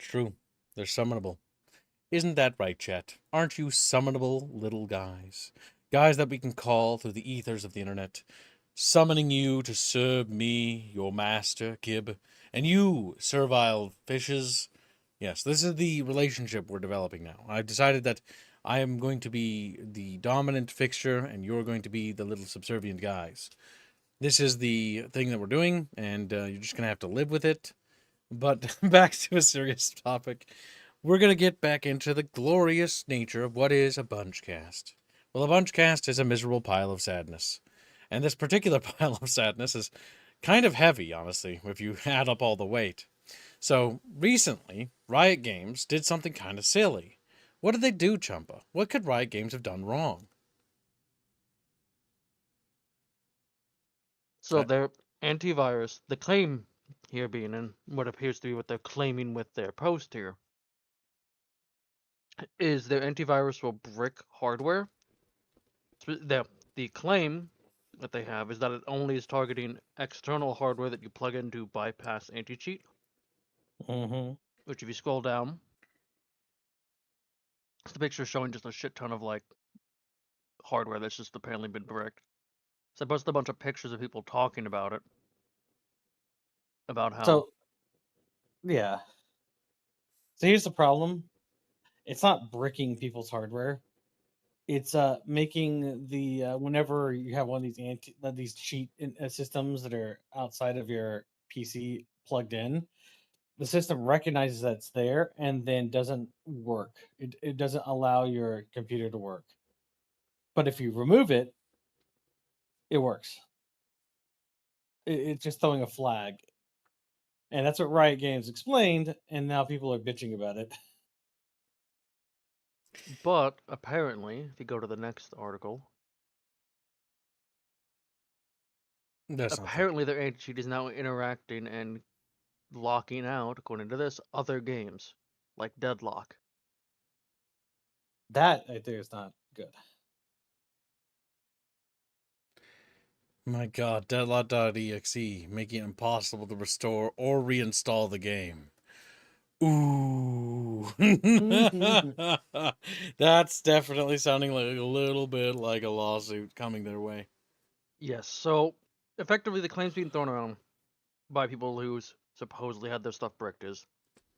True. They're summonable. Isn't that right, Chet? Aren't you summonable little guys? Guys that we can call through the ethers of the internet, summoning you to serve me, your master, Gib, and you, servile fishes. Yes, this is the relationship we're developing now. I've decided that I am going to be the dominant fixture, and you're going to be the little subservient guys. This is the thing that we're doing, and you're just going to have to live with it. But back to a serious topic. We're going to get back into the glorious nature of what is a bunchcast. Well, a bunchcast is a miserable pile of sadness. And this particular pile of sadness is kind of heavy, honestly, if you add up all the weight. So, recently, Riot Games did something kind of silly. What did they do, Chumpa? What could Riot Games have done wrong? So their antivirus, the claim here being, and what appears to be what they're claiming with their post here, is their antivirus will brick hardware. The claim that they have is that it only is targeting external hardware that you plug in to bypass anti-cheat, Mm-hmm. which if you scroll down, it's the picture showing just a shit ton of like hardware that's just apparently been bricked. So I posted a bunch of pictures of people talking about it, about how So yeah. So here's the problem. It's not bricking people's hardware. It's making the whenever you have one of these cheat systems that are outside of your PC plugged in, the system recognizes that it's there and then doesn't work. It doesn't allow your computer to work. But if you remove it, it works. It's just throwing a flag. And that's what Riot Games explained, and now people are bitching about it. But apparently, if you go to the next article, That's not apparently their anti-cheat is now interacting and locking out, according to this, other games like Deadlock. That I think is not good. My god, deadlock.exe, making it impossible to restore or reinstall the game. Ooh. That's definitely sounding like a little bit like a lawsuit coming their way. Yes, so effectively the claims being thrown around by people who supposedly had their stuff bricked is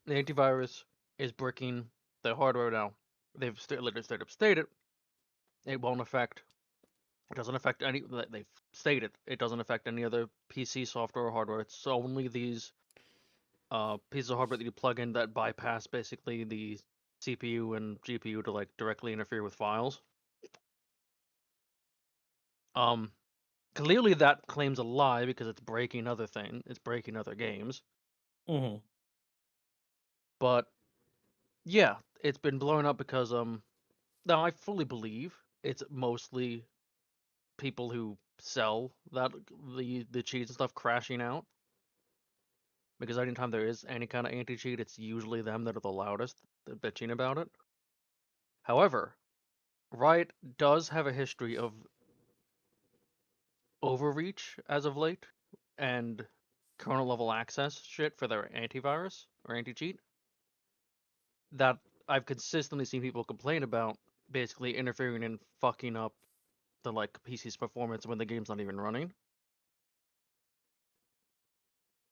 the antivirus is bricking their hardware now. They've straight up stated it won't affect. It doesn't affect any. They've stated it doesn't affect any other PC software or hardware. It's only these pieces of hardware that you plug in that bypass basically the CPU and GPU to like directly interfere with files. Um, Clearly that claim's a lie because it's breaking it's breaking other games. Mm-hmm. But yeah, it's been blown up because now I fully believe it's mostly people who sell that the cheats and stuff crashing out. Because anytime there is any kind of anti-cheat, it's usually them that are the loudest bitching about it. However, Riot does have a history of overreach as of late and kernel level access shit for their antivirus or anti-cheat that I've consistently seen people complain about, basically interfering and fucking up the like PC's performance when the game's not even running.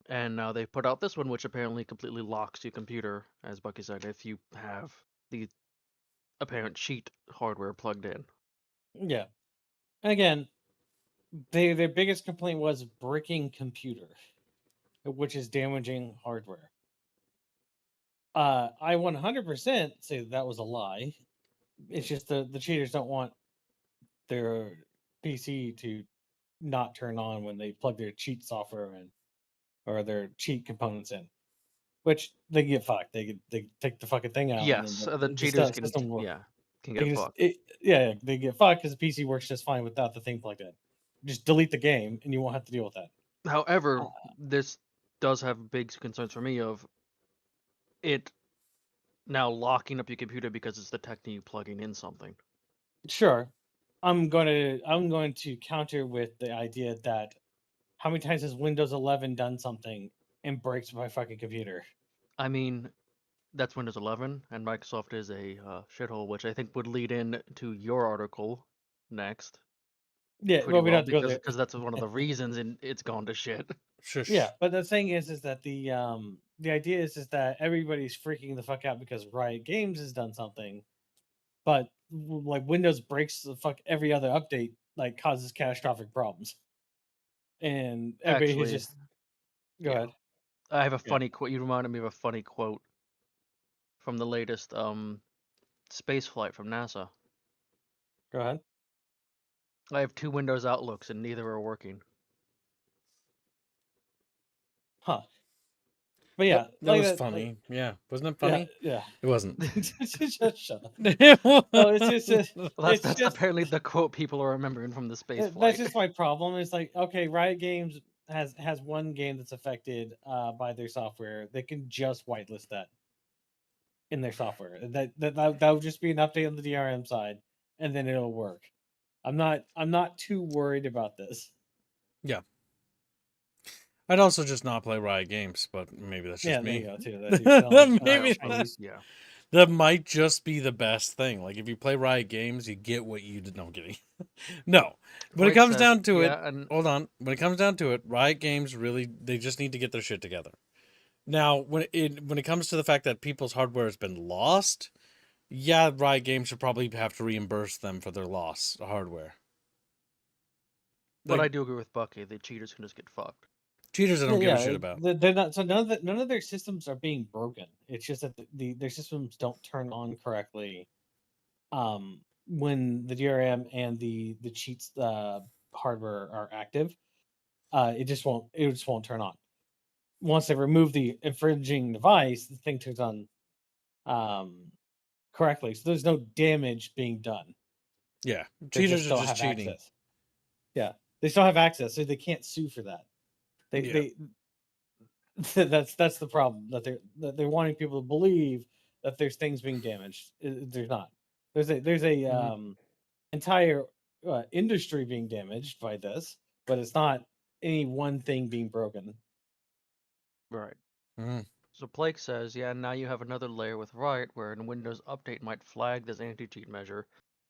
And now they put out this one, which apparently completely locks your computer, as Bucky said, if you have the apparent cheat hardware plugged in. Yeah. And again, their biggest complaint was bricking computer, which is damaging hardware. I 100% say that was a lie. It's just the cheaters don't want their PC to not turn on when they plug their cheat software in or their cheat components in, which they get fucked. They take the fucking thing out, and Yes, then the the cheaters system work. can They get just fucked. they get fucked because the PC works just fine without the thing plugged in. Just delete the game, and you won't have to deal with that. However, this does have big concerns for me of it now locking up your computer because it's detecting you plugging in something. Sure, I'm going to counter with the idea that how many times has Windows 11 done something and breaks my fucking computer? I mean, that's Windows 11, and Microsoft is a shithole, which I think would lead in to your article next Yeah, pretty well, we don't well have to go because there. because that's one of the reasons it's gone to shit. Shush. Yeah, but the thing is that the idea is that everybody's freaking the fuck out because Riot Games has done something, but like Windows breaks the fuck every other update, like causes catastrophic problems, and everybody has Actually, just go yeah, ahead. I have a Yeah, funny quote. You reminded me of a funny quote from the latest space flight from NASA. go ahead. I have 2 Windows Outlooks and neither are working. Huh? But That, yeah, that like was that. Like, funny. Yeah. Wasn't it yeah, funny? yeah. It wasn't. Just shut up. It No, it's just Well, it's that's just apparently the quote people are remembering from the space that's flight. just my problem. It's like, okay, Riot Games has one game that's affected by their software. They can just whitelist that in their software. That would just be an update on the DRM side, and then it'll work. I'm not too worried about this. Yeah. I'd also just not play Riot Games, but maybe that's Yeah, just there you me. go too. That's you don't like Maybe Chinese. Yeah. that might just be the best thing. Like if you play Riot Games, you get what you did. No, I'm kidding. No, when it Void comes says, down to it, yeah, and hold on. When it comes down to it, Riot Games really they just need to get their shit together. Now, when it comes to the fact that people's hardware has been lost, yeah, Riot Games should probably have to reimburse them for their lost hardware. but Like I do agree with Bucky. The cheaters can just get fucked. cheaters, I Yeah, don't give a yeah, shit about. they're not. So none of their systems are being broken. It's just that their systems don't turn on correctly. When the DRM and the cheats hardware are active, it just won't turn on. Once they remove the infringing device, the thing turns on correctly. So there's no damage being done. Yeah, They just cheaters are still just have cheating. access. Yeah, they still have access, so they can't sue for that. They Yeah. they that's the problem that they're wanting people to believe that there's things being damaged. There's not. There's a entire industry being damaged by this, but it's not any one thing being broken. Right. Mhm. So Blake says, yeah, now you have another layer with Riot where a Windows update might flag this anti-cheat measure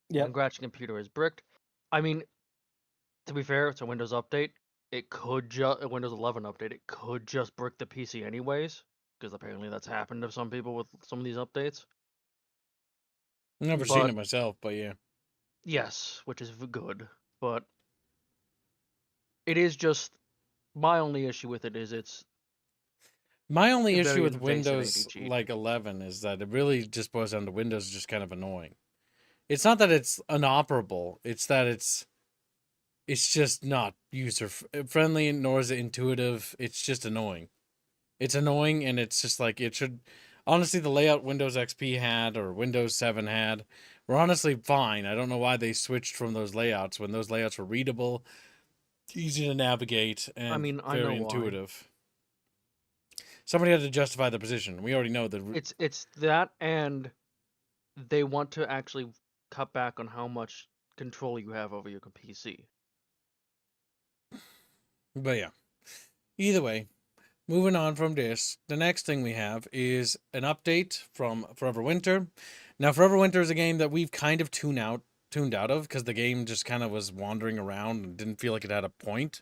Yep. and Gratch computer is bricked. I mean, to be fair, it's a Windows update. It could just a Windows 11 update. It could just brick the PC anyways, because apparently that's happened to some people with some of these updates. Never seen But it myself, but yeah. yes, which is good. But it is just my only issue with it is it's My only a issue very with invasive Windows anti-cheat. like 11 is that it really just boils down to Windows is just kind of annoying. It's not that it's inoperable, it's that it's just not user friendly nor is it intuitive. It's just annoying. It's annoying and it's just like it should honestly the layout Windows XP had or Windows 7 had were honestly fine. I don't know why they switched from those layouts when those layouts were readable, easy to navigate I and mean, I know very why. intuitive. Somebody had to justify the position. We already know that. It's that, and they want to actually cut back on how much control you have over your PC. But yeah. Either way, moving on from this, the next thing we have is an update from Forever Winter. Now, Forever Winter is a game that we've kind of tuned out of because the game just kind of was wandering around and didn't feel like it had a point.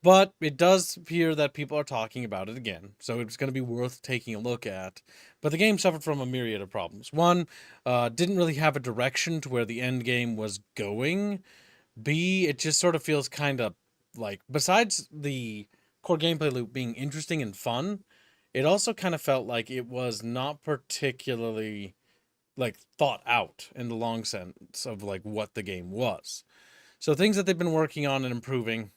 But it does appear that people are talking about it again, so it's going to be worth taking a look at. But the game suffered from a myriad of problems. One, didn't really have a direction to where the end game was going. B, it just sort of feels kind of like, besides the core gameplay loop being interesting and fun, it also kind of felt like it was not particularly like thought out in the long sense of like what the game was. So things that they've been working on and improving.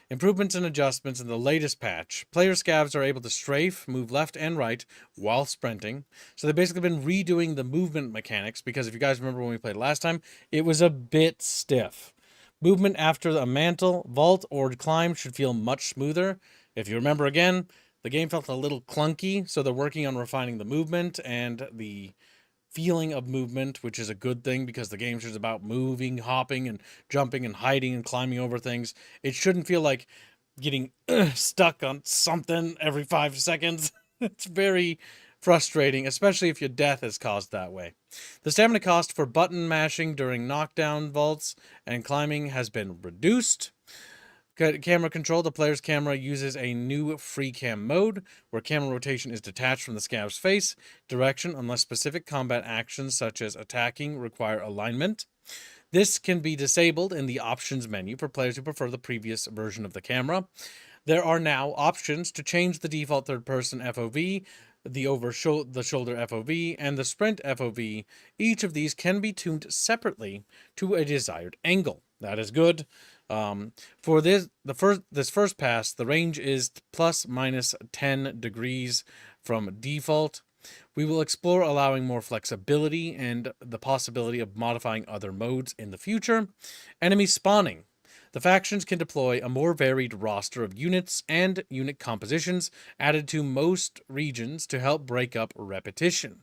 Improvements and adjustments in the latest patch. Player scavs are able to strafe, move left and right while sprinting. So they've basically been redoing the movement mechanics because if you guys remember when we played last time, it was a bit stiff. Movement after a mantle, vault, or climb should feel much smoother. If you remember again, the game felt a little clunky, so they're working on refining the movement and the feeling of movement, which is a good thing because the game's just about moving, hopping, and jumping and hiding and climbing over things. It shouldn't feel like getting stuck on something every 5 seconds. It's very frustrating, especially if your death is caused that way. The stamina cost for button mashing during knockdown vaults and climbing has been reduced. Camera control. The player's camera uses a new free cam mode, where camera rotation is detached from the scav's face direction unless specific combat actions such as attacking require alignment. This can be disabled in the options menu for players who prefer the previous version of the camera. There are now options to change the default third-person FOV, the over-the-shoulder FOV, and the sprint FOV. Each of these can be tuned separately to a desired angle. That is good. For this first pass, the range is plus minus 10 degrees from default. We will explore allowing more flexibility and the possibility of modifying other modes in the future. Enemy spawning. The factions can deploy a more varied roster of units and unit compositions added to most regions to help break up repetition.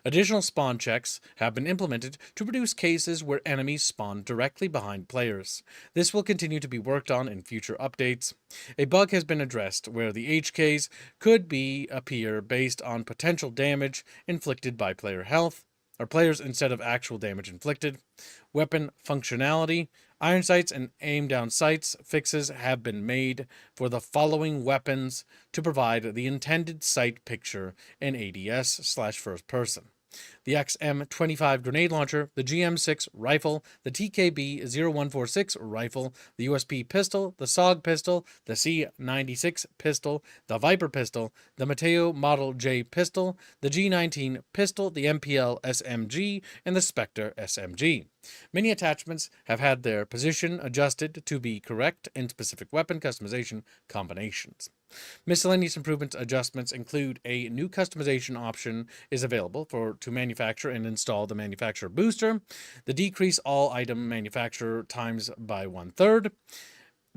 Additional spawn checks have been implemented to reduce cases where enemies spawn directly behind players. This will continue to be worked on in future updates. A bug has been addressed where the HKs could appear based on potential damage inflicted by player health, or players instead of actual damage inflicted. Weapon functionality. Iron sights and aim down sights fixes have been made for the following weapons to provide the intended sight picture in ADS/first person. The XM25 grenade launcher, the GM6 rifle, the TKB-0146 rifle, the USP pistol, the SOG pistol, the C96 pistol, the Viper pistol, the Mateo Model J pistol, the G19 pistol, the MPL SMG, and the Spectre SMG. Many attachments have had their position adjusted to be correct in specific weapon customization combinations. Miscellaneous improvements adjustments include a new customization option is available to manufacture and install the manufacturer booster. The decrease all item manufacturer times by 1/3.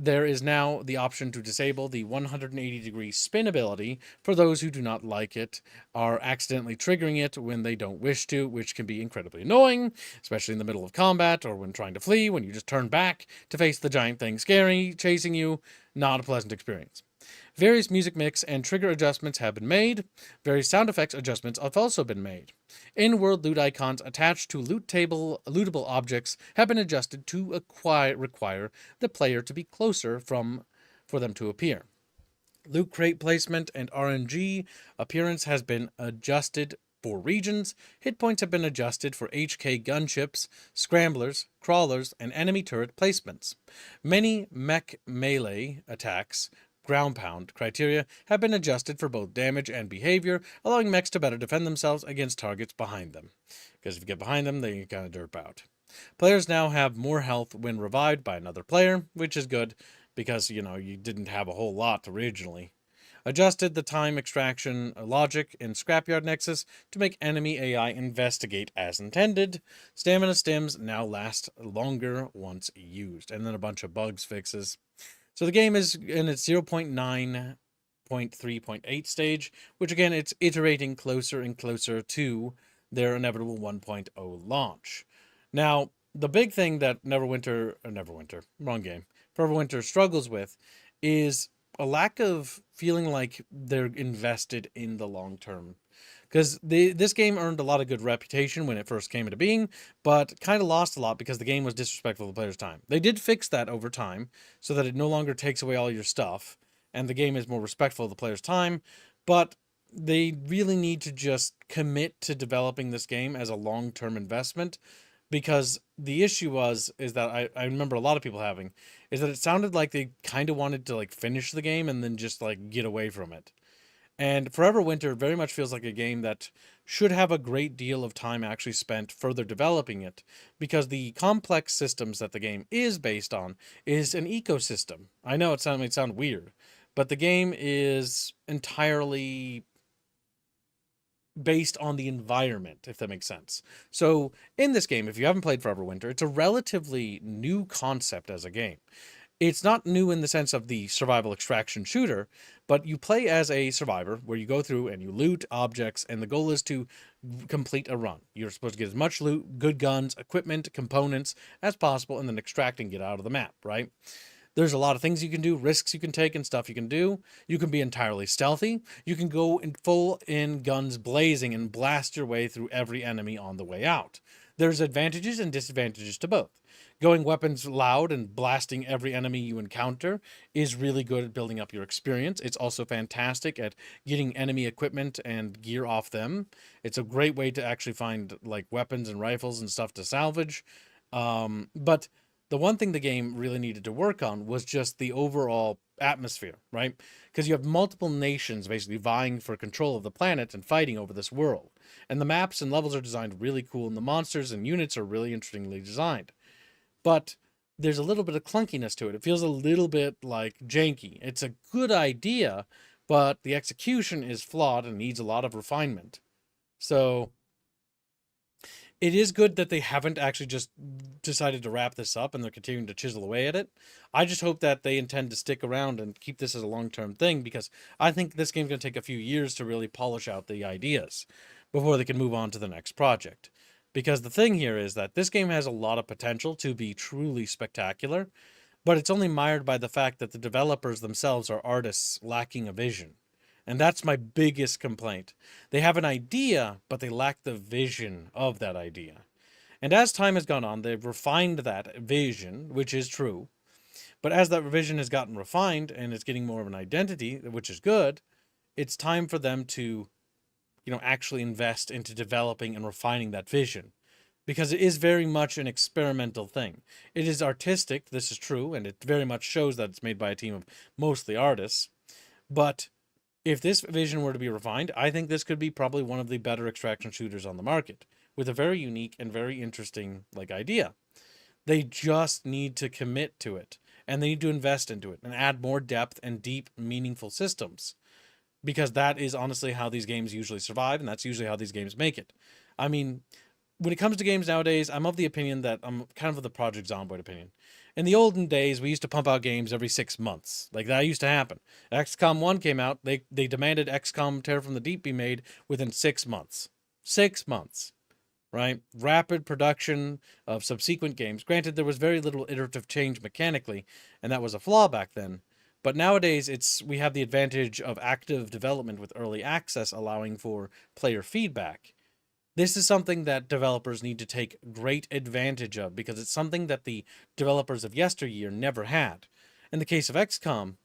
There is now the option to disable the 180-degree spin ability for those who do not like it, are accidentally triggering it when they don't wish to, which can be incredibly annoying, especially in the middle of combat or when trying to flee, when you just turn back to face the giant thing chasing you. Not a pleasant experience. Various music mix and trigger adjustments have been made. Various sound effects adjustments have also been made. In-world loot icons attached to lootable objects have been adjusted to require the player to be closer for them to appear. Loot crate placement and RNG appearance has been adjusted for regions. Hit points have been adjusted for HK gunships, scramblers, crawlers, and enemy turret placements. Many mech melee attacks ground pound criteria have been adjusted for both damage and behavior, allowing mechs to better defend themselves against targets behind them. Because if you get behind them, they kind of derp out. Players now have more health when revived by another player, which is good because, you didn't have a whole lot originally. Adjusted the time extraction logic in Scrapyard Nexus to make enemy AI investigate as intended. Stamina stims now last longer once used. And then a bunch of bugs fixes. So the game is in its 0.9.3.8 stage, which again, it's iterating closer and closer to their inevitable 1.0 launch. Now, the big thing that Foreverwinter struggles with is a lack of feeling like they're invested in the long term. Because this game earned a lot of good reputation when it first came into being, but kind of lost a lot because the game was disrespectful to the player's time. They did fix that over time, so that it no longer takes away all your stuff, and the game is more respectful of the player's time, but they really need to just commit to developing this game as a long-term investment, because the issue is that I remember a lot of people having, is that it sounded like they kind of wanted to finish the game and then just get away from it. And Foreverwinter very much feels like a game that should have a great deal of time actually spent further developing it, because the complex systems that the game is based on is an ecosystem. I know it might sound weird, but the game is entirely based on the environment, if that makes sense. So in this game, if you haven't played Foreverwinter, it's a relatively new concept as a game. It's not new in the sense of the survival extraction shooter, but you play as a survivor where you go through and you loot objects, and the goal is to complete a run. You're supposed to get as much loot, good guns, equipment, components as possible, and then extract and get out of the map, right? There's a lot of things you can do, risks you can take, and stuff you can do. You can be entirely stealthy. You can go in full in guns blazing and blast your way through every enemy on the way out. There's advantages and disadvantages to both. Going weapons loud and blasting every enemy you encounter is really good at building up your experience. It's also fantastic at getting enemy equipment and gear off them. It's a great way to actually find like weapons and rifles and stuff to salvage. But the one thing the game really needed to work on was just the overall atmosphere, right? Because you have multiple nations basically vying for control of the planet and fighting over this world. And the maps and levels are designed really cool, and the monsters and units are really interestingly designed. But there's a little bit of clunkiness to it. It feels a little bit like janky. It's a good idea, but the execution is flawed and needs a lot of refinement. So it is good that they haven't actually just decided to wrap this up and they're continuing to chisel away at it. I just hope that they intend to stick around and keep this as a long-term thing, because I think this game's going to take a few years to really polish out the ideas before they can move on to the next project. Because the thing here is that this game has a lot of potential to be truly spectacular, but it's only mired by the fact that the developers themselves are artists lacking a vision. And that's my biggest complaint. They have an idea, but they lack the vision of that idea. And as time has gone on, they've refined that vision, which is true. But as that vision has gotten refined and it's getting more of an identity, which is good, it's time for them to, actually invest into developing and refining that vision. Because it is very much an experimental thing. It is artistic, this is true, and it very much shows that it's made by a team of mostly artists. But if this vision were to be refined, I think this could be probably one of the better extraction shooters on the market, with a very unique and very interesting idea. They just need to commit to it, and they need to invest into it and add more depth and deep, meaningful systems, because that is honestly how these games usually survive, and that's usually how these games make it. I mean, when it comes to games nowadays, I'm of the opinion that I'm kind of the Project Zomboid opinion. In the olden days, we used to pump out games every 6 months. Like, that used to happen. XCOM 1 came out. They demanded XCOM Terror from the Deep be made within 6 months. 6 months, right? Rapid production of subsequent games. Granted, there was very little iterative change mechanically, and that was a flaw back then. But nowadays, we have the advantage of active development with early access, allowing for player feedback. This is something that developers need to take great advantage of, because it's something that the developers of yesteryear never had. In the case of XCOM,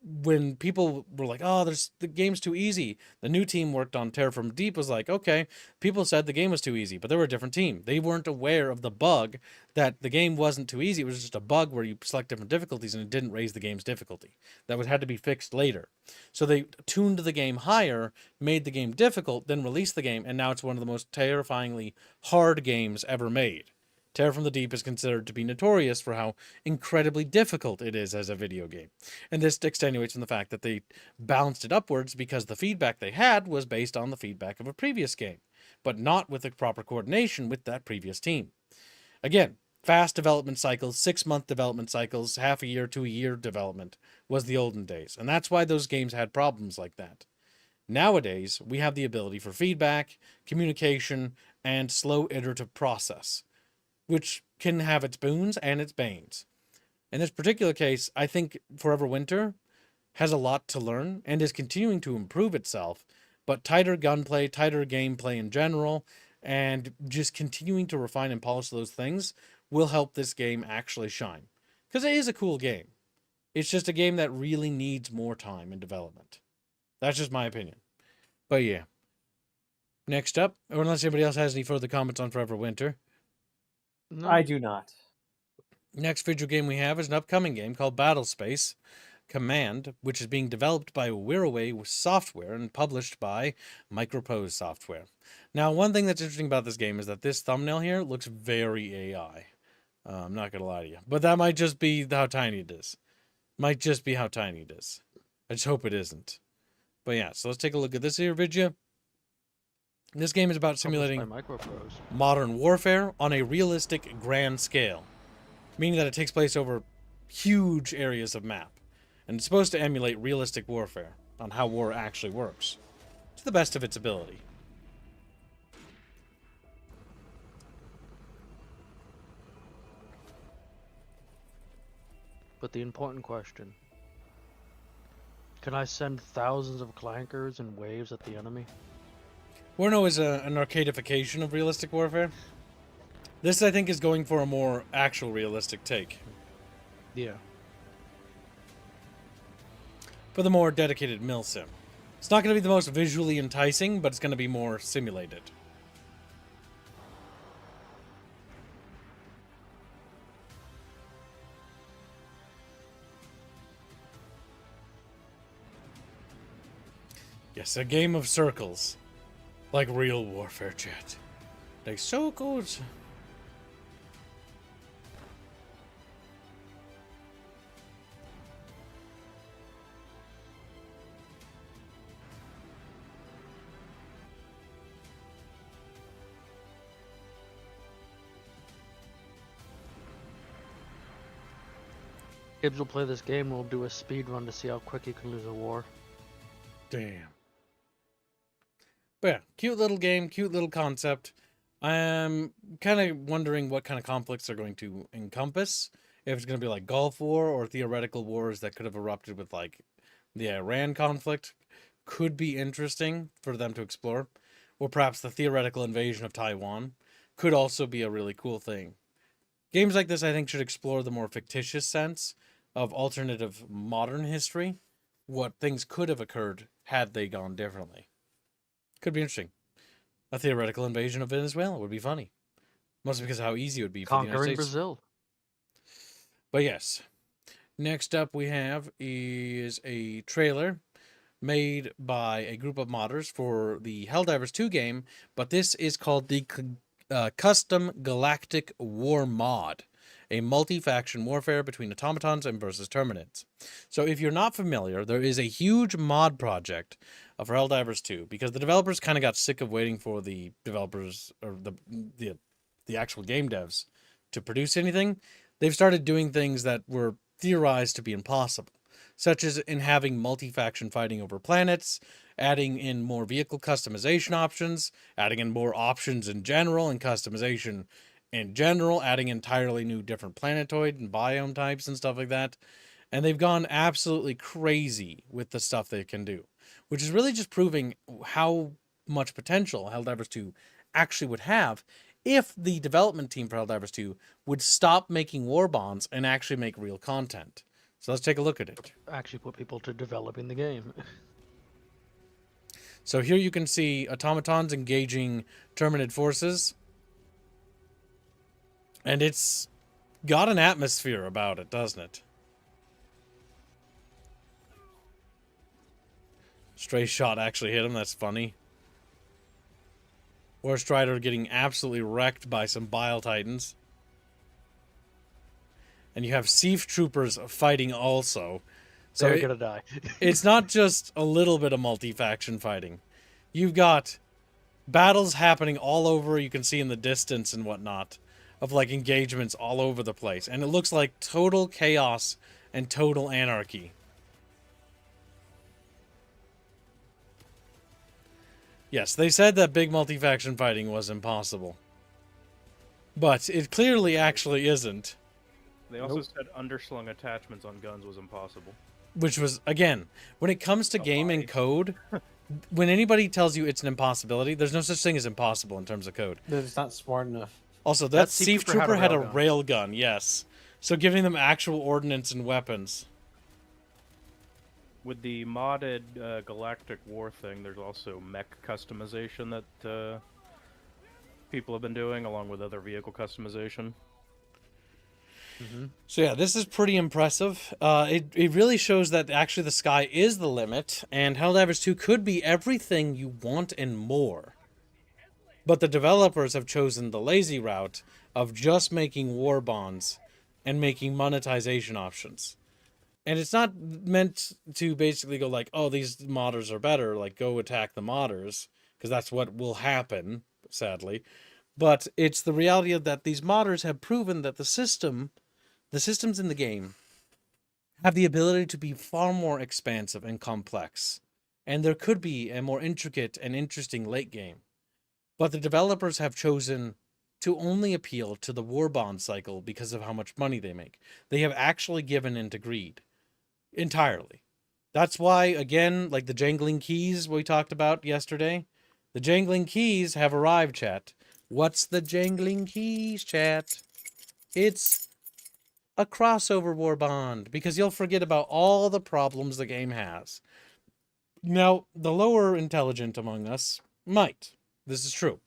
when people were like, "Oh, the game's too easy," the new team worked on Terror from Deep was like, "Okay, people said the game was too easy, but they were a different team. They weren't aware of the bug that the game wasn't too easy. It was just a bug where you select different difficulties and it didn't raise the game's difficulty. That had to be fixed later. So they tuned the game higher, made the game difficult, then released the game, and now it's one of the most terrifyingly hard games ever made. Terror from the Deep is considered to be notorious for how incredibly difficult it is as a video game. And this extenuates from the fact that they balanced it upwards because the feedback they had was based on the feedback of a previous game, but not with the proper coordination with that previous team. Again, fast development cycles, 6-month development cycles, half a year to a year development was the olden days. And that's why those games had problems like that. Nowadays, we have the ability for feedback, communication, and slow iterative process, which can have its boons and its banes. In this particular case, I think Forever Winter has a lot to learn and is continuing to improve itself, but tighter gunplay, tighter gameplay in general, and just continuing to refine and polish those things will help this game actually shine. Because it is a cool game. It's just a game that really needs more time in development. That's just my opinion. But yeah. Next up, or unless anybody else has any further comments on Forever Winter, No. I do not. next video game we have is an upcoming game called Battlespace Command, which is being developed by Wirraway Software and published by Micropose Software. Now, one thing that's interesting about this game is that this thumbnail here looks very AI. I'm not going to lie to you. But that might just be how tiny it is. I just hope it isn't. But yeah, so let's take a look at this here video. This game is about simulating modern warfare on a realistic grand scale, meaning that it takes place over huge areas of map, and it's supposed to emulate realistic warfare on how war actually works, to the best of its ability. But the important question: can I send thousands of clankers and waves at the enemy? Warno is an arcadification of realistic warfare. This, I think, is going for a more actual realistic take. Yeah. For the more dedicated milsim. It's not going to be the most visually enticing, but it's going to be more simulated. Yes, a game of circles. Like real warfare, chat. Like so good. Gibbs will play this game and we'll do a speed run to see how quick he can lose a war. Damn. But yeah, cute little game, cute little concept. I'm kind of wondering what kind of conflicts they're going to encompass. If it's going to be like Gulf War or theoretical wars that could have erupted with like the Iran conflict. Could be interesting for them to explore. Or perhaps the theoretical invasion of Taiwan. Could also be a really cool thing. Games like this, I think, should explore the more fictitious sense of alternative modern history. What things could have occurred had they gone differently. Could be interesting. A theoretical invasion of Venezuela would be funny. Mostly because of how easy it would be for the United Conquering States. Brazil. But yes. Next up we have is a trailer made by a group of modders for the Helldivers 2 game. But this is called the Custom Galactic War Mod. A multi-faction warfare between automatons and versus terminids. So if you're not familiar, there is a huge mod project for Helldivers 2 because the developers kind of got sick of waiting for the developers or the actual game devs to produce anything. They've started doing things that were theorized to be impossible, such as in having multi-faction fighting over planets, adding in more vehicle customization options, adding in more options in general and customization in general, adding entirely new different planetoid and biome types and stuff like that. And they've gone absolutely crazy with the stuff they can do, which is really just proving how much potential Helldivers 2 actually would have if the development team for Helldivers 2 would stop making war bonds and actually make real content. So let's take a look at it. Actually put people to developing the game. So here you can see automatons engaging Terminid forces. And it's got an atmosphere about it, doesn't it? Stray shot actually hit him, that's funny. War Strider getting absolutely wrecked by some Bile Titans. And you have Siege Troopers fighting also. So They're gonna die. It's not just a little bit of multi-faction fighting. You've got battles happening all over, you can see in the distance and whatnot, of like engagements all over the place. And it looks like total chaos and total anarchy. Yes, they said that big multi-faction fighting was impossible. But it clearly actually isn't. They also said underslung attachments on guns was impossible. Which was, again, when it comes to game and code, when anybody tells you it's an impossibility, there's no such thing as impossible in terms of code. It's not smart enough. Also, that Siege Siege Trooper Trooper had a railgun. railgun, yes. So giving them actual ordnance and weapons. With the modded Galactic War thing, there's also mech customization that people have been doing, along with other vehicle customization. So yeah, this is pretty impressive. It really shows that actually the sky is the limit, and Helldivers 2 could be everything you want and more. But the developers have chosen the lazy route of just making war bonds and making monetization options. And it's not meant to basically go like, oh, these modders are better, like go attack the modders, because that's what will happen, sadly. But it's the reality of that these modders have proven that the systems in the game have the ability to be far more expansive and complex. And there could be a more intricate and interesting late game. But the developers have chosen to only appeal to the war bond cycle because of how much money they make. They have actually given into greed entirely. That's why, again, like the jangling keys we talked about yesterday, the jangling keys have arrived, chat. What's the jangling keys, chat? It's a crossover war bond, because you'll forget about all the problems the game has. Now, the lower intelligent among us might. This is true.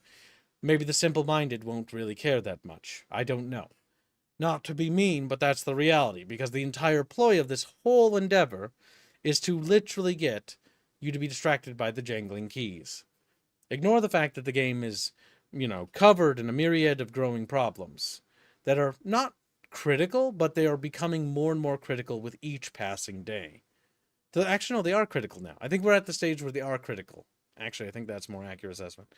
Maybe the simple-minded won't really care that much. I don't know. Not to be mean, but that's the reality, because the entire ploy of this whole endeavor is to literally get you to be distracted by the jangling keys. Ignore the fact that the game is, covered in a myriad of growing problems that are not critical, but they are becoming more and more critical with each passing day. Actually, no, they are critical now. I think we're at the stage where they are critical. Actually, I think that's a more accurate assessment.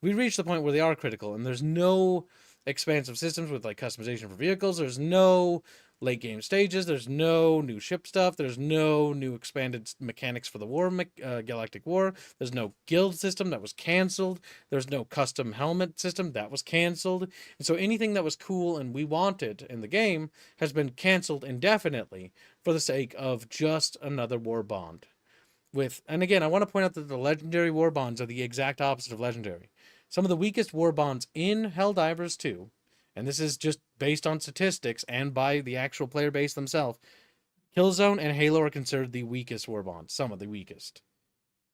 We reached the point where they are critical, and there's no expansive systems with like customization for vehicles. There's no late game stages. There's no new ship stuff. There's no new expanded mechanics for the Galactic War. There's no guild system that was canceled. There's no custom helmet system that was canceled. And so anything that was cool and we wanted in the game has been canceled indefinitely for the sake of just another war bond. And again, I want to point out that the legendary war bonds are the exact opposite of legendary. Some of the weakest war bonds in Helldivers 2, and this is just based on statistics and by the actual player base themselves, Killzone and Halo are considered the weakest war bonds, some of the weakest.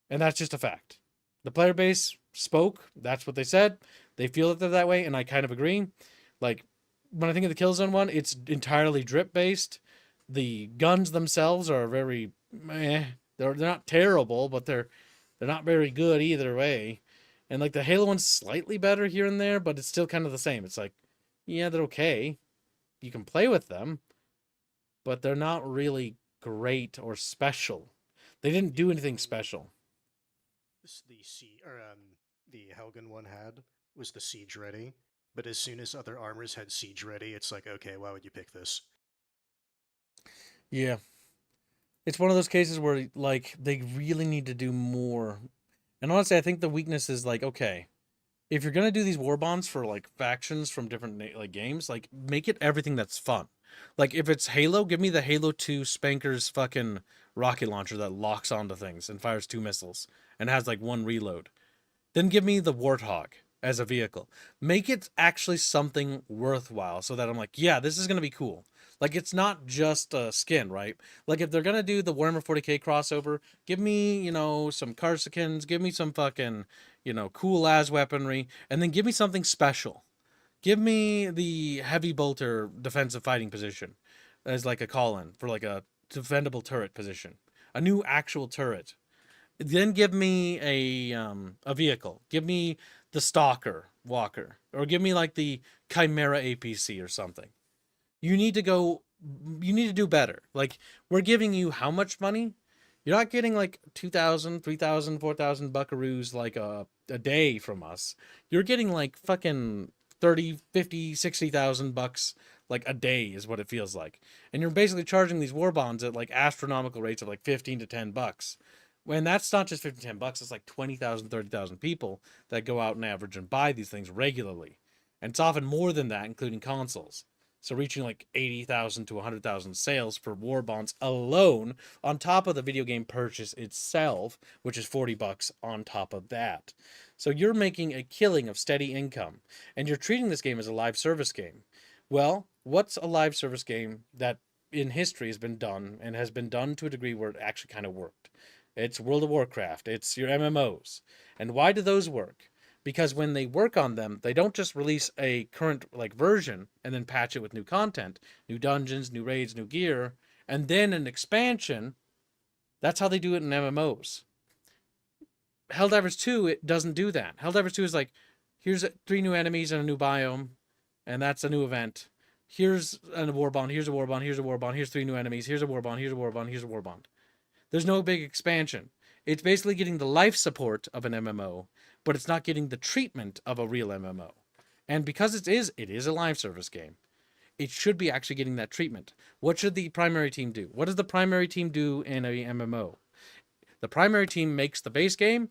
And that's just a fact. The player base spoke, that's what they said. They feel that they're that way, and I kind of agree. Like, when I think of the Killzone one, it's entirely drip-based. The guns themselves are very meh. They're not terrible, but they're not very good either way. And like the Halo one's slightly better here and there, but it's still kind of the same. It's like, yeah, they're okay. You can play with them, but they're not really great or special. They didn't do anything special. The Helgen one had was the siege ready, but as soon as other armors had siege ready, it's like, okay, why would you pick this? Yeah. It's one of those cases where like they really need to do more. And honestly, I think the weakness is like, okay, if you're gonna do these war bonds for like factions from different like games, like make it everything that's fun. Like if it's Halo, give me the Halo 2 Spanker's fucking rocket launcher that locks onto things and fires 2 missiles and has like 1 reload. Then give me the Warthog as a vehicle. Make it actually something worthwhile so that I'm like, yeah, this is gonna be cool. Like, it's not just a skin, right? Like, if they're going to do the Warhammer 40k crossover, give me, some Karsakins, give me some fucking, cool-ass weaponry, and then give me something special. Give me the heavy bolter defensive fighting position as, like, a call-in for, like, a defendable turret position. A new actual turret. Then give me a vehicle. Give me the Stalker Walker. Or give me, like, the Chimera APC or something. You need to do better. Like, we're giving you how much money? You're not getting like 2,000, 3,000, 4,000 buckaroos like a day from us. You're getting like fucking 30, 50, 60,000 bucks like a day is what it feels like. And you're basically charging these war bonds at like astronomical rates of like 15 to 10 bucks. When that's not just 15 to 10 bucks, it's like 20,000, 30,000 people that go out and average and buy these things regularly. And it's often more than that, including consoles. So reaching like 80,000 to 100,000 sales for war bonds alone, on top of the video game purchase itself, which is 40 bucks on top of that. So you're making a killing of steady income, and you're treating this game as a live service game. Well, what's a live service game that in history has been done, and has been done to a degree where it actually kind of worked? It's World of Warcraft. It's your MMOs. And why do those work? Because when they work on them, they don't just release a current like version and then patch it with new content, new dungeons, new raids, new gear, and then an expansion. That's how they do it in MMOs. Helldivers 2, it doesn't do that. Helldivers 2 is like, here's 3 new enemies and a new biome, and that's a new event. Here's a war bond, here's a war bond, here's a war bond, here's 3 new enemies, here's a war bond, here's a war bond, here's a war bond. There's no big expansion. It's basically getting the life support of an MMO, but it's not getting the treatment of a real MMO. And because it is a live service game, it should be actually getting that treatment. What should the primary team do? What does the primary team do in a MMO? The primary team makes the base game,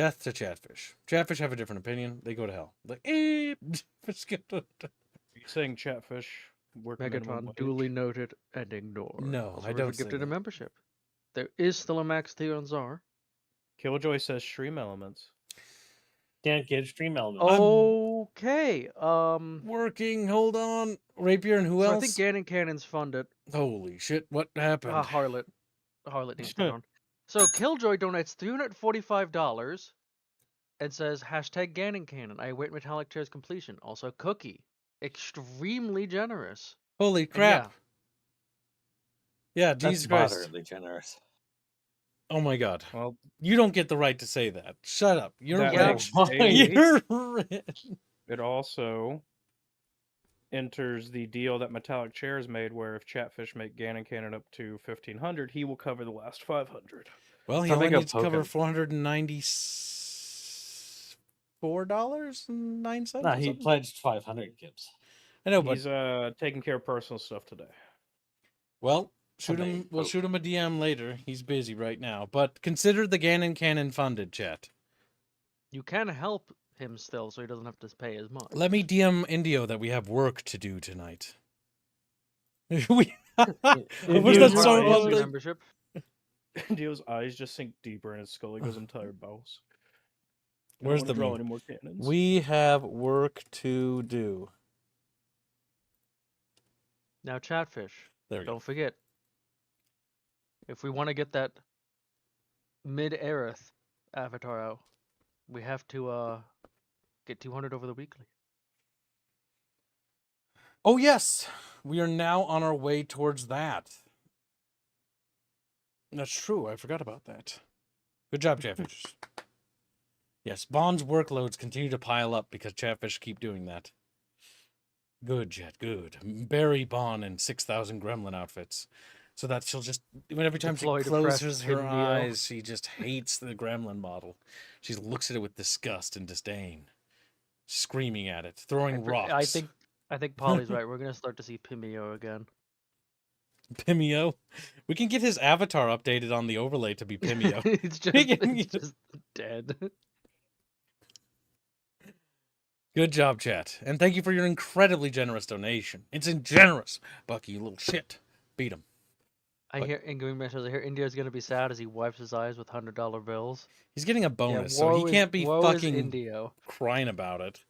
Death to Chatfish. Chatfish have a different opinion. They go to hell. Like, it's good. Are you saying Chatfish work minimum Megatron wage? duly noted and ignored. No, Also, I River don't say gifted a that. membership. There is still a max tier on Czar. Killjoy says stream elements. Can't get stream elements. Okay. Working. Hold on. Rapier and who So else? I think Ganon Cannon's funded. Holy shit! What happened? Harlot. Harlot needs to run. So Killjoy donates $345 and says hashtag Ganon Cannon. I await Metallic Chair's completion. Also Cookie. Extremely generous. Holy And crap! Yeah, That's Jesus Christ! moderately generous. Oh my God! Well, You don't get the right to say that. Shut up. You're that rich. makes You're rich. it also enters the deal that Metallic Chair has made, where if Chatfish make Ganon Cannon up to 1,500, he will cover the last 500. Well, he Something only of needs to cover token. 490. $4.09. No, he pledged 500 gibbs. I know, but He's taking care of personal stuff today. well, Someday. We'll shoot him a DM later. He's busy right now. But consider the Ganon Cannon funded, chat. You can help him still, so he doesn't have to pay as much. Let me DM Indio that we have work to do tonight. we It was was that your so idea. Your ugly? membership. Dio's eyes just sink deeper in his skull. He goes entire bowels. Where's I the don't wanna draw meme? any more cannons? We have work to do. Now, Chatfish. There we go. Don't forget, if we want to get that mid-Aerith avatar out, we have to get 200 over the weekly. Oh yes, we are now on our way towards that. That's true. I forgot about that. Good job, Chatfish. Yes, Bond's workloads continue to pile up because Chatfish keep doing that. Good, Chat, good. Bury Bond in 6,000 gremlin outfits. So that she'll just, every time Deploy she to closes press her Pinwheel. eyes, she just hates the gremlin model. She looks at it with disgust and disdain, screaming at it, throwing rocks. I think Polly's right. We're gonna start to see Pimio again. Pimio. We can get his avatar updated on the overlay to be Pimio. it's just dead. Good job, chat. And thank you for your incredibly generous donation. It's generous, Bucky, you little shit. Beat him. I hear in Green Masters, I hear India's gonna be sad as he wipes his eyes with $100 bills. He's getting a bonus, woe so he is- can't be woe is fucking Indio. crying about it.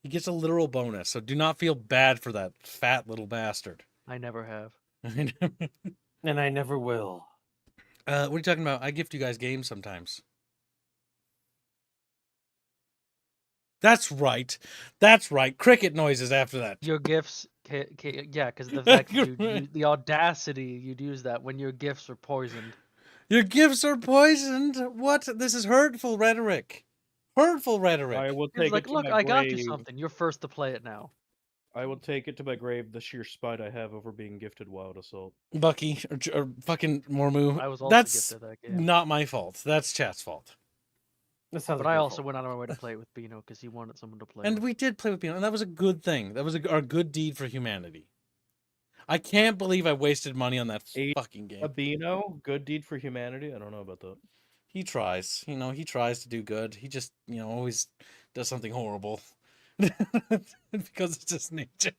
He gets a literal bonus, so do not feel bad for that fat little bastard. I never have. And I never will. What are you talking about? I gift you guys games sometimes. That's right. That's right. Cricket noises after that. Your gifts, yeah, because the fact that the audacity you'd use that when your gifts are poisoned. Your gifts are poisoned. What? This is hurtful rhetoric. Hurtful rhetoric. I will It's take like, it to look, my I got you grave. something. You're first to play it now. I will take it to my grave the sheer spite I have over being gifted Wild Assault. Bucky or fucking Mormu. I was also That's gifted that game. not my fault. That's chat's fault. That sounds But like I your also fault. went out of my way to play it with Bino because he wanted someone to play And with. we did play with Beano, and that was a good thing. That was our good deed for humanity. I can't believe I wasted money on that fucking game. Abino, good deed for humanity? I don't know about that. He tries. He tries to do good. He just, always does something horrible. Because it's his nature.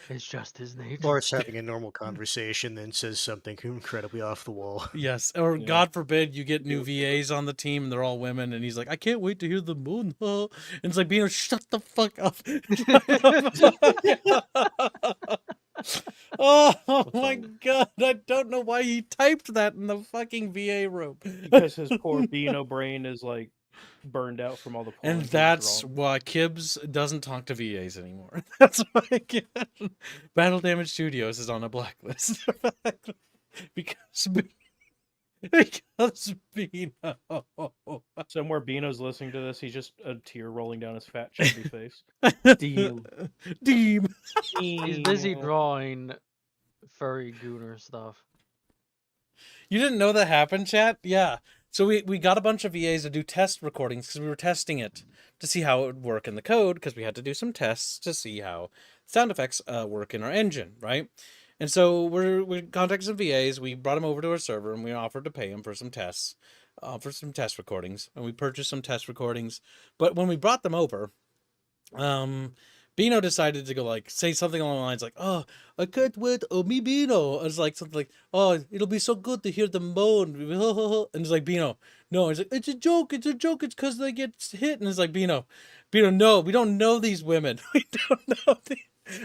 It's just his nature. Starts having a normal conversation, then says something incredibly off the wall. Yes, or Yeah. God forbid you get new VAs on the team and they're all women, and he's like, I can't wait to hear the moon. And it's like, Bino, shut the fuck up. Oh my god, I don't know why he typed that in the fucking VA room. Because his poor Beano brain is like burned out from all the porn And he's that's drawn. why Kibbs doesn't talk to VAs anymore. That's why Battle Damage Studios is on a blacklist. because Bino. Somewhere Beano's listening to this, he's just a tear rolling down his fat chubby face. Deem. Deem. He's busy drawing furry gooner stuff. You didn't know that happened, chat? Yeah. So we got a bunch of VAs to do test recordings because we were testing it to see how it would work in the code, because we had to do some tests to see how sound effects work in our engine, right? And so we contacted some VAs. We brought them over to our server and we offered to pay them for some tests, for some test recordings. And we purchased some test recordings. But when we brought them over, Bino decided to go say something along the lines like, "Oh, I can't wait, oh me Bino." It's like something like, "Oh, it'll be so good to hear them moan." And it's like, Bino, no, it's like, it's a joke, it's because they get hit. And it's like, Bino, no, we don't know these women. We don't know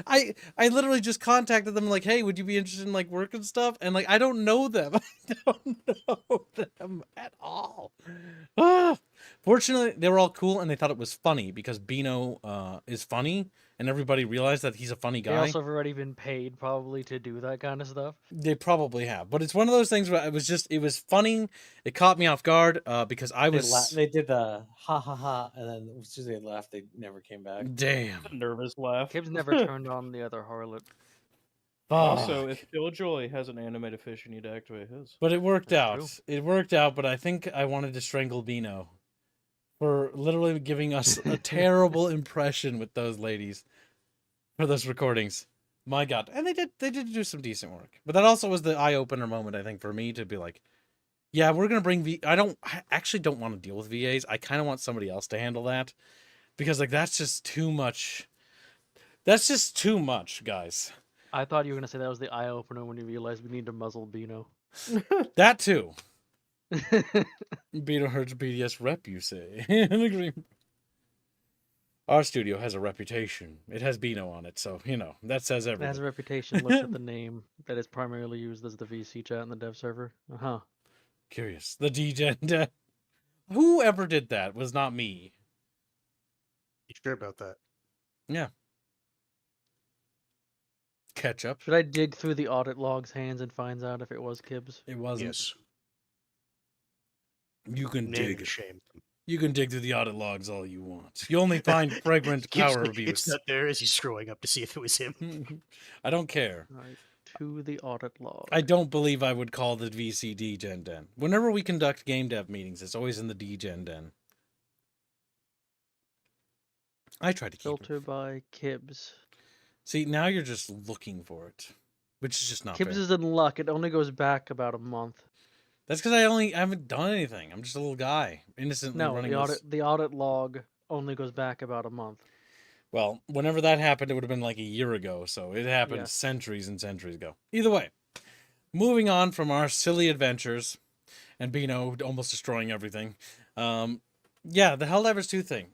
I literally just contacted them like, "Hey, would you be interested in work and stuff?" And I don't know them. I don't know them at all. Fortunately, they were all cool and they thought it was funny because Bino is funny and everybody realized that he's a funny They guy. also have already been paid probably to do that kind of stuff. They probably have, but it's one of those things where it was funny. It caught me off guard because I was They did the ha ha ha, and then as soon as they left, they never came back. damn. A nervous laugh. Kibbs never turned on the other harlot. Also, if Killjoy has an animated fish, you need to activate his. But it worked That's out. true. It worked out, but I think I wanted to strangle Bino for literally giving us a terrible impression with those ladies for those recordings. My God, and they did do some decent work, but that also was the eye opener moment, I think, for me to be like, yeah, we're gonna bring I actually don't want to deal with VAs. I kind of want somebody else to handle that because like that's just too much. That's just too much, guys. I thought you were gonna say that was the eye opener when you realized we need to muzzle Beano. That too. Beano hurts BDS rep, you say? Our studio has a reputation. It has Beano on it, so you know that says It has a everything. reputation. Look at the name that is primarily used as the VC chat in the dev server. Uh-huh. Curious. The DGen. Whoever did that was not me. You sure about that? Yeah. Ketchup. Should I dig through the audit logs hands and find out if it was Kibbs? It wasn't. Yes. You can Name dig. and shame them. You can dig through the audit logs all you want. You only find fragrant power It's abuse. not there as he's scrolling up to see if it was him. I don't care. Right. To the audit log. I don't believe I would call the VC DGen Den. Whenever we conduct game dev meetings, it's always in the DGen Den. I try to keep it. Filter by Kibbs. See, now you're just looking for it, which is just not Kibbs fair. is in luck. It only goes back about a month. That's because I haven't done anything. I'm just a little guy, innocently No, running the audit log only goes back about a month. Well, whenever that happened, it would have been like a year ago, so it happened Yes. centuries and centuries ago. Either way, moving on from our silly adventures and Beano almost destroying everything. Yeah, the Helldivers 2 thing.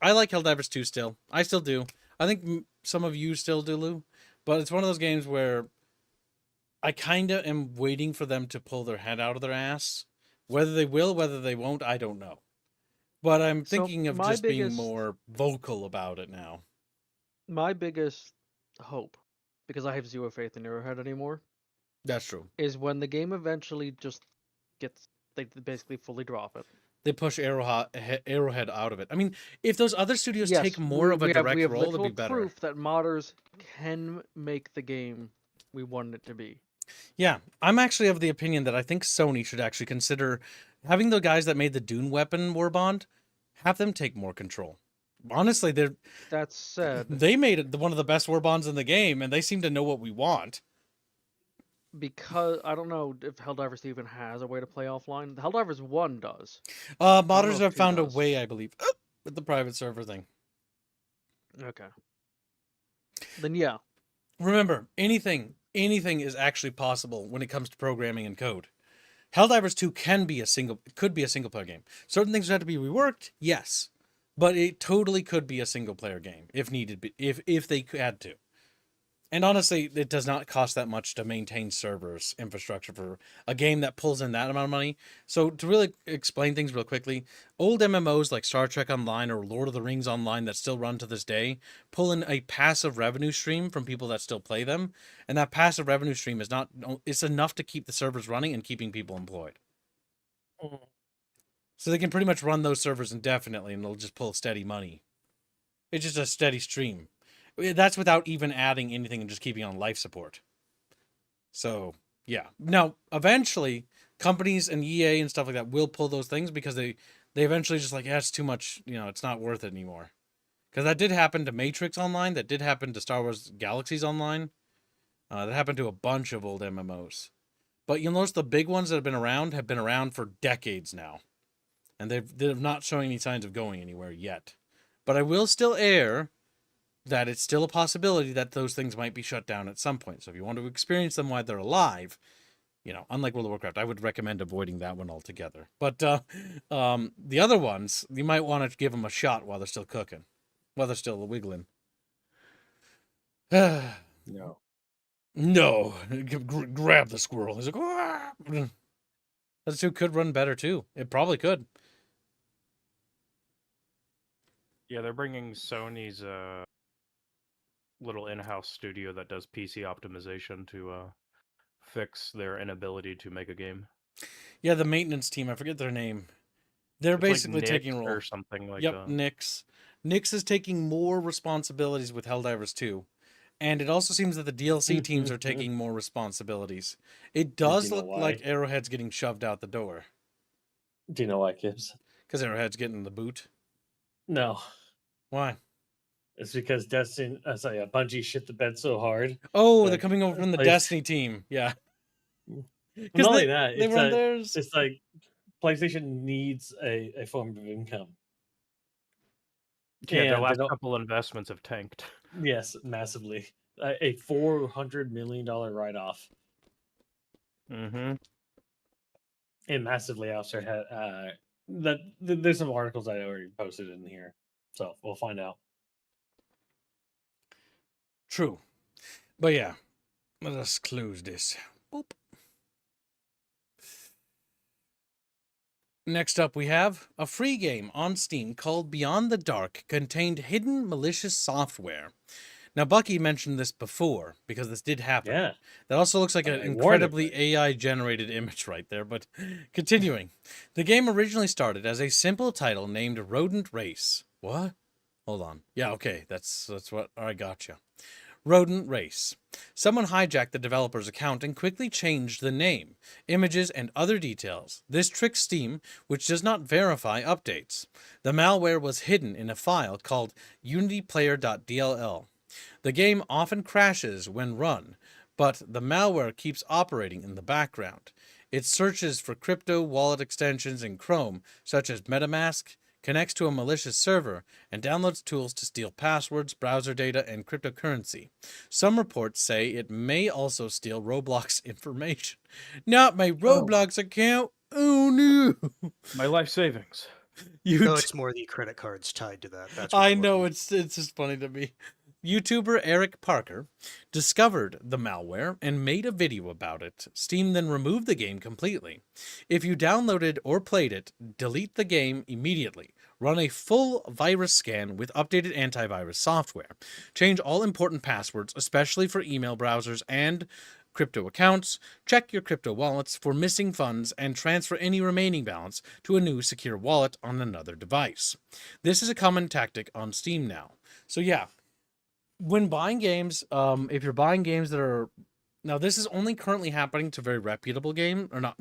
I like Helldivers 2 still. I still do. I think some of you still do, Lou. But it's one of those games where I kind of am waiting for them to pull their head out of their ass. Whether they will, whether they won't, I don't know. But I'm So thinking of my just being biggest- more vocal about it now. My biggest hope, because I have zero faith in Arrowhead anymore, That's true. is when the game eventually just gets, they basically fully drop it. They push Arrowhead out of it. I mean, if those other studios Yes, take more of a we direct have role, it'll literal be better. proof that modders can make the game we want it to be. Yeah, I'm actually of the opinion that I think Sony should actually consider having the guys that made the Dune weapon Warbond, have them take more control. Honestly, That said, they made it one of the best Warbonds in the game, and they seem to know what we want. because I don't know if Helldivers even has a way to play offline. The Helldivers 1 does. Modders if have two found a does. way, I believe, with the private server thing. Okay. Then yeah, Remember, anything is actually possible when it comes to programming and code. Helldivers 2 could be a single player game. Certain things have to be reworked, yes, but it totally could be a single player game if needed, if they had to. And honestly, it does not cost that much to maintain servers infrastructure for a game that pulls in that amount of money. So to really explain things real quickly, old MMOs like Star Trek Online or Lord of the Rings Online that still run to this day pull in a passive revenue stream from people that still play them. And that passive revenue stream it's enough to keep the servers running and keeping people employed. So they can pretty much run those servers indefinitely and they'll just pull steady money. It's just a steady stream. That's without even adding anything and just keeping on life support. So, yeah. Now, eventually, companies and EA and stuff like that will pull those things because they eventually just like, yeah, it's too much, it's not worth it anymore. Because that did happen to Matrix Online. That did happen to Star Wars Galaxies Online. That happened to a bunch of old MMOs. But you'll notice the big ones that have been around for decades now. And they're not showing any signs of going anywhere yet. But I will still air that it's still a possibility that those things might be shut down at some point. So if you want to experience them while they're alive, unlike World of Warcraft, I would recommend avoiding that one altogether. But the other ones, you might want to give them a shot while they're still cooking, while they're still wiggling. No. No, grab the squirrel. He's like, "Ah!" That 2 could run better too. It probably could. Yeah, they're bringing Sony's little in-house studio that does PC optimization to fix their inability to make a game. Yeah, the maintenance team. I forget their name. They're It's basically like taking a Nick role. or something like Yep, that. Nyx. Nyx is taking more responsibilities with Helldivers 2. And it also seems that the DLC teams are taking more responsibilities. It does know look why? like Arrowhead's getting shoved out the door. Do you know why, Kibbs? Because Arrowhead's getting the boot. No, Why? it's because Bungie shit the bed so hard. Oh, they're Like, coming over from the place- Destiny team. Yeah. Not Because only that, they it's were on theirs. it's like PlayStation needs a form of income. Yeah, their And they last don't- couple investments have tanked. Yes, massively. A $400 million write-off, Mm-hmm. and massively outside there's some articles I already posted in here, so we'll find out. True. But yeah, let us close this. Boop. Next up, we have a free game on Steam called Beyond the Dark contained hidden malicious software. Now, Bucky mentioned this before, because this did happen. Yeah. That also looks like an I warned incredibly everybody. AI-generated image right there, but continuing. The game originally started as a simple title named Rodent Race. What? Hold on. Yeah, okay, that's what... I gotcha. Rodent Race. Someone hijacked the developer's account and quickly changed the name, images, and other details. This tricks Steam, which does not verify updates. The malware was hidden in a file called unityplayer.dll. The game often crashes when run, but the malware keeps operating in the background. It searches for crypto wallet extensions in Chrome, such as MetaMask, connects to a malicious server, and downloads tools to steal passwords, browser data, and cryptocurrency. Some reports say it may also steal Roblox information. Not my Roblox account! Oh no! My life savings. No, it's more the credit cards tied to that. That's what I I'm know, looking- it's just funny to me. YouTuber Eric Parker discovered the malware and made a video about it. Steam then removed the game completely. If you downloaded or played it, delete the game immediately. Run a full virus scan with updated antivirus software. Change all important passwords, especially for email browsers and crypto accounts. Check your crypto wallets for missing funds and transfer any remaining balance to a new secure wallet on another device. This is a common tactic on Steam now. So yeah, when buying games, if you're buying games that are... Now, this is only currently happening to very reputable games, or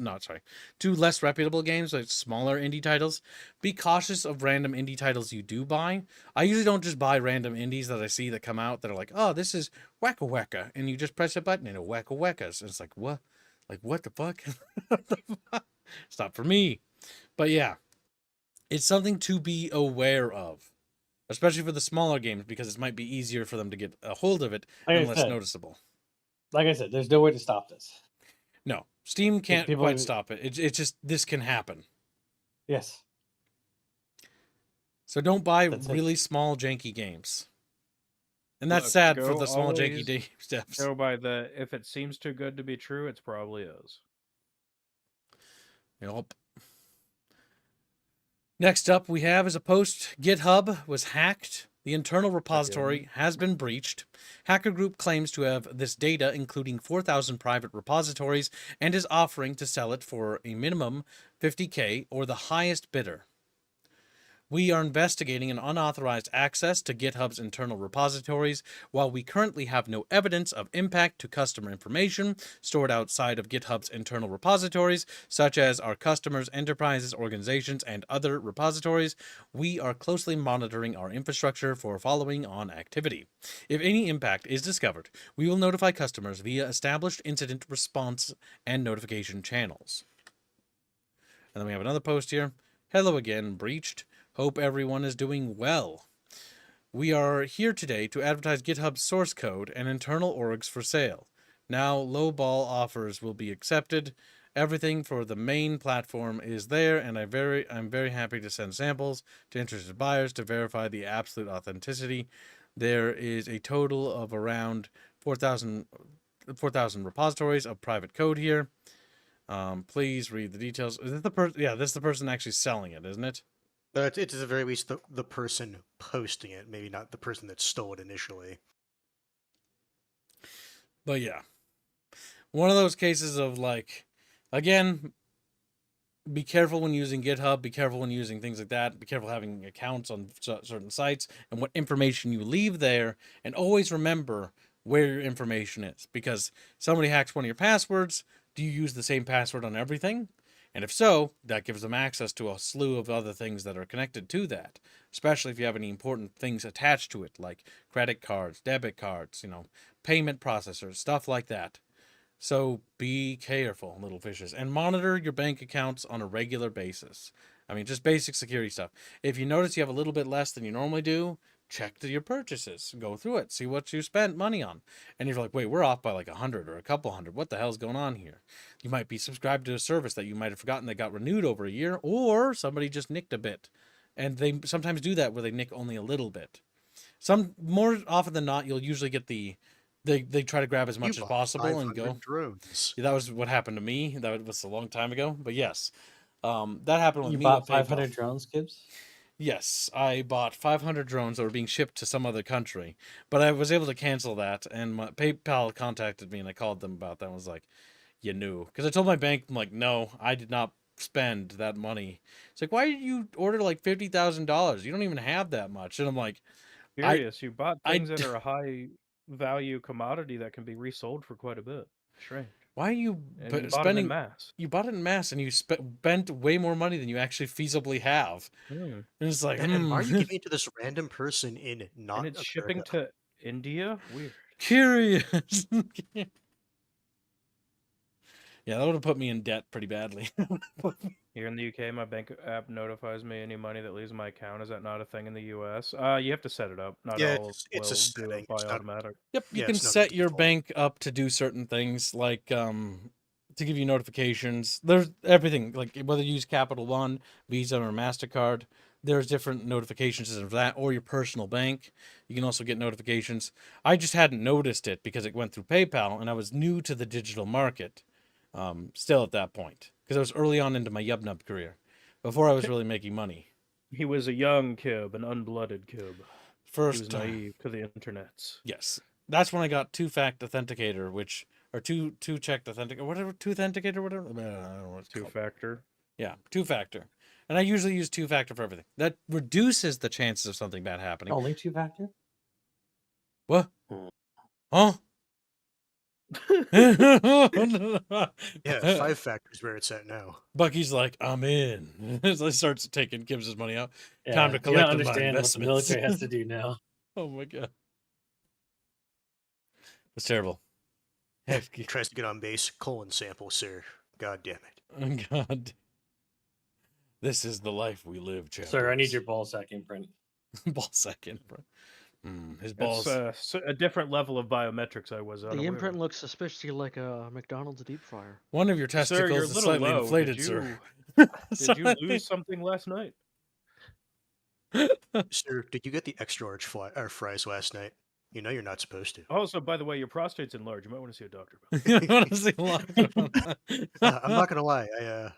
to less reputable games, like smaller indie titles. Be cautious of random indie titles you do buy. I usually don't just buy random indies that I see that come out that are like, oh, this is Wacka Wacka, and you just press a button and it Wacka Wackas. And it's like, what? Like, what the fuck? What the fuck? It's not for me. But yeah, it's something to be aware of. Especially for the smaller games, because it might be easier for them to get a hold of it and less noticeable. Like I said, there's no way to stop this. No, Steam can't people quite are- stop it. It's just, this can happen. Yes. So don't buy That's it. really small, janky games. And that's Look, sad for go the small, janky always game steps. Go by the, if it seems too good to be true, it's probably is. Yep. Next up we have is a post. GitHub was hacked. The internal repository has been breached. Hacker group claims to have this data, including 4,000 private repositories, and is offering to sell it for a minimum $50K or the highest bidder. We are investigating an unauthorized access to GitHub's internal repositories. While we currently have no evidence of impact to customer information stored outside of GitHub's internal repositories, such as our customers, enterprises, organizations, and other repositories, we are closely monitoring our infrastructure for following on activity. If any impact is discovered, we will notify customers via established incident response and notification channels. And then we have another post here. Hello again, breached. Hope everyone is doing well. We are here today to advertise GitHub's source code and internal orgs for sale. Now, lowball offers will be accepted. Everything for the main platform is there, and I'm very happy to send samples to interested buyers to verify the absolute authenticity. There is a total of around 4,000 repositories of private code here. Please read the details. Is this the person? Yeah, this is the person actually selling it, isn't it? It's at the very least the person posting it, maybe not the person that stole it initially. But yeah, one of those cases of like, again, be careful when using GitHub, be careful when using things like that, be careful having accounts on certain sites and what information you leave there, and always remember where your information is, because somebody hacks one of your passwords. Do you use the same password on everything? And if so, that gives them access to a slew of other things that are connected to that, especially if you have any important things attached to it, like credit cards, debit cards, payment processors, stuff like that. So be careful, little fishes, and monitor your bank accounts on a regular basis. I mean, just basic security stuff. If you notice you have a little bit less than you normally do, check your purchases. Go through it. See what you spent money on. And if you're like, wait, we're off by like 100 or a couple hundred. What the hell's going on here? You might be subscribed to a service that you might have forgotten that got renewed over a year, or somebody just nicked a bit. And they sometimes do that where they nick only a little bit. More often than not, you'll usually get they try to grab as much as possible and go. Drones. Yeah, that was what happened to me. That was a long time ago. But yes, that happened with You me. bought with PayPal. 500 drones, Gibbs? Yes, I bought 500 drones that were being shipped to some other country, but I was able to cancel that, and my PayPal contacted me, and I called them about that and was like, you knew. Because I told my bank, I'm like, no, I did not spend that money. It's like, why did you order like $50,000? You don't even have that much. And I'm like, Curious, you bought I things that are a high value commodity that can be resold for quite a bit. Strange. why are you And you bought 'em in spending... mass. You bought it in mass, and you spent way more money than you actually feasibly have. And it's like, And why are you giving it to this random person in not And it's shipping America? to India? Weird. Curious. Yeah, that would have put me in debt pretty badly. Here in the UK, my bank app notifies me any money that leaves my account. Is that not a thing in the US? You have to set it up. Not Yeah, all it's a will do setting. it by It's not. automatic. Yep, you Yeah, can it's not a set your default. bank up to do certain things, like to give you notifications. There's everything, like whether you use Capital One, Visa, or MasterCard. There's different notification systems for that, or your personal bank. You can also get notifications. I just hadn't noticed it because it went through PayPal, and I was new to the digital market. Still at that point, because I was early on into my Yubnub career, before I was really making money. He was a young kib, an unblooded kib. He First was time. naive to the internets. Yes, that's when I got two-factor authenticator, or two-checked authenticator, whatever, two-authenticator, whatever. I don't know what it's called. Two-factor. Yeah, two-factor. And I usually use two-factor for everything. That reduces the chances of something bad happening. Only 2-factor? What? Hmm. Huh? Yeah, 5 factors where it's at now. Bucky's like, I'm in. So he starts gives his money out. Yeah, Time to you collect don't my understand what the investments. military has to do now. Oh my god. It's terrible. He tries to get on base. Colon sample, sir. God damn it. Oh god. This is the life we live, champions. Sir, I need your ball sack imprint. ball second, bro. His balls. It's a different level of biometrics I was The unaware imprint of. looks suspiciously like a McDonald's deep fryer. One of your Sir, testicles you're a is little slightly low. inflated, Did sir. Did you Sorry. lose something last night? Sir, did you get the extra large fries last night? You know you're not supposed to. Also, by the way, your prostate's enlarged. You might want to see a doctor about You want to see a lot I'm not gonna lie.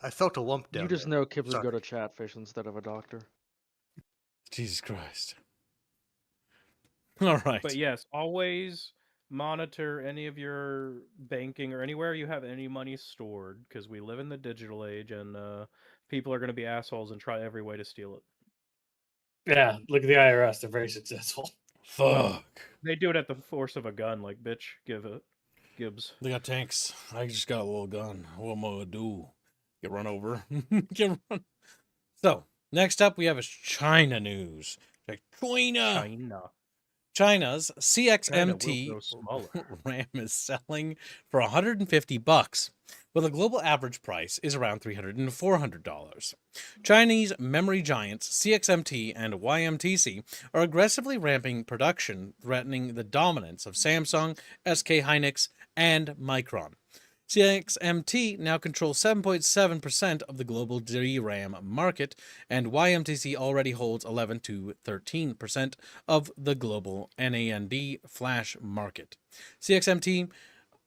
I felt a lump down You just there. know Kibs would go Sorry. to Chatfish instead of a doctor. Jesus Christ. All right. But yes, always monitor any of your banking or anywhere you have any money stored, because we live in the digital age and people are going to be assholes and try every way to steal it. Yeah, look at the IRS. They're very successful. Fuck. They do it at the force of a gun, like, bitch, give it. Gibbs. They got tanks. I just got a little gun. What am I gonna do? Get run over? Get run. So, next up we have is China news. Like China's CXMT China will grow smaller. RAM is selling for $150, while the global average price is around $300 and $400. Chinese memory giants CXMT and YMTC are aggressively ramping production, threatening the dominance of Samsung, SK Hynix, and Micron. CXMT now controls 7.7% of the global DRAM market, and YMTC already holds 11 to 13% of the global NAND flash market. CXMT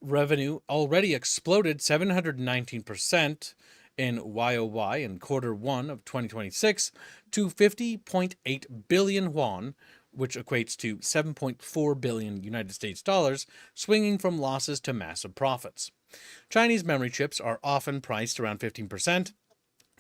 revenue already exploded 719% in YOY in Q1 of 2026 to 50.8 billion won, which equates to 7.4 billion United States dollars, swinging from losses to massive profits. Chinese memory chips are often priced around 15%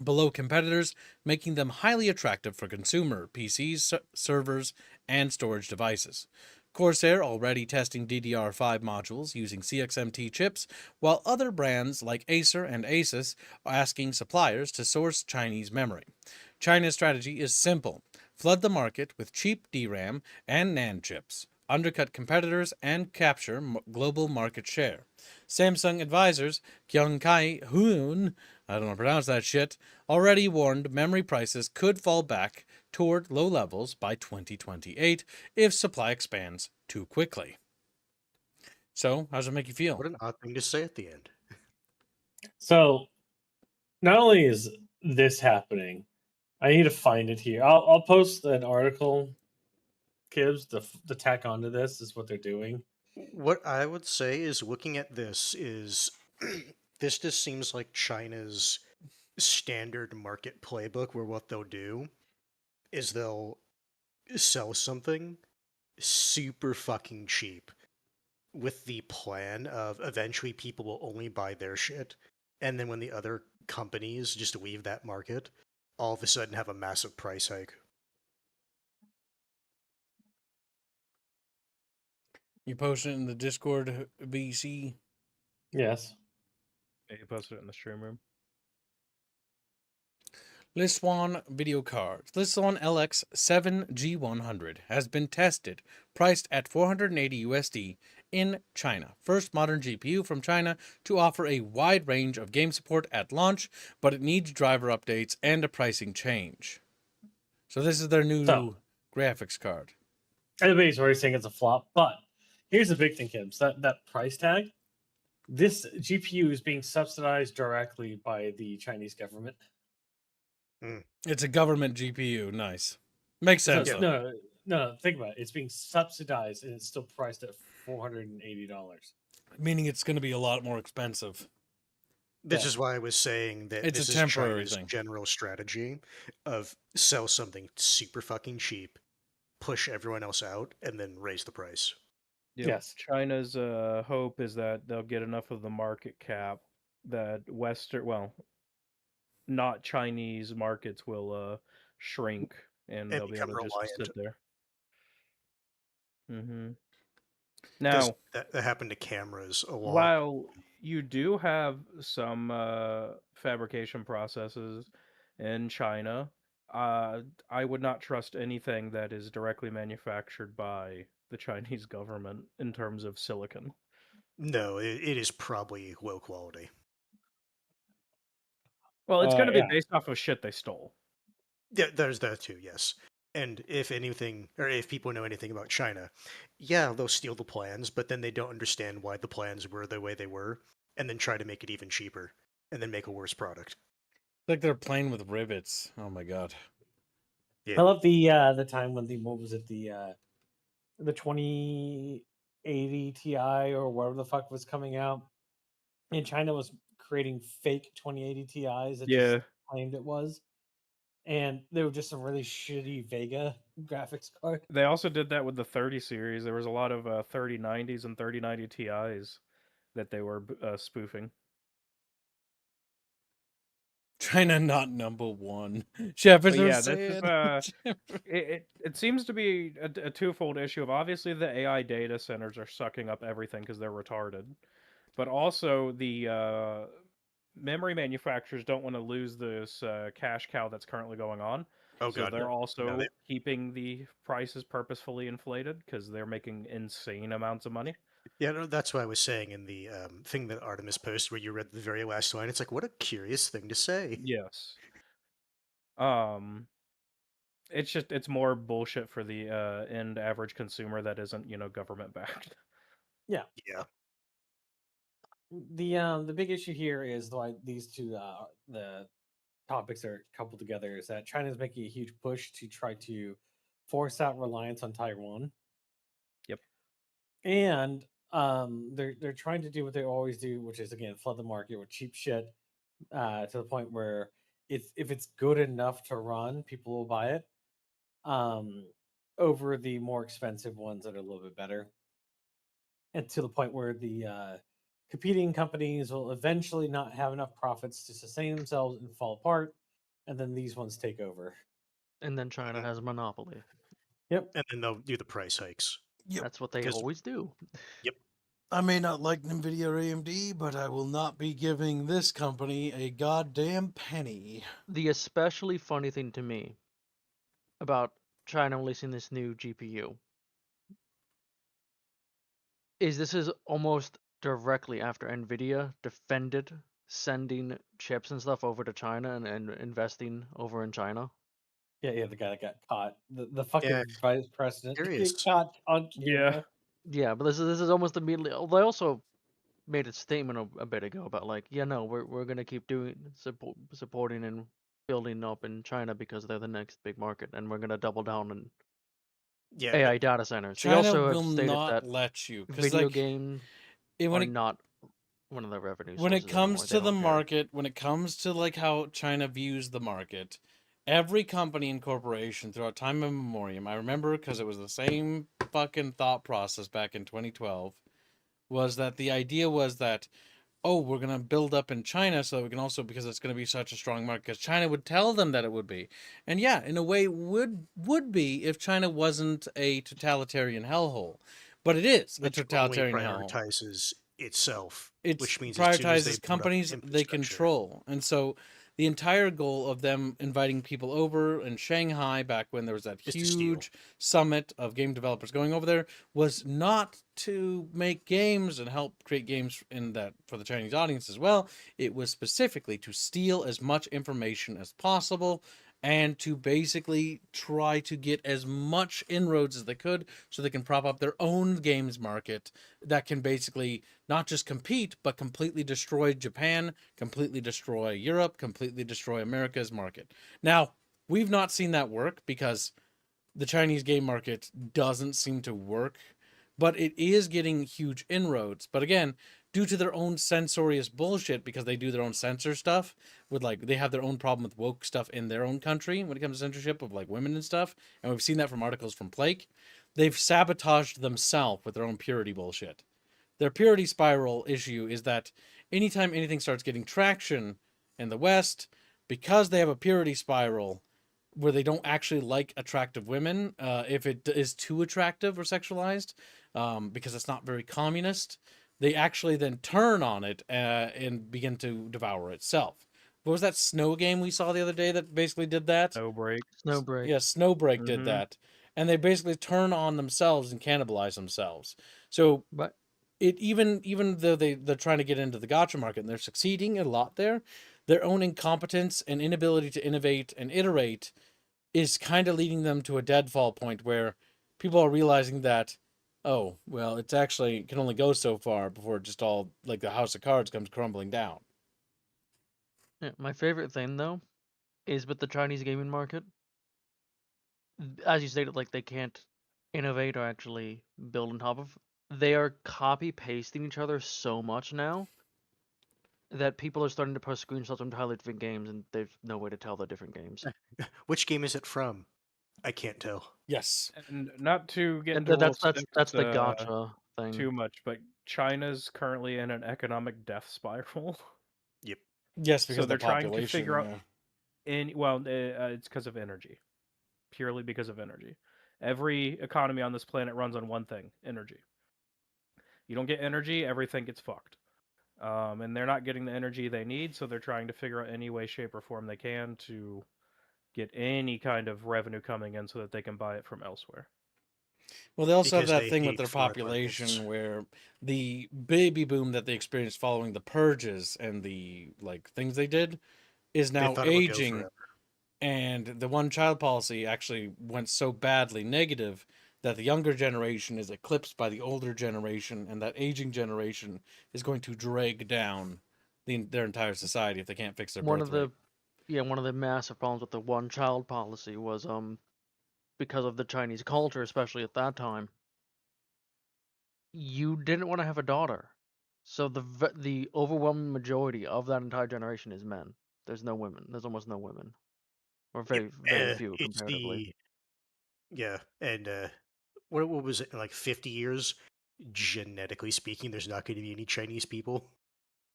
below competitors, making them highly attractive for consumer PCs, servers, and storage devices. Corsair already testing DDR5 modules using CXMT chips, while other brands like Acer and Asus are asking suppliers to source Chinese memory. China's strategy is simple: flood the market with cheap DRAM and NAND chips, undercut competitors, and capture global market share. Samsung advisors Kyung Kai Hoon, I don't know how to pronounce that shit, already warned memory prices could fall back toward low levels by 2028 if supply expands too quickly. So, how does it make you feel? What an odd thing to say at the end. So, not only is this happening, I need to find it here. I'll post an article. Kids, the tack onto this is what they're doing. What I would say is looking at this is this just seems like China's standard market playbook where what they'll do is they'll sell something super fucking cheap with the plan of eventually people will only buy their shit, and then when the other companies just leave that market, all of a sudden have a massive price hike. You posted it in the Discord, BC. Yes. Yeah, you posted it in the stream room. Liswan video cards. Liswan LX7G100 has been tested, priced at 480 USD in China. First modern GPU from China to offer a wide range of game support at launch, but it needs driver updates and a pricing change. So this is their new graphics card. Everybody's already saying it's a flop, but here's the big thing, Kims. That price tag, this GPU is being subsidized directly by the Chinese government. It's a government GPU. Nice. Makes sense. No, think about it. It's being subsidized and it's still priced at $480. Meaning it's going to be a lot more expensive. This is why I was saying that It's this a is temporary China's thing. general strategy of sell something super fucking cheap, push everyone else out, and then raise the price. Yep. Yes. China's hope is that they'll get enough of the market cap that not Chinese markets will shrink and they'll be become able to just reliant. sit there. Mm-hmm. Does Now, that happen to cameras a lot? while you do have some fabrication processes in China, I would not trust anything that is directly manufactured by the Chinese government in terms of silicon. No, it is probably low quality. Well, it's going to be Yeah. based off of shit they stole. Yeah, there's that too, yes. And if anything, or if people know anything about China, yeah, they'll steal the plans, but then they don't understand why the plans were the way they were, and then try to make it even cheaper, and then make a worse product. It's like they're playing with rivets. Oh my god. I love the time when what was it, the 2080 Ti or whatever the fuck was coming out, and China was creating fake 2080 Ti's that just claimed it was, and they were just a really shitty Vega graphics card. They also did that with the 30 series. There was a lot of 3090s and 3090 Ti's that they were spoofing. China not number one. Shepherds But are yeah, saying. it seems to be a twofold issue of obviously the AI data centers are sucking up everything because they're retarded, but also the memory manufacturers don't want to lose this cash cow that's currently going on. Oh So god, they're also they- keeping the prices purposefully inflated because they're making insane amounts of money. Yeah, no, that's what I was saying in the thing that Artemis posted where you read the very last line. It's like, what a curious thing to say. Yes. It's more bullshit for the end average consumer that isn't, government backed. Yeah. The big issue here is why these two the topics are coupled together is that China is making a huge push to try to force out reliance on Taiwan. Yep. And they're trying to do what they always do, which is again flood the market with cheap shit to the point where if it's good enough to run, people will buy it over the more expensive ones that are a little bit better. And to the point where the competing companies will eventually not have enough profits to sustain themselves and fall apart, and then these ones take over. And then China has a monopoly. Yep. and then they'll do the price hikes. Yep. That's what they 'Cause- always do. I may not like NVIDIA or AMD, but I will not be giving this company a goddamn penny. The especially funny thing to me about China releasing this new GPU is this is almost directly after NVIDIA defended sending chips and stuff over to China and investing over in China. Yeah, the guy that got caught, the fucking Yeah, vice president curious. get caught on Yeah. camera. Yeah, but this is almost immediately. They also made a statement a bit ago about like, yeah, no, we're gonna keep supporting and building up in China because they're the next big market, and we're gonna double down on Yeah, AI data centers. They China also have will stated not that let you, because video like game when are it not one of their revenue when it sources comes anymore. They to the don't care. market, when it comes to like how China views the market, every company and corporation throughout time immemorial, I remember because it was the same fucking thought process back in 2012, was that the idea was that, oh, we're going to build up in China so we can also, because it's going to be such a strong market, because China would tell them that it would be. And yeah, in a way would be if China wasn't a totalitarian hellhole. But it is a which only totalitarian hellhole. prioritizes itself, It which means as soon as they prioritizes put up companies they infrastructure- control. And so the entire goal of them inviting people over in Shanghai back when there was that Is to steal. huge summit of game developers going over there was not to make games and help create games in that for the Chinese audience as well. It was specifically to steal as much information as possible and to basically try to get as much inroads as they could so they can prop up their own games market that can basically not just compete, but completely destroy Japan, completely destroy Europe, completely destroy America's market. Now, we've not seen that work because the Chinese game market doesn't seem to work, but it is getting huge inroads. But again, due to their own censorious bullshit, because they do their own censor stuff with like they have their own problem with woke stuff in their own country when it comes to censorship of like women and stuff, and we've seen that from articles from Blake. They've sabotaged themselves with their own purity bullshit. Their purity spiral issue is that anytime anything starts getting traction in the West, because they have a purity spiral where they don't actually like attractive women, if it is too attractive or sexualized, because it's not very communist, they actually then turn on it and begin to devour itself. What was that Snow game we saw the other day that basically did that? No break. Snowbreak. Yeah, Snowbreak did Mhm. that. And they basically turn on themselves and cannibalize themselves. So But it even though they're trying to get into the gotcha market and they're succeeding a lot there, their own incompetence and inability to innovate and iterate is kind of leading them to a deadfall point where people are realizing that, oh, well, it's actually can only go so far before it just all like the house of cards comes crumbling down. yeah, my favorite thing though is with the Chinese gaming market. As you stated, like they can't innovate or actually build on top of. They are copy pasting each other so much now that people are starting to post screenshots of entirely different games, and there's no way to tell the different games. Which game is it from? I can't tell. Yes. And not to get And into that's the gotcha thing. too much, but China's currently in an economic death spiral. Yep. Yes, because So of the they're trying to population. figure out- Yeah. It's because of energy, purely because of energy. Every economy on this planet runs on one thing: energy. You don't get energy, everything gets fucked. And they're not getting the energy they need, so they're trying to figure out any way, shape, or form they can to get any kind of revenue coming in so that they can buy it from elsewhere. Well, they also Because have that they thing with hate their foreign population markets. where the baby boom that they experienced following the purges and the like things they did is They now thought it would go aging, forever. and the one child policy actually went so badly negative that the younger generation is eclipsed by the older generation, and that aging generation is going to drag down their entire society if they can't fix their One birth of rate. one of the massive problems with the one child policy was because of the Chinese culture, especially at that time. You didn't want to have a daughter, so the overwhelming majority of that entire generation is men. There's no women. There's almost no women, or very few It's comparatively. and what was it, in like 50 years? Genetically speaking, there's not going to be any Chinese people.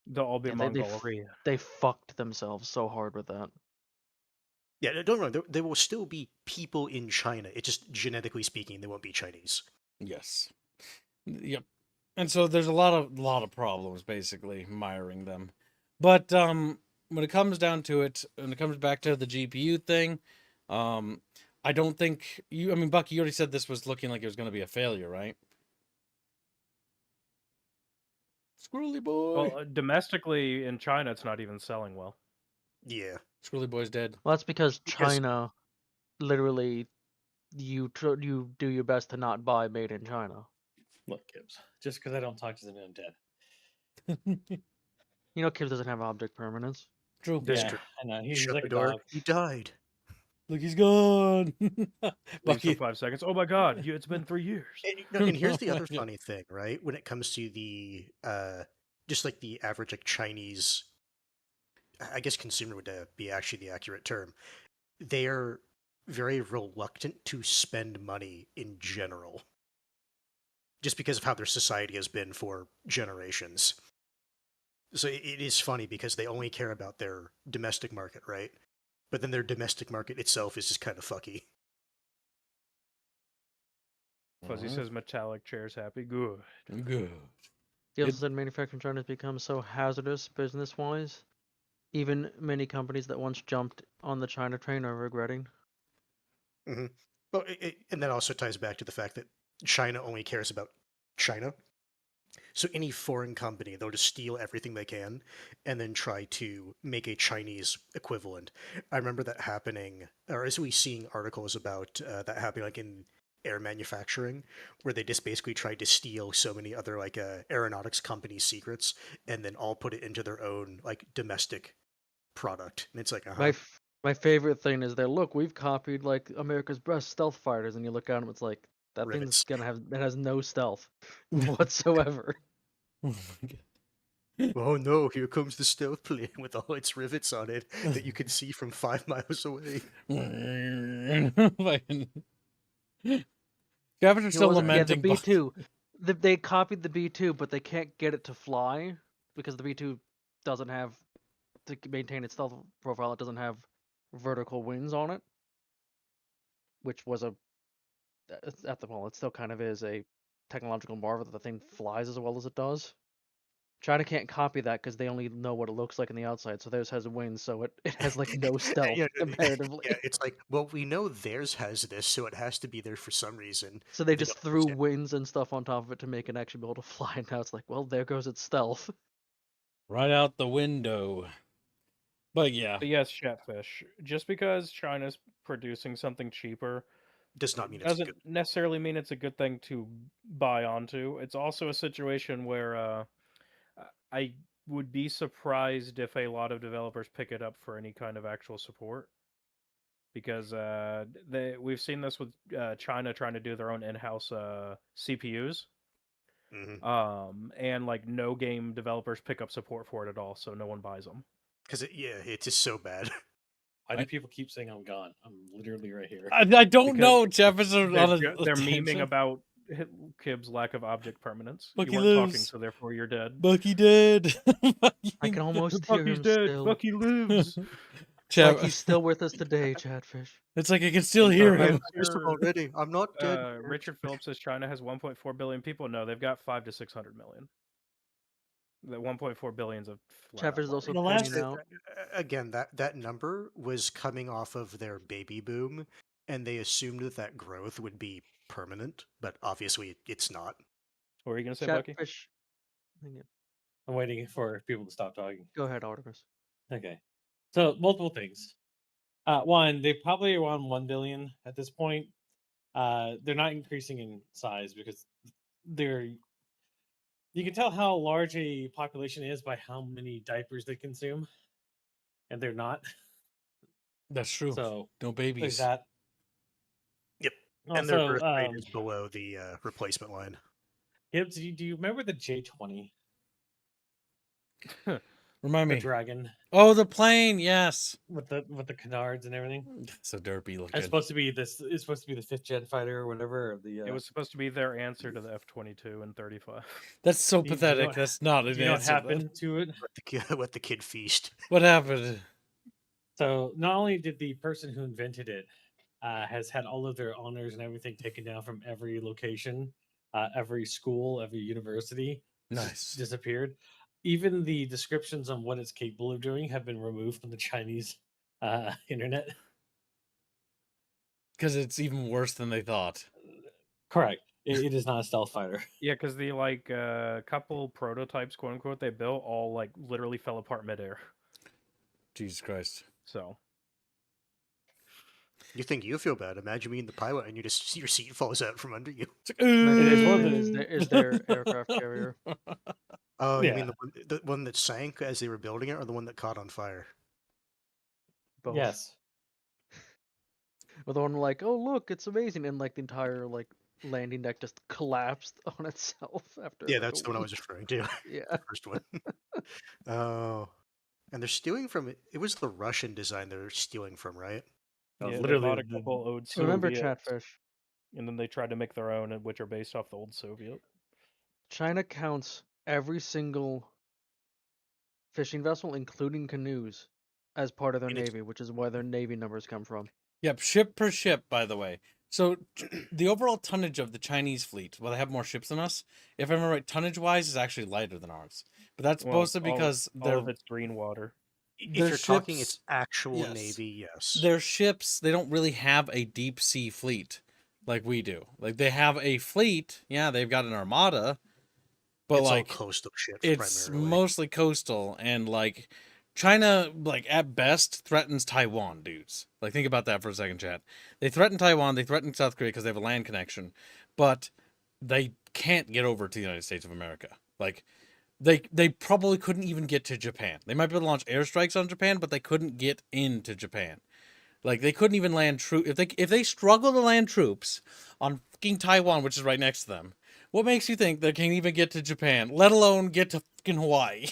They'll all be Yeah, Mongolia. they fucked themselves so hard with that. Yeah, don't get me wrong, there will still be people in China. It just, genetically speaking, they won't be Chinese. Yes. Yep. And so there's a lot of problems basically miring them. But when it comes down to it, when it comes back to the GPU thing, I don't think I mean, Bucky, you already said this was looking like it was going to be a failure, right? Squirrely boy. Well, domestically in China, it's not even selling well. Yeah. Squirrely boy's dead. Well, that's because Because- China, literally, you do your best to not buy made in China. Look, Gibbs, just because I don't talk to them, I'm dead. You know, Kibbs doesn't have object permanence. True. That's Yeah, true. I know. He's Shut like the a door. dog. He died. Look, he's gone. Leaves for Bucky. 5 seconds. Oh my god, it's been 3 years. And here's the Oh my other God. funny thing, right? When it comes to the just like the average like Chinese, I guess consumer would be actually the accurate term. They are very reluctant to spend money in general, just because of how their society has been for generations. So it is funny because they only care about their domestic market, right? But then their domestic market itself is just kind of fucky. Fuzzy says metallic chairs happy. Good. Good. He also It- said manufacturing in China has become so hazardous business-wise. Even many companies that once jumped on the China train are regretting. Well, and that also ties back to the fact that China only cares about China. So any foreign company, they'll just steal everything they can and then try to make a Chinese equivalent. I remember that happening, or as we seeing articles about that happening like in air manufacturing, where they just basically tried to steal so many other like aeronautics companies' secrets and then all put it into their own like domestic product. And it's like, My favorite thing is that look, we've copied like America's best stealth fighters, and you look at them, it's like that Rivets. thing's it has no stealth whatsoever. Oh my God. Oh no, here comes the stealth plane with all its rivets on it that you can see from 5 miles away. Fucking- Gavin are still lamenting. the B2. They copied the B2, but they can't get it to fly because the B2 doesn't have to maintain its stealth profile. It doesn't have vertical wings on it, which was at the moment it still kind of is a technological marvel that the thing flies as well as it does. China can't copy that because they only know what it looks like on the outside, so theirs has wings, so it has like no stealth comparatively. Yeah, it's like, well, we know theirs has this, so it has to be there for some reason. So they They just don't threw understand. wings and stuff on top of it to make it actually be able to fly, and now it's like, well, there goes its stealth. Right out the window. But yeah. But yes, Chatfish. Just because China's producing something cheaper Does not mean it's doesn't good. necessarily mean it's a good thing to buy onto. It's also a situation where I would be surprised if a lot of developers pick it up for any kind of actual support. Because we've seen this with China trying to do their own in-house CPUs. And like no game developers pick up support for it at all, so no one buys them. Because it's just so bad. Why do people keep saying I'm gone? I'm literally right here. I don't Because know, Jeff. Is on They're, a they're memeing tangent. about Kib's lack of object permanence. Bucky You weren't talking, lives. so therefore you're dead. Bucky dead. I can almost hear Bucky's him dead. still. Bucky lives. Jeff, Like he's still with us today, Chatfish. it's like I can still hear him. already. I'm not dead. Richard Phillips says China has 1.4 billion people. No, they've got 5 to 600 million. The 1.4 billion's a flat Chatfish is out also The lie. last- pointing out. Again, that number was coming off of their baby boom, and they assumed that growth would be permanent, but obviously it's not. What were you gonna say, Bucky? Chatfish. I'm waiting for people to stop talking. Go ahead, Artemis. Okay. So multiple things. One, they probably are around 1 billion at this point. They're not increasing in size because you can tell how large a population is by how many diapers they consume, and they're not. That's true. So No like babies. that. Yep. And their Also, birth rate is below the replacement line. Gibbs, do you remember the J20, Remind the me. dragon Oh, the plane. Yes. with the canards and everything? So derpy looking. It's supposed to be this. It's supposed to be the 5th gen fighter or whatever. Or the It was supposed to be their answer to the F-22 and 35. That's so Do you know pathetic. what- That's not do an you know what answer. happened to it? Let the kid feast. What happened? So not only did the person who invented it has had all of their honors and everything taken down from every location, every school, every university, Nice. disappeared. Even the descriptions on what it's capable of doing have been removed from the Chinese internet. Because it's even worse than they thought. Correct. It is not a stealth fighter. Yeah, because the like couple prototypes, quote unquote, they built all like literally fell apart midair. Jesus Christ. So You think you feel bad? Imagine being the pilot and your seat falls out from under you. It's like, It is one of Is their aircraft carrier? Oh, you Yeah. mean the one that sank as they were building it, or the one that caught on fire? Both. Yes. Or the one like, oh look, it's amazing, and like the entire like landing deck just collapsed on itself after. Yeah, like, that's a the one I was week. referring to. Yeah. The first one. Oh, and they're stealing from it. It was the Russian design they're stealing from, right? No, yeah, they literally bought a the- couple old Remember Soviets, Chatfish? and then they tried to make their own, which are based off the old Soviet. China counts every single fishing vessel, including canoes, as part of their And it's- navy, which is where their navy numbers come from. Yep, ship per ship, by the way. So the overall tonnage of the Chinese fleet, well, they have more ships than us. If I remember right, tonnage-wise is actually lighter than ours. But that's Well, mostly because all of it's green water. If their you're talking its ships- actual yes. navy, yes. their ships, they don't really have a deep sea fleet like we do. Like they have a fleet, yeah, they've got an armada, but It's like all coastal ships it's primarily. mostly coastal, and like China, like at best, threatens Taiwan, dudes. Like think about that for a second, chat. They threaten Taiwan, they threaten South Korea because they have a land connection, but they can't get over to the United States of America. Like they probably couldn't even get to Japan. They might be able to launch airstrikes on Japan, but they couldn't get into Japan. Like they couldn't even land troops if they struggle to land troops on fucking Taiwan, which is right next to them. What makes you think they can even get to Japan, let alone get to fucking Hawaii?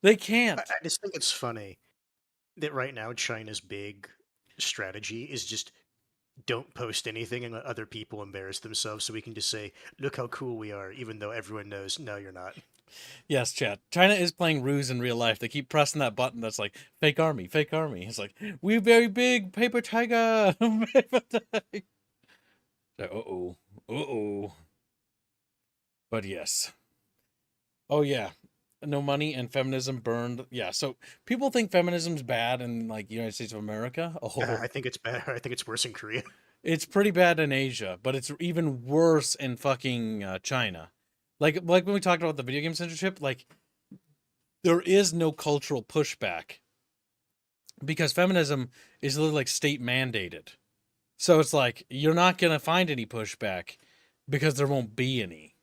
They can't. I just think it's funny that right now China's big strategy is just don't post anything and let other people embarrass themselves so we can just say, look how cool we are, even though everyone knows, no, you're not. Yes, chat. China is playing ruse in real life. They keep pressing that button that's like fake army, fake army. It's like we very big paper tiger, paper tiger. So, uh-oh. But yes. Oh yeah, no money and feminism burned. Yeah, so people think feminism's bad in like United States of America. Oh, I think it's bad. I think it's worse in Korea. it's pretty bad in Asia, but it's even worse in fucking China. Like when we talked about the video game censorship, like there is no cultural pushback because feminism is literally like state mandated. So it's like you're not gonna find any pushback because there won't be any.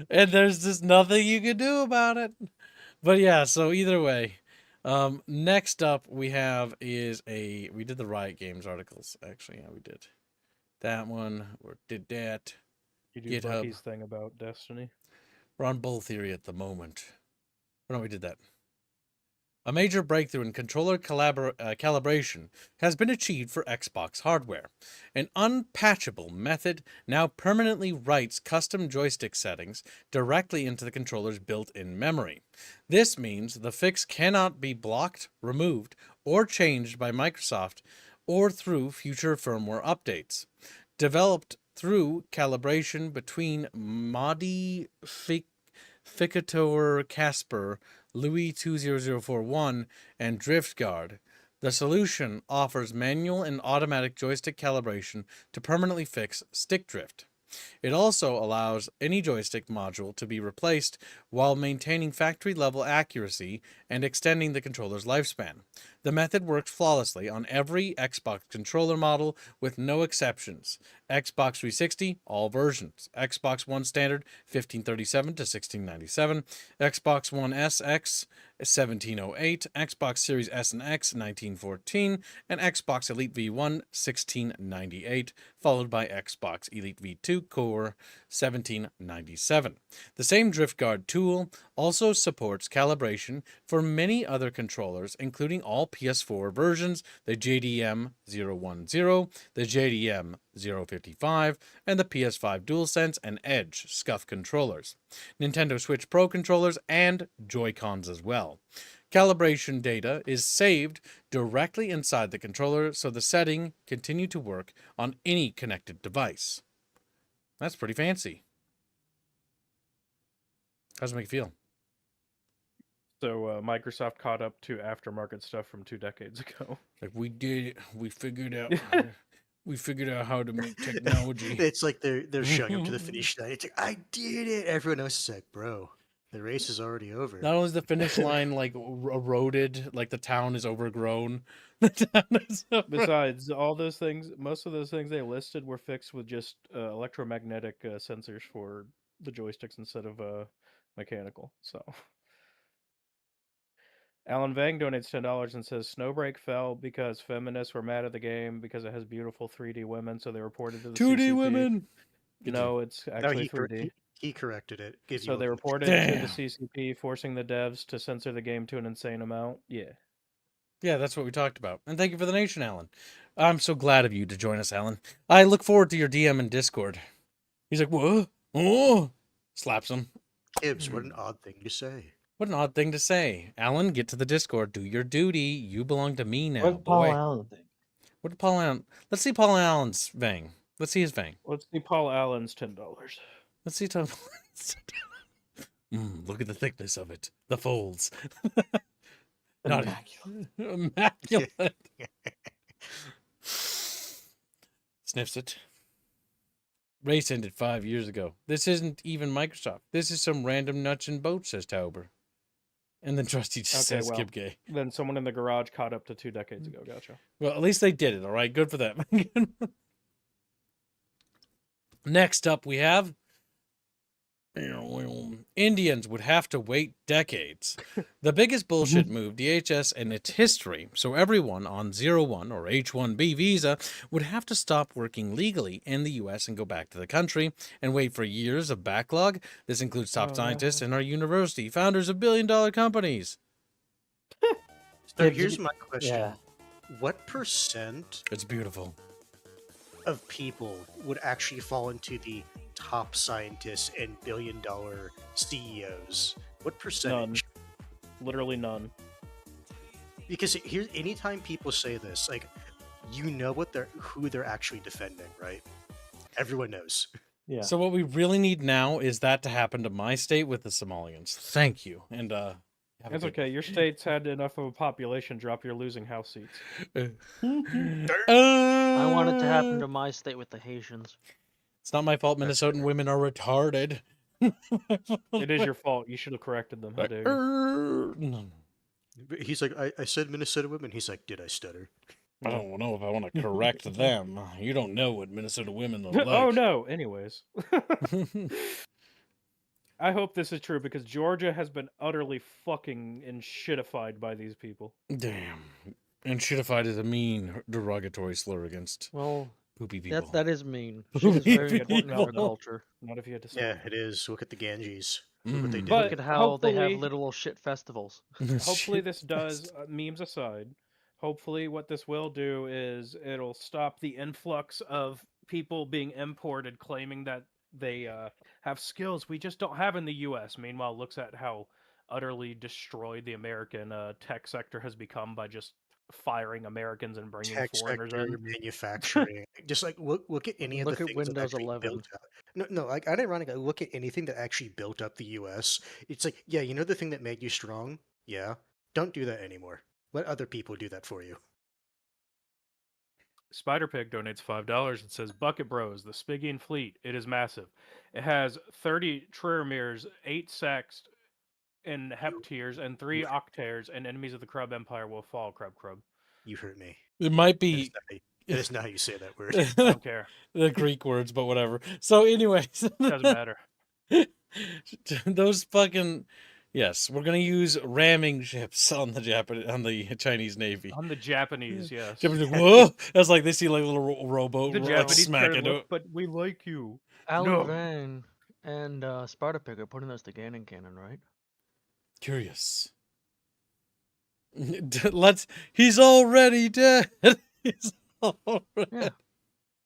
And there's just nothing you can do about it. But yeah, so either way, next up we have is we did the Riot Games articles. Actually, yeah, we did that one. We did that. You do GitHub. Bucky's thing about Destiny. We're on bull theory at the moment. Oh, no, we did that. A major breakthrough in controller calibration has been achieved for Xbox hardware. An unpatchable method now permanently writes custom joystick settings directly into the controller's built-in memory. This means the fix cannot be blocked, removed, or changed by Microsoft or through future firmware updates. Developed through calibration between Modificator Casper, Louis 20041, and DriftGuard. The solution offers manual and automatic joystick calibration to permanently fix stick drift. It also allows any joystick module to be replaced while maintaining factory-level accuracy and extending the controller's lifespan. The method works flawlessly on every Xbox controller model with no exceptions. Xbox 360, all versions. Xbox One Standard, 1537 to 1697. Xbox One SX, 1708. Xbox Series S and X, 1914. And Xbox Elite V1, 1698. Followed by Xbox Elite V2 Core, 1797. The same DriftGuard tool also supports calibration for many other controllers, including all PS4 versions, the JDM 010, the JDM 055, and the PS5 DualSense and Edge SCUF controllers, Nintendo Switch Pro controllers, and Joy-Cons as well. Calibration data is saved directly inside the controller, so the setting continue to work on any connected device. That's pretty fancy. How does it make you feel? So Microsoft caught up to aftermarket stuff from 2 decades ago. Like we figured out how to make technology. It's like they're showing up to the finish line. It's like, I did it. Everyone else is like, bro, the race is already over. Not only is the finish line like eroded, like the town is overgrown. The town is Besides, all those things, most of those things they listed were fixed with just electromagnetic sensors for the joysticks instead of mechanical. So, Alan Vang donates $10 and says Snowbreak fell because feminists were mad at the game because it has beautiful 3D women, so they reported to the 2D CCP. women. No, it's actually 3D. He corrected it. So they reported to the CCP, forcing the devs to censor the game to an insane amount. Yeah. Yeah, that's what we talked about. And thank you for the donation, Alan. I'm so glad of you to join us, Alan. I look forward to your DM in Discord. He's like, whoa, oh, slaps him. Gibbs, what an odd thing to say. What an odd thing to say. Alan, get to the Discord. Do your duty. You belong to me now. What Paul boy. Allen think? What did Paul Allen? Let's see Paul Allen's Vang. Let's see his Vang. Let's see Paul Allen's $10. Let's see Tom. Look at the thickness of it. The folds. Not immaculate. Sniffs it. Race ended 5 years ago. This isn't even Microsoft. This is some random nuts and bolts, says Tauber. And then Trusty just says Skip Gay. Then someone in the garage caught up to 2 decades ago. Gotcha. Well, at least they did it, all right? Good for them. Next up, we have Indians would have to wait decades. The biggest bullshit move DHS in its history. So everyone on 01 or H-1B visa would have to stop working legally in the U.S. and go back to the country and wait for years of backlog. This includes top scientists in our university, founders of billion-dollar companies. So here's my question. Yeah. What percent It's beautiful. of people would actually fall into the top scientists and billion-dollar CEOs? What percentage? None. Literally none. Because here, anytime people say this, like, you know who they're actually defending, right? Everyone knows. Yeah. So what we really need now is that to happen to my state with the Somalians. Thank you. And have a That's good- okay. Your state's had enough of a population drop. You're losing house seats. I want it to happen to my state with the Haitians. It's not my fault Minnesotan women are retarded. It is your fault. You should have corrected them. How dare you? No. But he's like, I said Minnesota women. He's like, did I stutter? I don't know if I want to correct them. You don't know what Minnesota women are like. Oh no. Anyways. I hope this is true because Georgia has been utterly fucking and shitified by these people. Damn. And shitified is a mean derogatory slur against Well, poopy people. that is mean. Shit is very important in our people. culture. Not if you had to say. Yeah, it is. Look at the Ganges. Look what they did. But Look at how they have hopefully- literal shit festivals. Hopefully this does, memes aside, hopefully what this will do is it'll stop the influx of people being imported claiming that they have skills we just don't have in the U.S. Meanwhile, looks at how utterly destroyed the American tech sector has become by just firing Americans and bringing Tech foreigners sector, in. manufacturing. Just like look at any of Look the at things that Windows actually 11. built up. No, like unironically, look at anything that actually built up the U.S. It's like, yeah, you know the thing that made you strong? Yeah, don't do that anymore. Let other people do that for you. Spiderpig donates $5 and says, Bucket Bros, the Spigian fleet. It is massive. It has 30 Triermirs, 8 Sext in Heptiers, and 3 Octares, and enemies of the Crub Empire will fall, Crub. You hurt me. It might That is be not how that is not how you say that word. I don't care. the Greek words, but whatever. So, anyways, Doesn't matter. those fucking yes, we're gonna use ramming ships on the Chinese Navy. On the Japanese, yes. Japanese, whoa! That's like they see like a little rowboat The like, Japanese smack care, into "Look, it. but we like you. Alan No. Vang and Spartapig are putting us to Ganon Cannon, right? Curious. He's already dead. He's already... Yeah.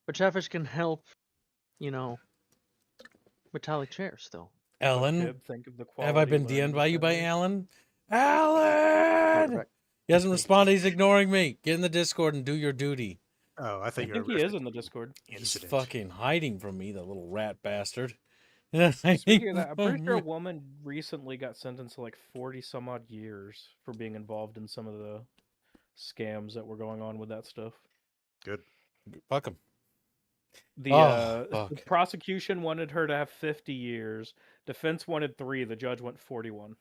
But Chatfish can help, metallic chairs still. Alan, Kib, think of the have I quality been when DM'd by you by defenders- Alan? Right, Alan! right. He hasn't responded. He's ignoring me. Get in the Discord and do your duty. Oh, I I thought you were think he is in the Discord. He's incident. fucking hiding from me, the little rat bastard. Speaking of that, I'm pretty sure a woman recently got sentenced to like 40 some odd years for being involved in some of the scams that were going on with that stuff. Good. Fuck him. The fuck. prosecution wanted her to have 50 years. Defense wanted 3. The judge went 41.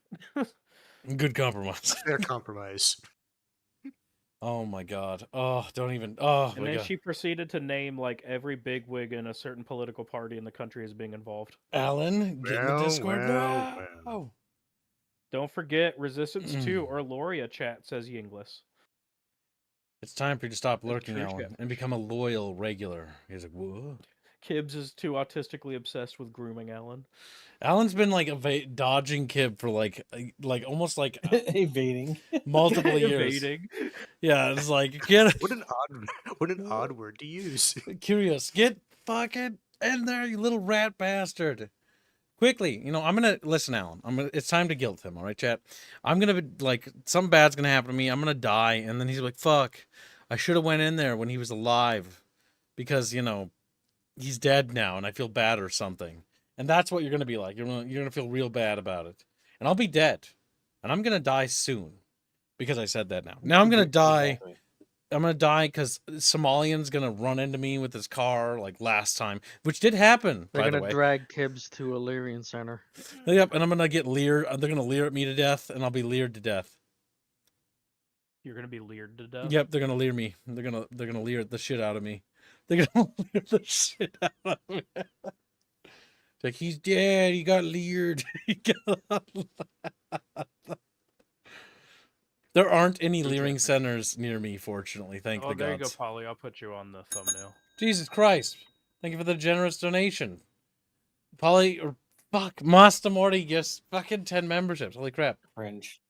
Good compromise. Fair compromise. Oh my god. Oh, don't even. Oh And my then god. she proceeded to name like every bigwig in a certain political party in the country as being involved. Alan, get in the Well, Discord well, now. well. Don't forget Resistance 2 Mm. or Loria chat, says Yinglis. It's time for you to stop The lurking, true Alan, Chatfish. and become a loyal regular. He's like, whoa. Kibbs is too autistically obsessed with grooming Alan. Alan's been like dodging Kib for like almost like Evading. multiple years. Evading. Yeah, it's like get What an odd word to use. curious. Get fucking in there, you little rat bastard. Quickly, I'm gonna listen, Alan. It's time to guilt him, all right, chat. I'm gonna be like, something bad's gonna happen to me. I'm gonna die, and then he's like, "Fuck, I should have went in there when he was alive, because he's dead now, and I feel bad or something." And that's what you're gonna be like. You're gonna feel real bad about it, and I'll be dead, and I'm gonna die soon, because I said that now. Now I'm gonna die. Exactly. I'm gonna die because Somalian's gonna run into me with his car like last time, which did happen. They're by the gonna way. drag Kibbs to Illyrian Center. Yep, and I'm gonna get leered. They're gonna leer at me to death, and I'll be leered to death. You're gonna be leered to death. Yep, they're gonna leer me. They're gonna leer the shit out of me. They're gonna leer the shit out of me. It's like, he's dead. He got leered. There aren't any leering centers near me, fortunately. Thank Oh, the there you go, gods. Polly. I'll put you on the thumbnail. Jesus Christ! Thank you for the generous donation. Polly, or fuck, Master Morty gets fucking 10 memberships. Holy crap! Cringe.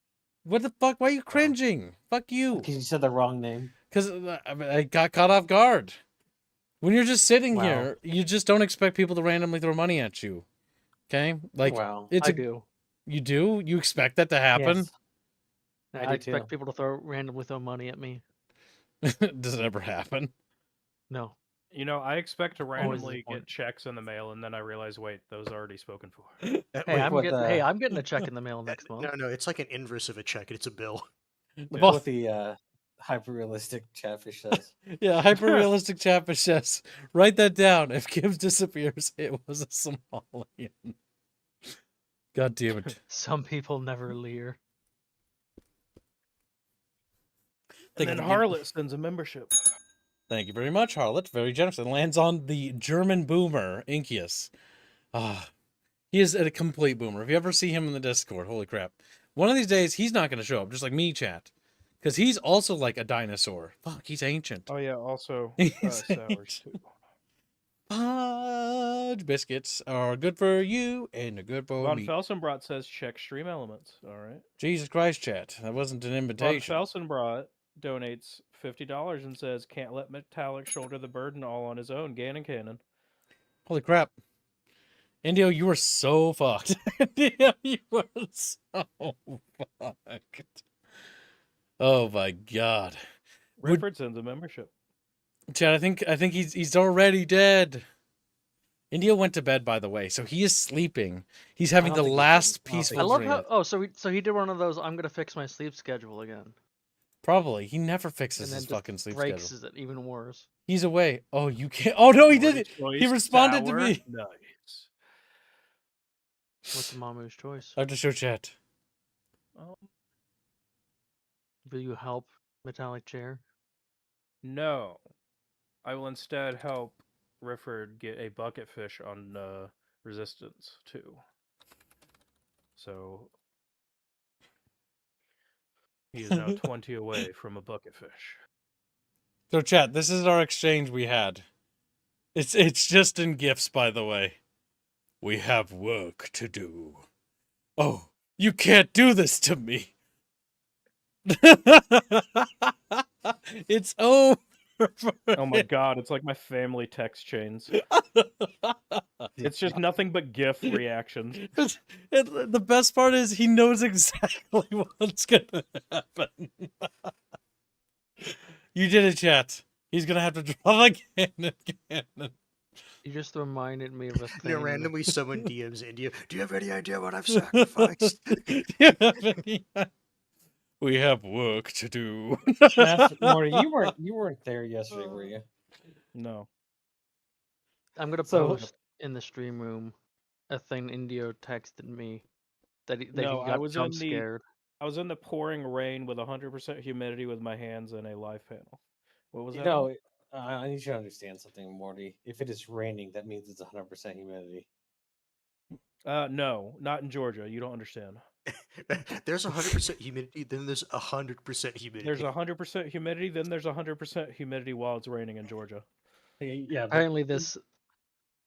What the fuck? Why are you cringing? Fuck you. Because you said the wrong name. Because I got caught off guard. When you're just sitting Wow. here, you just don't expect people to randomly throw money at you. Okay? Like, Wow. it's I do. You do? You expect that to happen? Yes. I I do expect do. people to randomly throw money at me. Does it ever happen? No. I expect to randomly disappointed. get checks in the mail, and then I realize, wait, those are already spoken for. Hey, Wait, I'm getting a check in the mail next month. no, it's like an inverse of a check. It's a bill. Well- What the hyper-realistic Chatfish says. Yeah, hyper realistic Chatfish says, write that down. If Gibbs disappears, it was a Somalian. God damn it. Some people never leer. And then Harlot sends a membership. Thank you very much, Harlot. Very generous. And lands on the German boomer, Inkius. He is a complete boomer. If you ever see him in the Discord, holy crap. One of these days, he's not going to show up, just like me, chat. Because he's also like a dinosaur. Fuck, he's ancient. Oh, yeah, also He's sours, ancient. too. Fudge biscuits are good for you and they're good for Von me. Felsenbrot says check stream elements. All right. Jesus Christ, chat. That wasn't an Von invitation. Felsenbrot donates $50 and says, can't let Metallic shoulder the burden all on his own. Ganon Cannon. Holy crap. Indio, you were so fucked. Indio, you were so fucked. Oh my god. Would- Rifford sends a membership. Chad, I think he's already dead. Indio went to bed, by the way, so he is sleeping. He's having don't the think he's last dead. I don't peaceful I love dream. how. Oh, so he did one of those. I'm gonna fix my sleep schedule again, Probably. He never and fixes then his just fucking sleep breaks schedule. it even worse. He's away. Oh, you can't. Oh no, he did it. Choice He responded to sour. me. Nice. What's the Mamu's choice? I have to show chat. Will you help Metallic Chair? No. I will instead help Rifford get a bucket fish on Resistance 2. So he is now 20 away from a bucket fish. So chat, this is our exchange we had. It's just in GIFs, by the way. We have work to do. Oh, you can't do this to me. It's Oh my god, it's like my family text chains. It's just nothing but GIF reactions. The best part is he knows exactly what's gonna happen. You did it, chat. He's gonna have to draw again and again. You just reminded me of a thing. Randomly someone DMs India. Do you have any idea what I've sacrificed? We have work to do. Morty, you weren't there yesterday, were you? No. I'm gonna So- post in the stream room a thing Indio texted me that he No, I got was jump in the- scared. I was in the pouring rain with 100% humidity with my hands in a live panel. What was You that? know, I need you to understand something, Morty. If it is raining, that means it's 100% humidity. No, not in Georgia. You don't understand. There's 100% humidity, then there's 100% humidity. There's 100% humidity, then there's 100% humidity while it's raining in Georgia. Yeah, but Apparently, this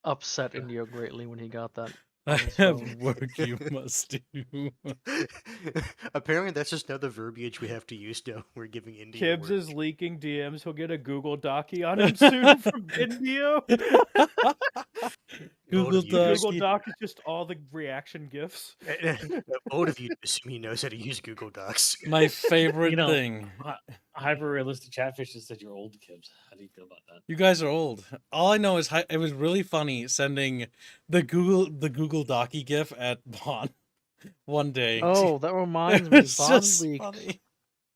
upset Indio greatly when he got that. I on his have phone. work you must do. Apparently, that's just now the verbiage we have to use now. We're giving India Kibbs work. is leaking DMs. He'll get a Google Docky on him soon from Indio. Google of you to Google Docs. Doc is just all the reaction GIFs. Bold of you to assume he knows how to use Google Docs. My favorite You know, thing. Hyper Realistic Chatfish just said you're old, Kibbs. How do you feel about that? You guys are old. All I know is it was really funny sending the Google Docky GIF at Bond one day. Oh, that reminds me. It's just Bond leaked. funny.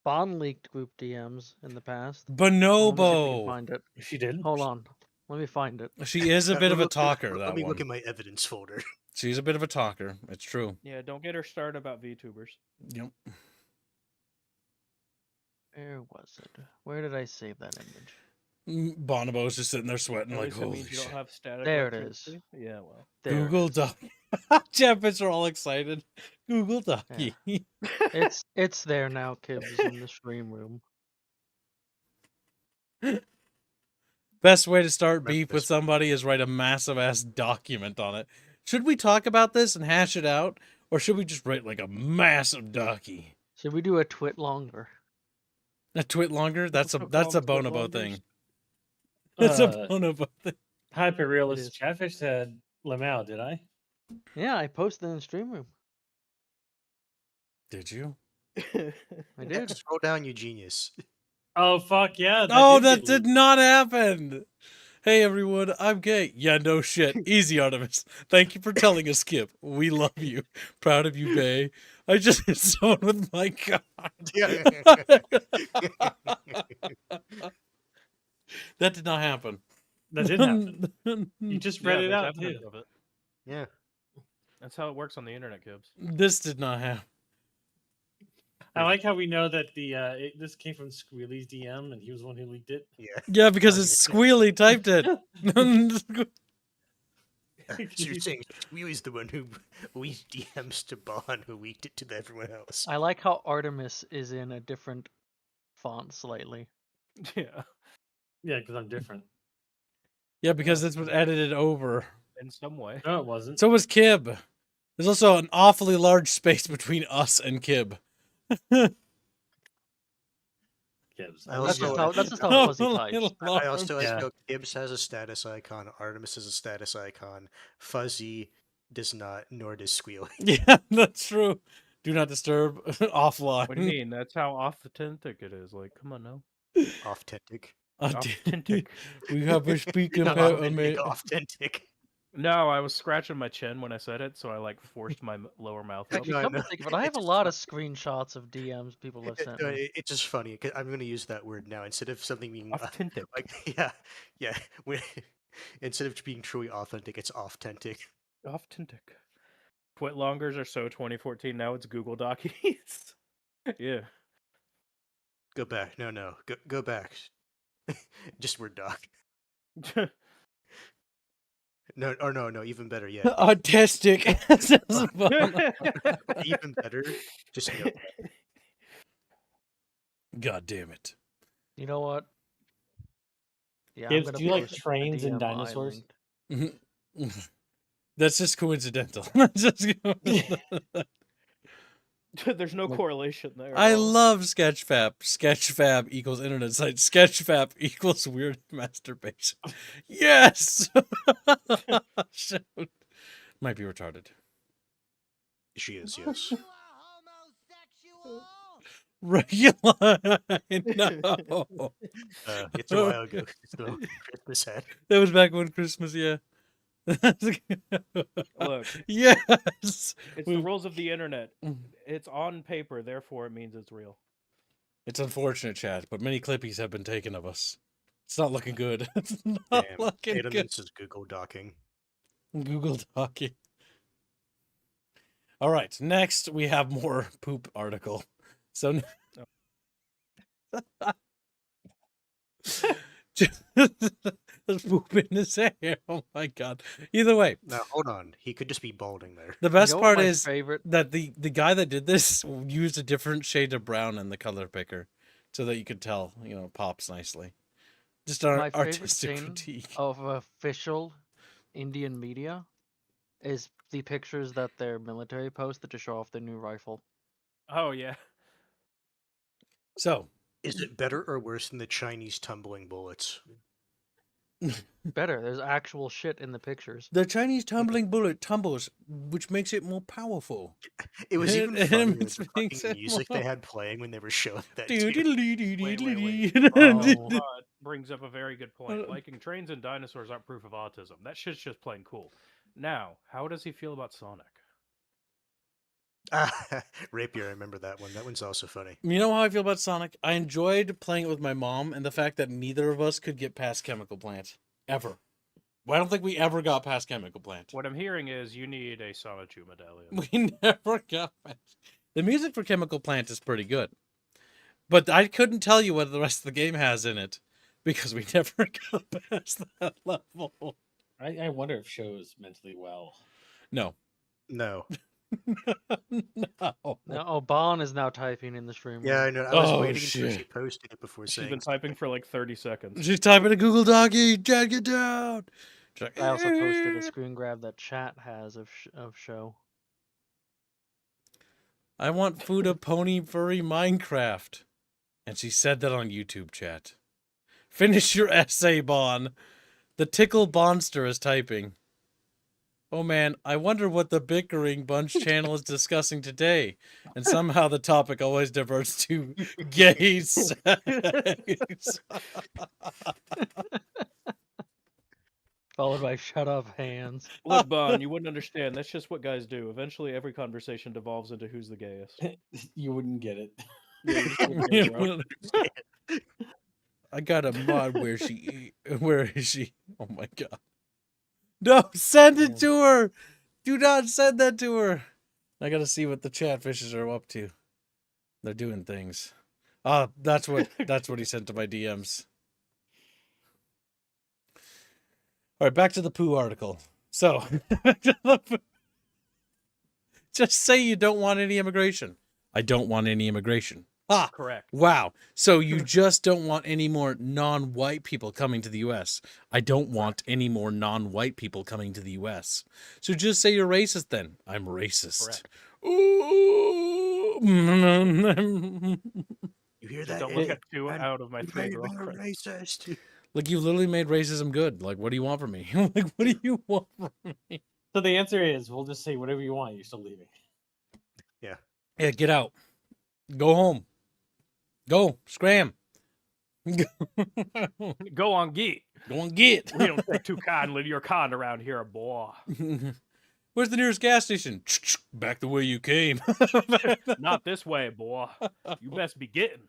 Bond leaked group DMs in the past. Let me see if we can Bonobo. find it. She did. Hold on. Let me find it. She is a bit of a talker. Let That me look one. at my evidence folder. She's a bit of a talker. It's true. Yeah, don't get her started about VTubers. Yep. Where was it? Where did I save that image? Bonobo's just sitting there sweating At like, least it holy means you don't shit. have static. There it electricity. Yeah, well. There it Google is. Doc. Champits are all excited. Google Docky. It's there now, Kibbs, in the stream room. Best way to start Remember beef with this. somebody is write a massive ass document on it. Should we talk about this and hash it out, or should we just write like a massive docky? Should we do a twit longer? A twit longer? That's a Twit bonobo longers? thing. That's a Uh, bonobo thing. Hyper It Realistic is. Chatfish said Lamau, did I? Yeah, I posted in the stream room. Did you? I did. Scroll down, you genius. Oh fuck yeah! Oh, did that get did leaked. not happen. Hey everyone, I'm gay. Yeah, no shit. Easy, Artemis. Thank you for telling us, Skip. We love you. Proud of you, Bay. I just hit someone with my card. That did not happen. That did happen. You just read Yeah, it there's out too. evidence of it. Yeah. That's how it works on the internet, Kibbs. This did not happen. I like how we know that this came from Squealy's DM and he was the one who leaked it. Yeah. Yeah, because it's Squealy typed it. So you're saying Squealy's the one who leaked DMs to Bon, who leaked it to everyone else. I like how Artemis is in a different font slightly. Yeah, Yeah, because I'm different. Yeah, because this was edited over. in some way. No, it wasn't. So was Kib. There's also an awfully large space between us and Kib. Gibbs. I That's also- just how fuzzy types. I also like Yeah. how Gibbs has a status icon, Artemis has a status icon, Fuzzy does not, nor does Squealy. Yeah, that's true. Do not disturb offline. What do you mean? That's how authentic it is. Like, come on now. Authentic. Authentic. We have a speaking Not authentic, authentic. No, I was scratching my chin when I said it, so I like forced my lower mouth up. Actually, No, come no, to think of it, I have a it's lot of screenshots of DMs people have sent No, me. it's just funny. 'Cause I'm going to use that word now instead of something being Authentic. like yeah. Instead of being truly authentic, it's authentic. Authentic. Quit longers are so 2014. Now it's Google Docs. Yeah. Go back. No. Go back. Just word doc. No. Even better yet. Autistic. Even better. Just no. God damn it. You know what? Yeah, Gibbs, gonna do you like post a trains and DM I dinosaurs? linked. That's just coincidental. That's just There's no Like- correlation there. I at all. love Sketchfab. Sketchfab equals internet site. Sketchfab equals weird masturbation. Yes! Shoot. Might be retarded. She is, yes. Regular. No. It's a while ago. It's the Christmas hat. That was back when Christmas, yeah. Look, Yes. it's We- the rules of the internet. Mm. It's on paper, therefore it means it's real. It's unfortunate, chat, but many clippies have been taken of us. It's not looking good. It's not Damn. looking Adam good. is Google docking. Google Doc. All right, next we have more poop article. So there's poop in his hair. Oh my god. Either way, Now, hold on. He could just be balding there. the best You know what part my is favorite. that the guy that did this used a different shade of brown in the color picker so that you could tell, pops nicely. Just our My favorite artistic thing critique. of official Indian media is the pictures that their military posted to show off their new rifle. Oh yeah. So, Is it better or worse than the Chinese tumbling bullets? Better, there's actual shit in the pictures. the Chinese tumbling bullet tumbles, which makes it more powerful. It was even It funnier makes the makes fucking it music more- they had playing when they were showing that. Wait. Too. Oh. Brings up a very good point. Liking trains and dinosaurs aren't proof of autism. That shit's just plain cool. Now, how does he feel about Sonic? Rapier, I remember that one. That one's also funny. You know how I feel about Sonic? I enjoyed playing it with my mom and the fact that neither of us could get past Chemical Plant. Ever. Well, I don't think we ever got past Chemical Plant. What I'm hearing is you need a Sonichu medallion. We never got past. The music for Chemical Plant is pretty good. But I couldn't tell you what the rest of the game has in it because we never got past that level. I wonder if shows mentally well. No. No. No. No, Bon is now typing in the stream. Yeah, I room. know. I was Oh, waiting until she shit. posted it before She's saying. been typing for like 30 seconds. She's typing a Google Doc. Chad, get down. She's like, I also posted a screen grab that chat has of show. I want Fuda Pony Furry Minecraft. And she said that on YouTube chat. Finish your essay, Bon. The Tickle Bonster is typing. Oh man, I wonder what the Bickering Bunch channel is discussing today. And somehow the topic always diverts to gay sex. Followed by shut up hands. Look, Bon, you wouldn't understand. That's just what guys do. Eventually, every conversation devolves into who's the gayest. You wouldn't get it. Yeah, you just wouldn't get it, bro. I got a mod where where is she? Oh my god. No, send it to her. Do not send that to her. I gotta see what the chatfishes are up to. They're doing things. Ah, that's what he sent to my DMs. All right, back to the poo article. So, just say you don't want any immigration. I don't want any immigration. Ah, Correct. wow. So you just don't want any more non-white people coming to the U.S. I don't want any more non-white people coming to the U.S. So just say you're racist then. I'm racist. Correct. Ooh. You hear Just that? don't look Ed? at 2 I'm out of my 3 You're being a girlfriends. racist. Like, you literally made racism good. Like, what do you want from me? Like, what do you want from me? So the answer is we'll just say whatever you want. You're still leaving. Yeah, get out. Go home. Go. Scram. Go on, get. Go and get. We don't take too kindly to your kind around here, boy. Where's the nearest gas station? Back the way you came. Not this way, boy. You best be getting.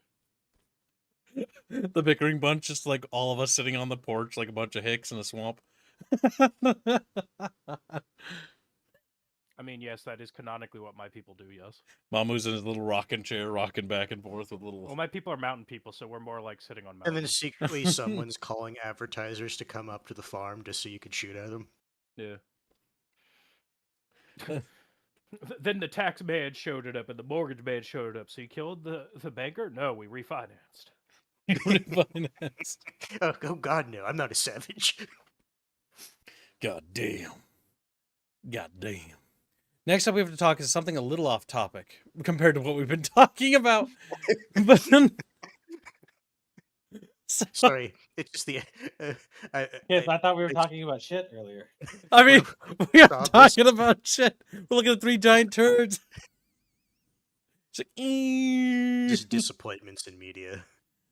The Bickering Bunch, just like all of us sitting on the porch like a bunch of hicks in a swamp. I mean, yes, that is canonically what my people do, yes. Mamu's in his little rocking chair, rocking back and forth with little... Well, my people are mountain people, so we're more like sitting on And then mountains. secretly someone's calling advertisers to come up to the farm just so you could shoot at them. Yeah. Then the tax man showed it up and the mortgage man showed it up. So you killed the banker? No, we refinanced. Refinanced. Oh God, no! I'm not a savage. God damn. God damn. Next up, we have to talk is something a little off topic compared to what we've been talking about. But so, Sorry, it's just the. Yes, I thought we were I- talking about shit earlier. I mean, we are Stop this. talking about shit. We're looking at 3 giant turds. It's like, Just disappointments in media.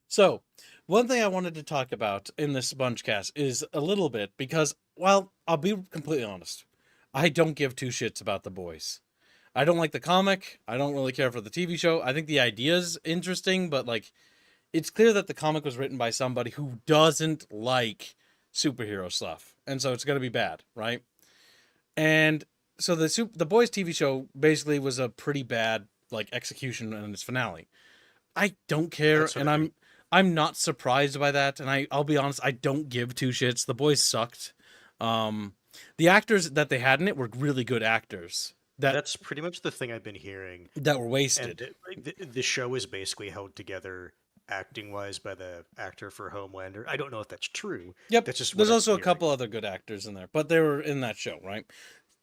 So, one thing I wanted to talk about in this Spongecast is a little bit because, well, I'll be completely honest. I don't give two shits about the boys. I don't like the comic. I don't really care for the TV show. I think the idea's interesting, but like, it's clear that the comic was written by somebody who doesn't like superhero stuff, and so it's gonna be bad, right? And so the boys TV show basically was a pretty bad like execution in its finale. I don't care, That's what and I mean. I'm not surprised by that. And I'll be honest, I don't give two shits. The boys sucked. The actors that they had in it were really good actors That's pretty much the thing I've been hearing. that were And wasted. the show is basically held together acting wise by the actor for Homelander. I don't know if that's true. Yep. That's just There's what I'm also a hearing. couple other good actors in there, but they were in that show, right?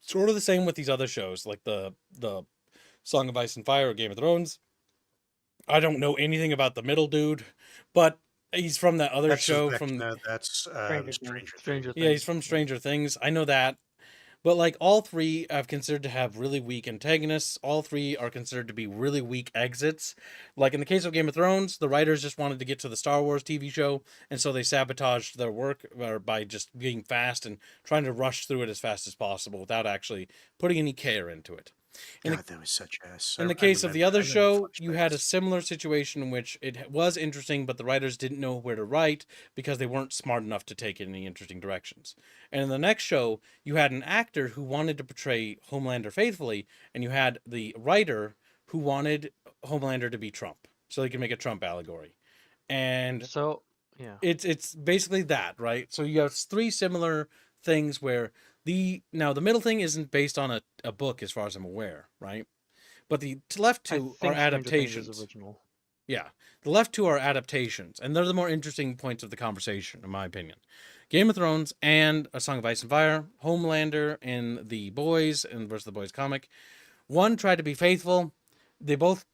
Sort of the same with these other shows, like the Song of Ice and Fire or Game of Thrones. I don't know anything about the middle dude, but he's from that other That's show that's, from no, that's Stranger Stranger Stranger Things. yeah, he's from Stranger Things. I know that. But like all three I've considered to have really weak antagonists. All three are considered to be really weak exits. Like in the case of Game of Thrones, the writers just wanted to get to the Star Wars TV show, and so they sabotaged their work by just being fast and trying to rush through it as fast as possible without actually putting any care into it. In the God, that was such ass. in I the case of the other remember show, you had a flashbacks. similar situation in which it was interesting, but the writers didn't know where to write because they weren't smart enough to take it in any interesting directions. And in the next show, you had an actor who wanted to portray Homelander faithfully, and you had the writer who wanted Homelander to be Trump, so they could make a Trump allegory. And So yeah, it's basically that, right? So you have 3 similar things where the middle thing isn't based on a book as far as I'm aware, right? But the left I 2 are think Stranger Things is adaptations. original. Yeah. The left 2 are adaptations, and they're the more interesting points of the conversation, in my opinion. Game of Thrones and A Song of Ice and Fire, Homelander and The Boys and versus the Boys comic. One tried to be faithful. They both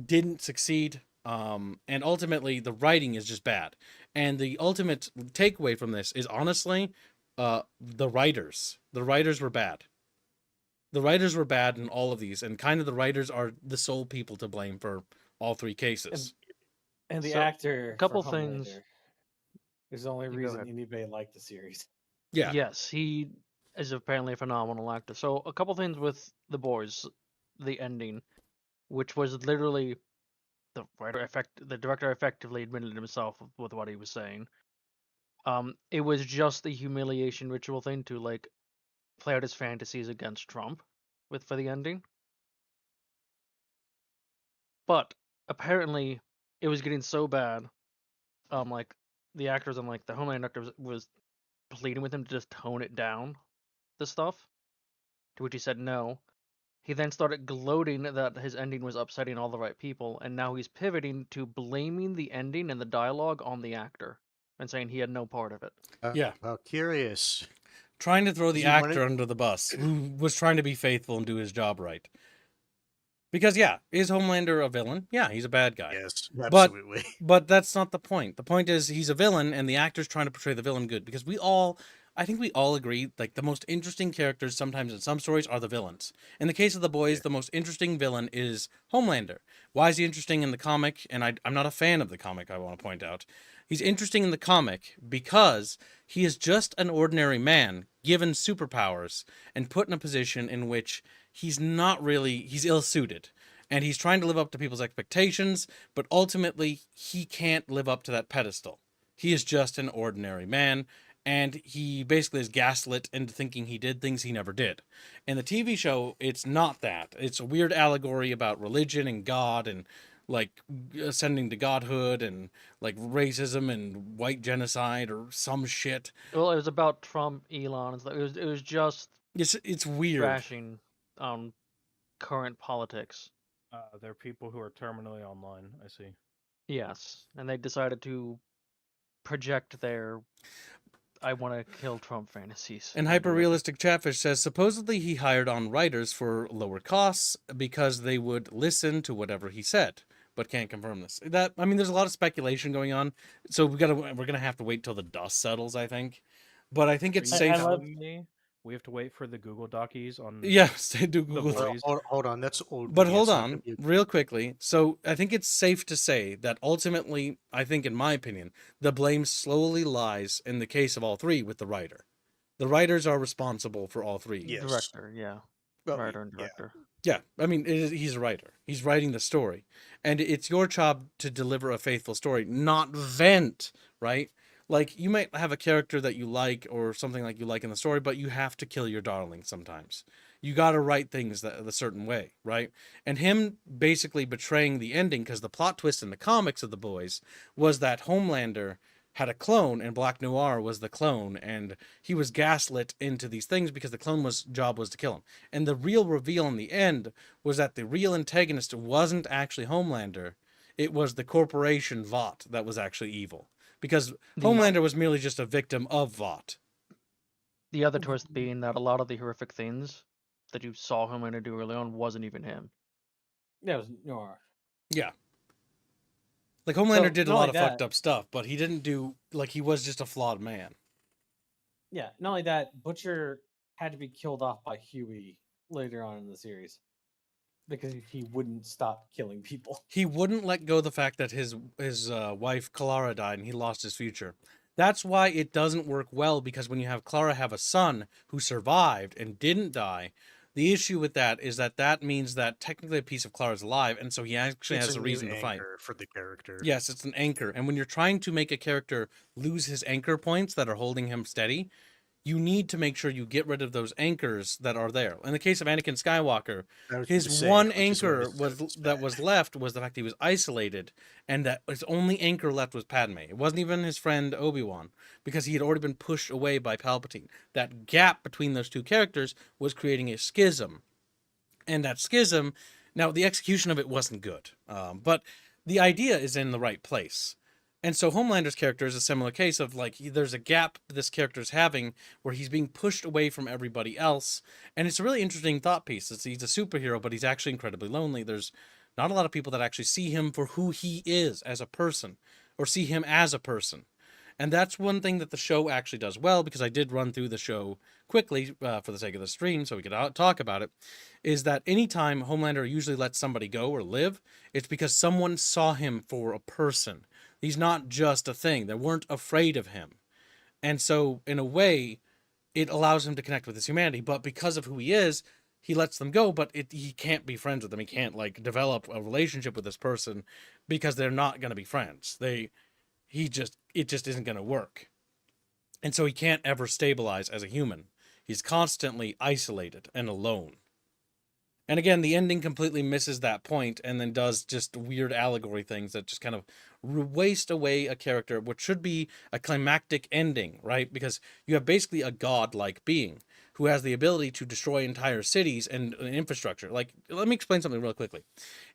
didn't succeed. And ultimately, the writing is just bad. And the ultimate takeaway from this is honestly, the writers. The writers were bad. The writers were bad in all of these, and kind of the writers are the sole people to blame for all 3 cases. And the So, actor couple for things- Homelander is the only You go reason ahead. anybody liked the series. Yeah. Yes, he is apparently a phenomenal actor. So a couple things with the boys, the ending, which was literally the director effectively admitted himself with what he was saying. It was just the humiliation ritual thing to like play out his fantasies against Trump for the ending. But apparently it was getting so bad, like the actors and like the Homeland actor was pleading with him to just tone it down, the stuff. To which he said no. He then started gloating that his ending was upsetting all the right people, and now he's pivoting to blaming the ending and the dialogue on the actor and saying he had no part of it. Yeah. How curious. Trying to throw the He wanted- actor under the bus, who was trying to be faithful and do his job right. Because, yeah, is Homelander a villain? Yeah, he's a bad guy. Yes, absolutely. But that's not the point. The point is he's a villain, and the actor's trying to portray the villain good. Because I think we all agree, like, the most interesting characters sometimes in some stories are the villains. In the case of the boys, the most interesting villain is Homelander. Why is he interesting in the comic? And I'm not a fan of the comic, I want to point out. He's interesting in the comic because he is just an ordinary man given superpowers and put in a position in which he's ill-suited. And he's trying to live up to people's expectations, but ultimately he can't live up to that pedestal. He is just an ordinary man, and he basically is gaslit into thinking he did things he never did. In the TV show, it's not that. It's a weird allegory about religion and God and like ascending to godhood and like racism and white genocide or some shit. Well, it was about Trump, Elon, and stuff. It was just It's weird. trashing current politics. They're people who are terminally online. I see. Yes, and they decided to project their I want to kill Trump fantasies. And I'll do it. Hyper-Realistic Chatfish says, supposedly he hired on writers for lower costs because they would listen to whatever he said, but can't confirm this. That, I mean, there's a lot of speculation going on, so we're gonna have to wait till the dust settles, I think. But I think it's Are you safe. telling me we have to wait for the Google Docies on Yeah, do the Google. boys? Hold on, that's old. But media, hold it's not gonna on, be- real quickly. So I think it's safe to say that ultimately, I think, in my opinion, the blame slowly lies in the case of all three with the writer. The writers are responsible for all three. Yes. Director, yeah. Well, Writer and yeah. director. Yeah, I mean, he's a writer. He's writing the story. And it's your job to deliver a faithful story, not vent, right? Like, you might have a character that you like or something like you like in the story, but you have to kill your darling sometimes. You got to write things a certain way, right? And him basically betraying the ending, because the plot twist in the comics of the boys was that Homelander had a clone and Black Noir was the clone, and he was gaslit into these things because the clone job was to kill him. And the real reveal in the end was that the real antagonist wasn't actually Homelander. It was the corporation Vought that was actually evil. Because Homelander was merely just a victim of Vought. The other twist being that a lot of the horrific things that you saw Homelander do early on wasn't even him. Yeah, it was Noir. Yeah. Like, Homelander So, did a not lot only of fucked that- up stuff, but he didn't do, like, he was just a flawed man. Yeah, not only that, Butcher had to be killed off by Huey later on in the series because he wouldn't stop killing people. He wouldn't let go of the fact that his wife Clara died and he lost his future. That's why it doesn't work well, because when you have Clara have a son who survived and didn't die, the issue with that is that means that technically a piece of Clara is alive, and so he actually It's has a new reason to fight. anchor for the character. Yes, it's an anchor. And when you're trying to make a character lose his anchor points that are holding him steady, you need to make sure you get rid of those anchors that are there. In the case of Anakin Skywalker, I was his gonna say, one which is why anchor this was is that bad. was left was the fact he was isolated, and that his only anchor left was Padme. It wasn't even his friend Obi-Wan, because he had already been pushed away by Palpatine. That gap between those two characters was creating a schism. And that schism, now the execution of it wasn't good, but the idea is in the right place. And so Homelander's character is a similar case of, like, there's a gap this character's having where he's being pushed away from everybody else. And it's a really interesting thought piece. He's a superhero, but he's actually incredibly lonely. There's not a lot of people that actually see him for who he is as a person, or see him as a person. And that's one thing that the show actually does well, because I did run through the show quickly for the sake of the stream so we could talk about it, is that anytime Homelander usually lets somebody go or live, it's because someone saw him for a person. He's not just a thing. They weren't afraid of him. And so, in a way, it allows him to connect with his humanity. But because of who he is, he lets them go, but he can't be friends with them. He can't, like, develop a relationship with this person because they're not going to be friends. It just isn't going to work. And so he can't ever stabilize as a human. He's constantly isolated and alone. And again, the ending completely misses that point and then does just weird allegory things that just kind of waste away a character, which should be a climactic ending, right? Because you have basically a godlike being who has the ability to destroy entire cities and infrastructure. Like, let me explain something real quickly.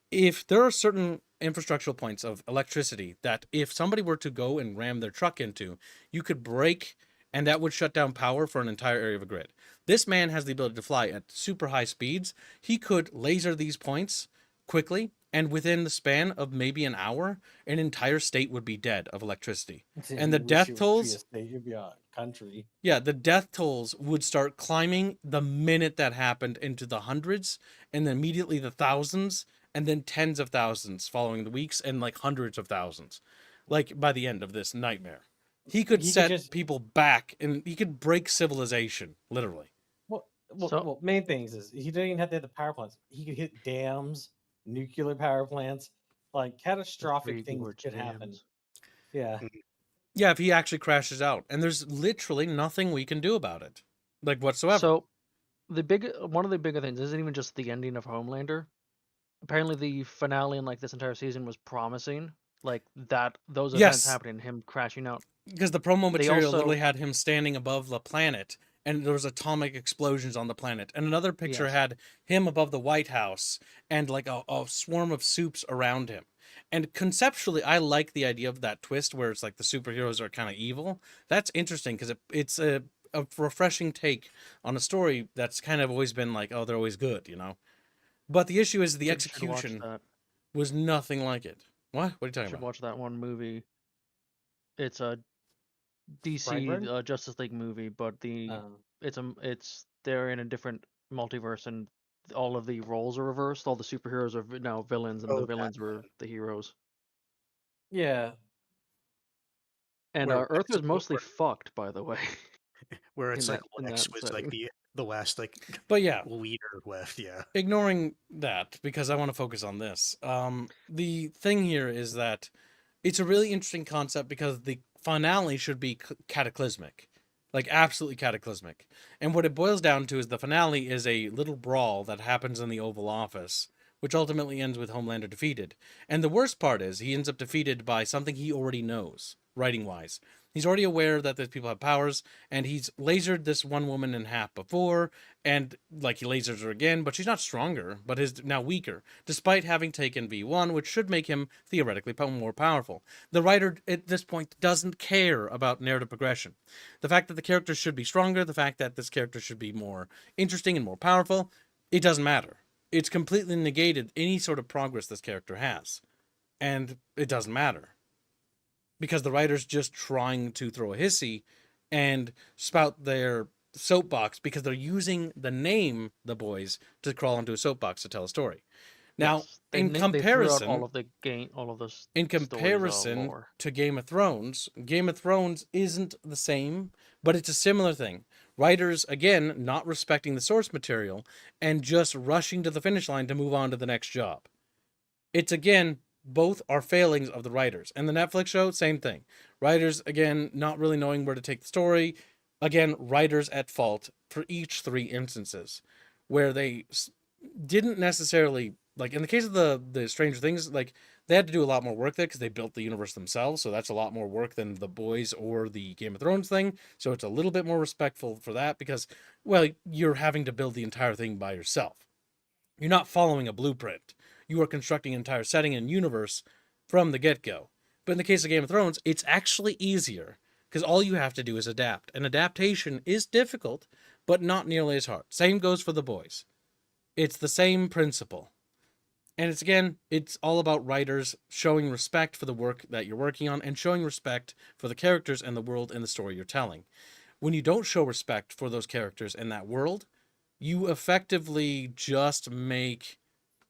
If there are certain infrastructural points of electricity that if somebody were to go and ram their truck into, you could break, and that would shut down power for an entire area of a grid. This man has the ability to fly at super high speeds. He could laser these points quickly, and within the span of maybe an hour, an entire state would be dead of electricity. And the death tolls, It'd be a country. yeah, the death tolls would start climbing the minute that happened into the hundreds, and then immediately the thousands, and then tens of thousands following the weeks, and like hundreds of thousands, like by the end of this nightmare. He could set people back, and he could break civilization, literally. Well, main things is he didn't even have to hit the power plants. He could hit dams, nuclear power plants, like catastrophic things could happen. Yeah. Yeah, if he actually crashes out, and there's literally nothing we can do about it, like, whatsoever. So, one of the bigger things isn't even just the ending of Homelander. Apparently, the finale in like this entire season was promising, like that those events happening, him crashing out. Because the promo material literally had him standing above the planet, and there was atomic explosions on the planet. And another picture had him above the White House, and like a swarm of soups around him. And conceptually, I like the idea of that twist where it's like the superheroes are kind of evil. That's interesting because it's a refreshing take on a story that's kind of always been like, oh, they're always good, you know? But the issue is the You should watch execution that. was nothing like it. What? What are you You talking should about? watch that one movie. It's a DC Brightburn? Justice League movie, but Um, it's they're in a different multiverse, and all of the roles are reversed. All the superheroes are now villains, and Oh, the that villains were one. the heroes. yeah, And Where Earth Lex, was mostly fucked, by the way, where it's in like that Lex was like setting. the last like But yeah, leader left. Yeah. ignoring that because I want to focus on this. The thing here is that it's a really interesting concept because the finale should be cataclysmic, like absolutely cataclysmic. And what it boils down to is the finale is a little brawl that happens in the Oval Office, which ultimately ends with Homelander defeated. And the worst part is he ends up defeated by something he already knows, writing wise. He's already aware that these people have powers, and he's lasered this one woman in half before, and like he lasers her again, but she's not stronger, but is now weaker, despite having taken V1, which should make him theoretically more powerful. The writer at this point doesn't care about narrative progression. The fact that the characters should be stronger, the fact that this character should be more interesting and more powerful, it doesn't matter. It's completely negated any sort of progress this character has. And it doesn't matter because the writer's just trying to throw a hissy and spout their soapbox because they're using the name The Boys to crawl into a soapbox to tell a story. Now, Yes, in they threw out all comparison, of the all of the in stories comparison lore. to Game of Thrones isn't the same, but it's a similar thing. Writers, again, not respecting the source material and just rushing to the finish line to move on to the next job. It's again, both are failings of the writers. And the Netflix show, same thing. Writers, again, not really knowing where to take the story. Again, writers at fault for each three instances where they didn't necessarily, like in the case of the Stranger Things, like they had to do a lot more work there because they built the universe themselves. So that's a lot more work than the Boys or the Game of Thrones thing. So it's a little bit more respectful for that because, well, you're having to build the entire thing by yourself. You're not following a blueprint. You are constructing an entire setting and universe from the get-go. But in the case of Game of Thrones, it's actually easier because all you have to do is adapt. And adaptation is difficult, but not nearly as hard. Same goes for the Boys. It's the same principle. And it's again, it's all about writers showing respect for the work that you're working on and showing respect for the characters and the world and the story you're telling. When you don't show respect for those characters and that world, you effectively just make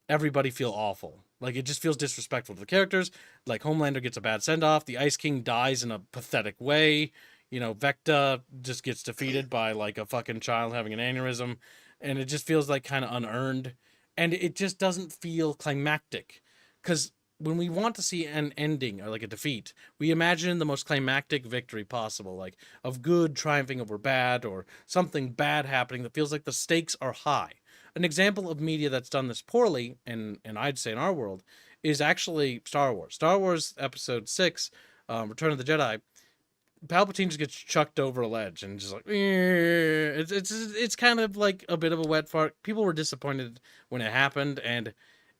everybody feel awful. Like it just feels disrespectful to the characters. Like Homelander gets a bad send off. The Ice King dies in a pathetic way. You know, Vecta just gets defeated by like a fucking child having an aneurysm. And it just feels like kind of unearned. And it just doesn't feel climactic. Because when we want to see an ending or like a defeat, we imagine the most climactic victory possible, like of good triumphing over bad or something bad happening that feels like the stakes are high. An example of media that's done this poorly, and I'd say in our world, is actually Star Wars. Star Wars Episode 6, Return of the Jedi, Palpatine just gets chucked over a ledge and just like it's kind of like a bit of a wet fart. People were disappointed when it happened, and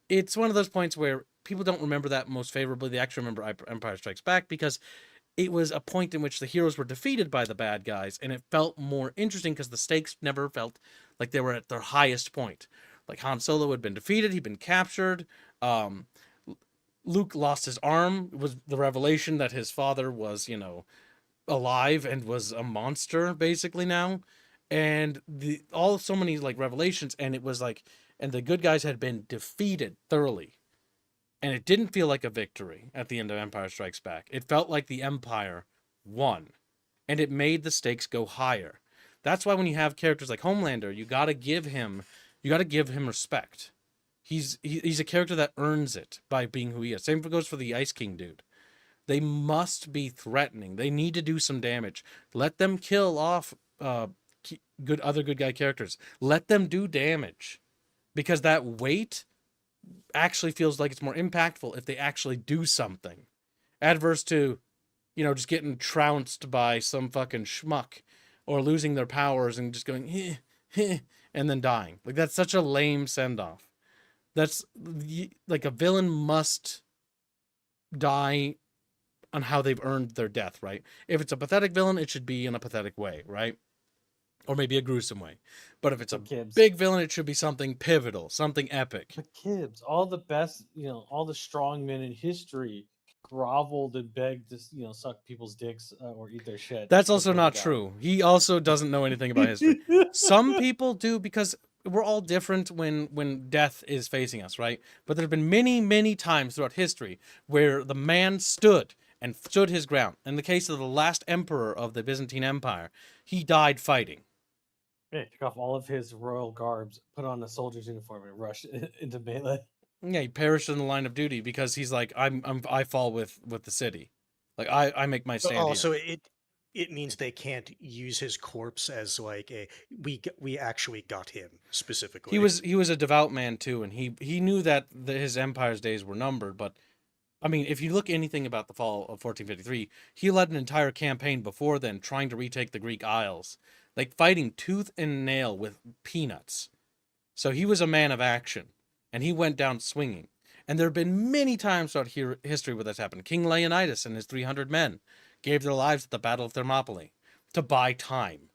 it's one of those points where people don't remember that most favorably. They actually remember Empire Strikes Back because it was a point in which the heroes were defeated by the bad guys, and it felt more interesting because the stakes never felt like they were at their highest point. Like Han Solo had been defeated, he'd been captured. Luke lost his arm. It was the revelation that his father was, alive and was a monster basically now. And so many like revelations, and it was like, and the good guys had been defeated thoroughly. And it didn't feel like a victory at the end of Empire Strikes Back. It felt like the Empire won. And it made the stakes go higher. That's why when you have characters like Homelander, you gotta give him respect. He's a character that earns it by being who he is. Same goes for the Ice King dude. They must be threatening. They need to do some damage. Let them kill off good guy characters. Let them do damage. Because that weight actually feels like it's more impactful if they actually do something. Adverse to, just getting trounced by some fucking schmuck or losing their powers and just going, and then dying. Like, that's such a lame send off. That's like a villain must die on how they've earned their death, right? If it's a pathetic villain, it should be in a pathetic way, right? Or maybe a gruesome way. But if it's a But Gibbs, big villain, it should be something pivotal, something epic. but Gibbs, all the best, all the strong men in history groveled and begged to, suck people's dicks or eat their shit. That's also before they not died. true. He also doesn't know anything about history. Some people do, because we're all different when death is facing us, right? But there have been many, many times throughout history where the man stood his ground. In the case of the last emperor of the Byzantine Empire, he died fighting. Yeah, he took off all of his royal garbs, put on a soldier's uniform, and rushed into melee. Yeah, he perished in the line of duty because he's like, I fall with the city. Like I make my But stand also, here. it means they can't use his corpse as like we actually got him specifically. He was a devout man too, and he knew that his empire's days were numbered. But I mean, if you look anything about the fall of 1453, he led an entire campaign before then trying to retake the Greek Isles, like fighting tooth and nail with peanuts. So he was a man of action, and he went down swinging. And there have been many times throughout history where that's happened. King Leonidas and his 300 men gave their lives at the Battle of Thermopylae to buy time.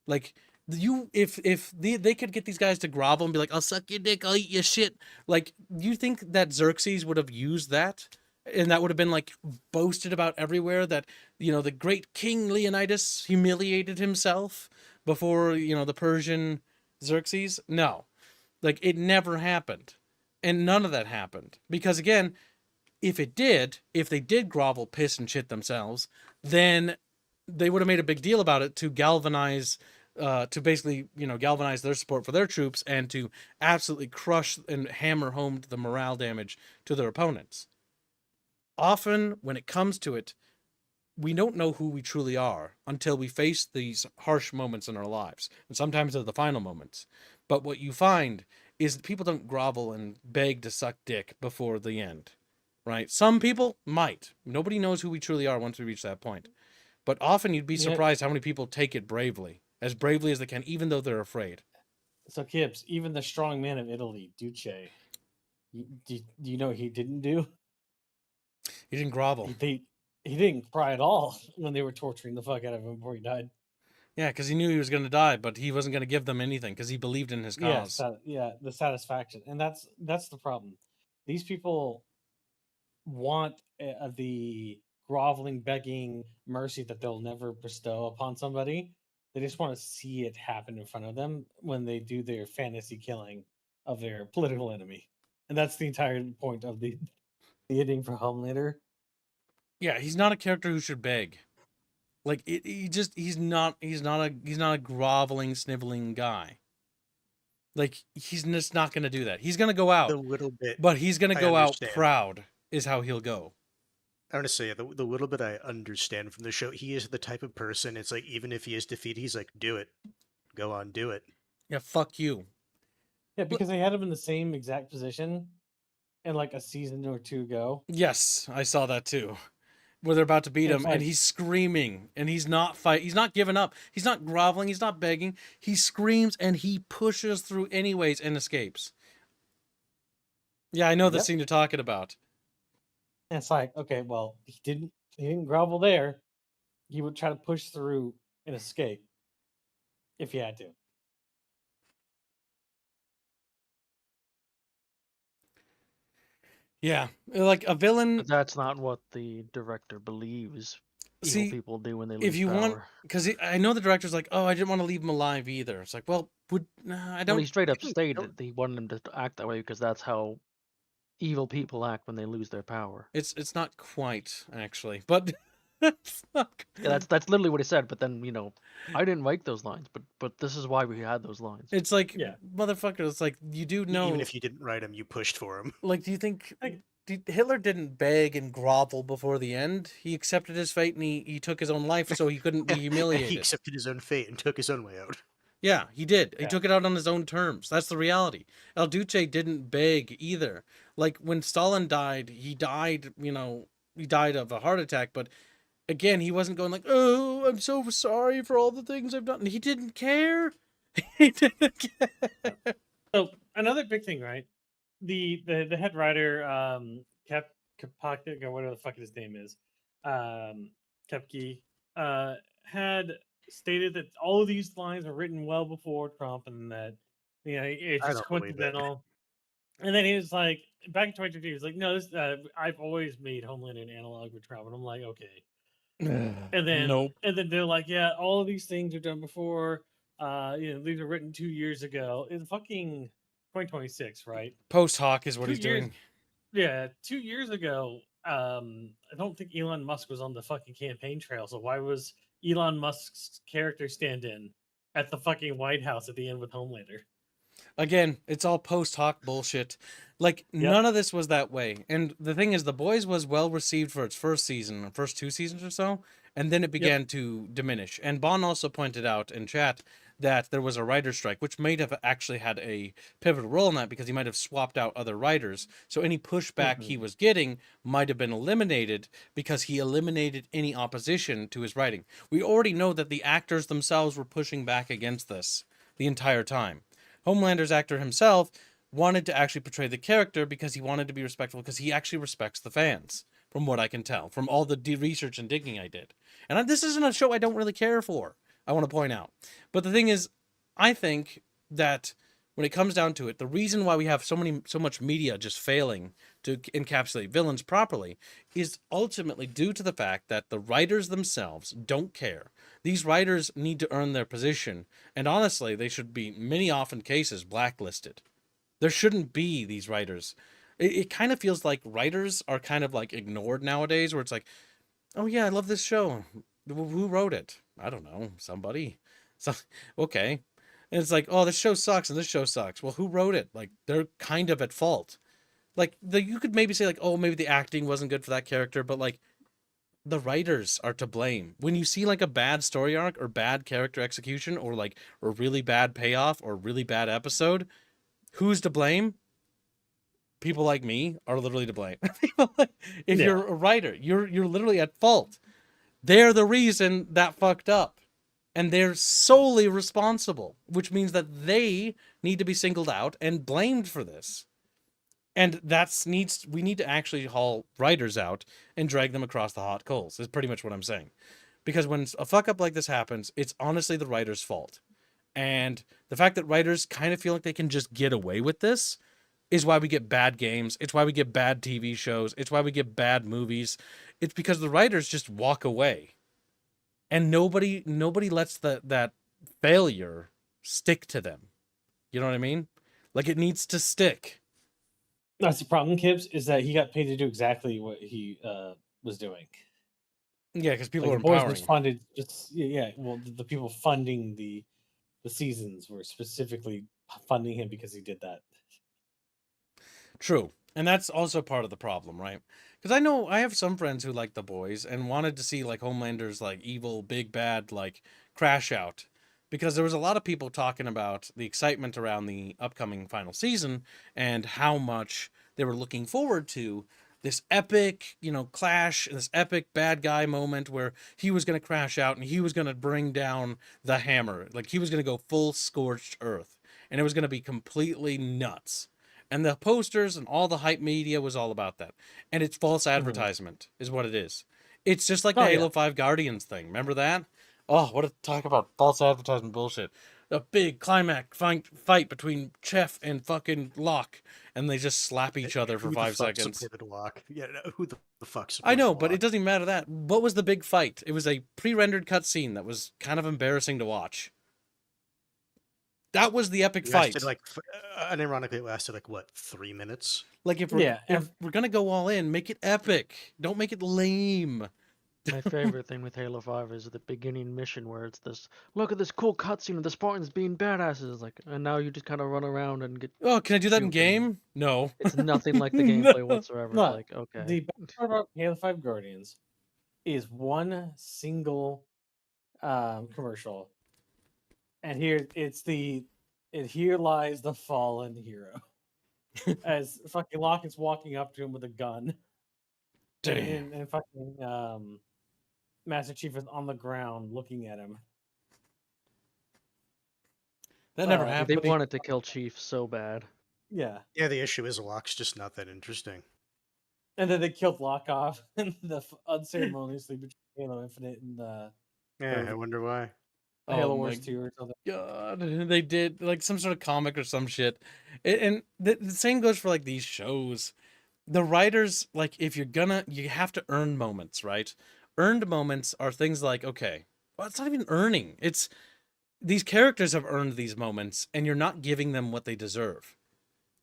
Like, if they could get these guys to grovel and be like, I'll suck your dick, I'll eat your shit. Like, you think that Xerxes would have used that? And that would have been like boasted about everywhere, that, the great King Leonidas humiliated himself before, the Persian Xerxes? No. Like, it never happened. And none of that happened. Because again, if they did grovel, piss, and shit themselves, then they would have made a big deal about it to galvanize, to basically, galvanize their support for their troops and to absolutely crush and hammer home the morale damage to their opponents. Often, when it comes to it, we don't know who we truly are until we face these harsh moments in our lives. And sometimes they're the final moments. But what you find is that people don't grovel and beg to suck dick before the end, right? Some people might. Nobody knows who we truly are once we reach that point. But often you'd be surprised how many people take it bravely as they can, even though they're afraid. So Gibbs, even the strong man of Italy, Duce, do you know what he didn't do? He didn't grovel. He didn't cry at all when they were torturing the fuck out of him before he died. Yeah, because he knew he was going to die, but he wasn't going to give them anything because he believed in his cause. The satisfaction, and that's the problem. These people want the groveling, begging mercy that they'll never bestow upon somebody. They just want to see it happen in front of them when they do their fantasy killing of their political enemy, and that's the entire point of the ending for Homelander. Yeah, he's not a character who should beg. Like, he's not a groveling, sniveling guy. Like, he's just not going to do that. He's going to go out, the little bit, but he's going to go out understand. proud is how he'll go. I want to say the little bit I understand from the show, he is the type of person. It's like, even if he is defeated, he's like, do it, go on, do it. Yeah, fuck you. Yeah, because they had him in the same exact position, and like a season or two ago. Yes, I saw that too. Where they're about to beat him, and he's screaming, and he's not he's not giving up. He's not groveling, he's not begging. He screams, and he pushes through anyways and escapes. Yeah, I know the scene you're talking about. And it's like, okay, well, he didn't grovel there. He would try to push through and escape if he had to. Yeah, like a villain. But that's not what the director believes evil people do when they lose if you power. want, because I know the director's like, oh, I didn't want to leave him alive either. It's like, well, I don't. Well, he straight up stated he wanted him to act that way because that's how evil people act when they lose their power. It's not quite actually, but Yeah, that's literally what he said. But then I didn't write those lines, but this is why we had those lines. It's like, motherfucker. It's like, you do know. Even if you didn't write him, you pushed for him. Like, do you think Hitler didn't beg and grovel before the end? He accepted his fate and he took his own life so he couldn't be humiliated. He accepted his own fate and took his own way out. Yeah, he did. He took it out on his own terms. That's the reality. El Duce didn't beg either. Like, when Stalin died, he died of a heart attack, but again, he wasn't going like, oh, I'm so sorry for all the things I've done. He didn't care. He didn't care. So another big thing, right? The head writer kept Kapaka, whatever the fuck his name is, Kepke, had stated that all of these lines were written well before Trump, and that it's I just don't believe it. coincidental. And then he was like, back in 2015, he was like, "No, this I've always made Homeland an analog for Trump," and I'm like, okay. And then Nope. they're like, "Yeah, all of these things are done before. These were written 2 years ago. In fucking 2026, right? Post hoc is what 2 he's years doing. Yeah, 2 years ago, I don't think Elon Musk was on the fucking campaign trail. So why was Elon Musk's character stand in at the fucking White House at the end with Homelander? Again, it's all post hoc bullshit. Like, none of this was that way. And the thing is, The Boys was well received for its first season, first 2 seasons or so, and then it began to diminish. And Bon also pointed out in chat that there was a writer's strike, which might have actually had a pivotal role in that because he might have swapped out other writers. So any pushback he was getting might have been eliminated because he eliminated any opposition to his writing. We already know that the actors themselves were pushing back against this the entire time. Homelander's actor himself wanted to actually portray the character because he wanted to be respectful, because he actually respects the fans, from what I can tell, from all the research and digging I did. And this isn't a show I don't really care for, I want to point out. But the thing is, I think that when it comes down to it, the reason why we have so much media just failing to encapsulate villains properly is ultimately due to the fact that the writers themselves don't care. These writers need to earn their position, and honestly, they should be, many often cases, blacklisted. There shouldn't be these writers. It kind of feels like writers are kind of like ignored nowadays, where it's like, oh yeah, I love this show. Who wrote it? I don't know, somebody. So, okay. And it's like, oh, this show sucks and this show sucks. Well, who wrote it? Like, they're kind of at fault. Like, you could maybe say, like, oh, maybe the acting wasn't good for that character, but like, the writers are to blame. When you see like a bad story arc or bad character execution or like a really bad payoff or really bad episode, who's to blame? People like me are literally to blame. If you're a writer, you're literally at fault. They're the reason that fucked up. And they're solely responsible, which means that they need to be singled out and blamed for this. And we need to actually haul writers out and drag them across the hot coals, is pretty much what I'm saying. Because when a fuck up like this happens, it's honestly the writer's fault. And the fact that writers kind of feel like they can just get away with this is why we get bad games. It's why we get bad TV shows. It's why we get bad movies. It's because the writers just walk away. And nobody lets that failure stick to them. You know what I mean? Like, it needs to stick. That's the problem, Kibbs, is that he got paid to do exactly what he was doing. Yeah, because people Like, are the Boys empowering was him. funded well, the people funding the seasons were specifically funding him because he did that. True. And that's also part of the problem, right? Because I know I have some friends who like The Boys and wanted to see like Homelander's like evil, big, bad, like crash out. Because there was a lot of people talking about the excitement around the upcoming final season and how much they were looking forward to this epic, clash, this epic bad guy moment where he was going to crash out and he was going to bring down the hammer. Like, he was going to go full scorched earth. And it was going to be completely nuts. And the posters and all the hype media was all about that. And it's false advertisement is what it is. It's just like the Halo 5 Guardians thing. Remember that? Oh, what a talk about false advertisement bullshit. A big climax fight between Chef and fucking Locke, and they just slap each other for 5 seconds. Supported Locke? Yeah, no, who the fuck supported I know, Locke? but it doesn't even matter that. What was the big fight? It was a pre-rendered cutscene that was kind of embarrassing to watch. That was the epic fight. Unironically, it lasted like what, 3 minutes? Like, if we're gonna go all in, make it epic. Don't make it lame. My favorite thing with Halo 5 is the beginning mission where it's this, look at this cool cutscene of the Spartans being badasses, like, and now you just kind of run around and get. Oh, can I do that in shoot game? No. It's nothing like the gameplay whatsoever. No. It's like, okay. The best part about Halo 5 Guardians is one single commercial, and here lies the fallen hero. As fucking Locke is walking up to him with a gun. Damn. And fucking Master Chief is on the ground looking at him. That never happened. They wanted to kill Chief so bad. Yeah. Yeah, the issue is Locke's just not that interesting. And then they killed Lockoff and unceremoniously between Halo Infinite and Yeah, I wonder why. Halo Oh Wars my 2 or something. God, they did like some sort of comic or some shit. And the same goes for like these shows. The writers, like, if you have to earn moments, right? Earned moments are things like, okay, well, it's not even earning. It's these characters have earned these moments, and you're not giving them what they deserve.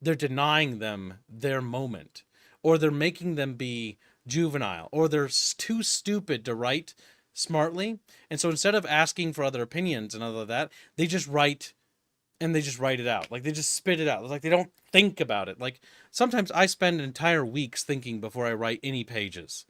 They're denying them their moment, or they're making them be juvenile, or they're too stupid to write smartly. And so instead of asking for other opinions and other that, they just write and they just write it out. Like they just spit it out. Like they don't think about it. Like sometimes I spend entire weeks thinking before I write any pages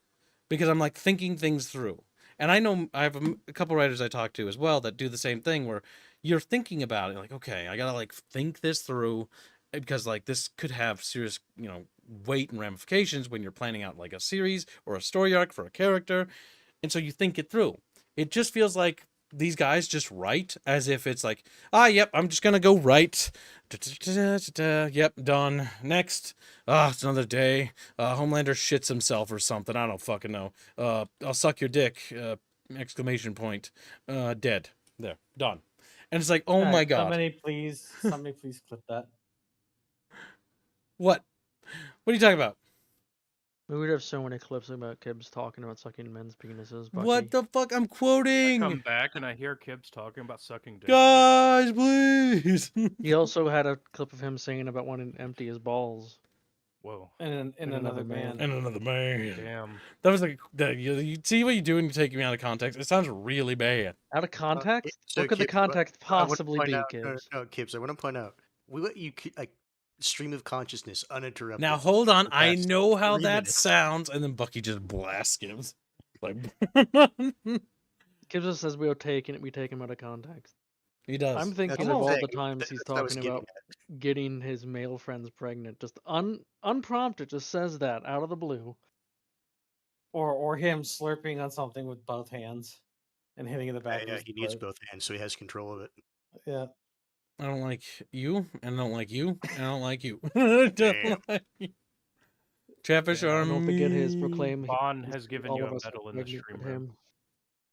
because I'm like thinking things through. And I know I have a couple writers I talk to as well that do the same thing where you're thinking about it like, okay, I got to like think this through because like this could have serious, weight and ramifications when you're planning out like a series or a story arc for a character. And so you think it through. It just feels like these guys just write as if it's like, yep, I'm just gonna go write. Yep, done. Next. It's another day. Homelander shits himself or something. I don't fucking know. I'll suck your dick. Exclamation point. Dead. There. Done. And it's like, oh my God. Somebody please clip that. What? What are you talking about? We would have so many clips about Kibbs talking about sucking men's penises. Bucky. What the fuck? I'm I quoting. come back and I hear Kibbs talking about sucking dick. Guys, please. He also had a clip of him saying about wanting to empty his balls. Whoa. And another man. And another man. Damn. That was like you see what you do when you take me out of context. It sounds really bad. Out of context? So What could the Kibbs, what- context I wanna possibly point be, out- Kibbs? No, Kibbs, I want to point out. We let you like stream of consciousness uninterrupted. Now hold on, for the I past know how 3 that minutes. sounds, and then Bucky just blasts Gibbs. Like Kibbs just says we take him out of context. he does. I'm thinking That's of what I'm all saying. the times he's That's what I was talking getting about getting his male friends pregnant. Just unprompted, just says that out of the blue. Or him slurping on something with both hands and hitting in the back. Yeah, of his he needs throat. both hands, so he has control of it. Yeah. I don't like you, and I don't like you, and I don't like you. I don't Damn. like you. Chatfish Yeah, are Don't forget his mean. proclaim. Bond has given all you of a us are medal in the pregnant stream with room. him.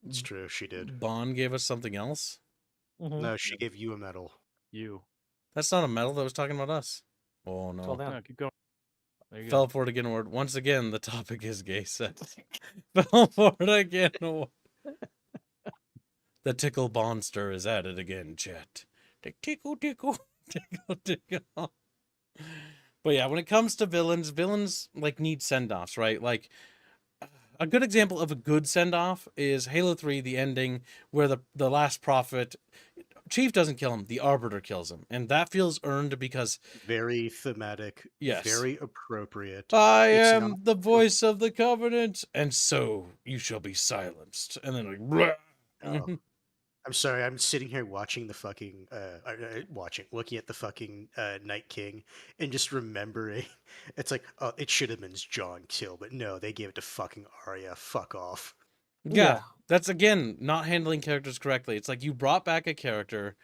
It's true, she did. Bond gave us something else. Mhm. No, she gave you a medal. You. That's not a medal. That was talking about us. Oh Fell no. down. No, keep going. There you Fell go. for it again. Award. Once again, the topic is gay sex. Fell for it again. Award. The tickle bonster is at it again, chat. Tickle, tickle, tickle, tickle. But yeah, when it comes to villains like need send-offs, right? Like a good example of a good send-off is Halo 3, the ending where the last prophet Chief doesn't kill him, the Arbiter kills him, and that feels earned because Very thematic. Yes. Very appropriate. I It's am not- the voice of the covenant, and so you shall be silenced. And then like, "Bleh." Oh. I'm sorry, I'm sitting here watching the fucking looking at the fucking Night King and just remembering it's like, oh, it should have been John Kill, but no, they gave it to fucking Arya. Fuck off. Yeah, that's again not handling characters correctly. It's like you brought back a character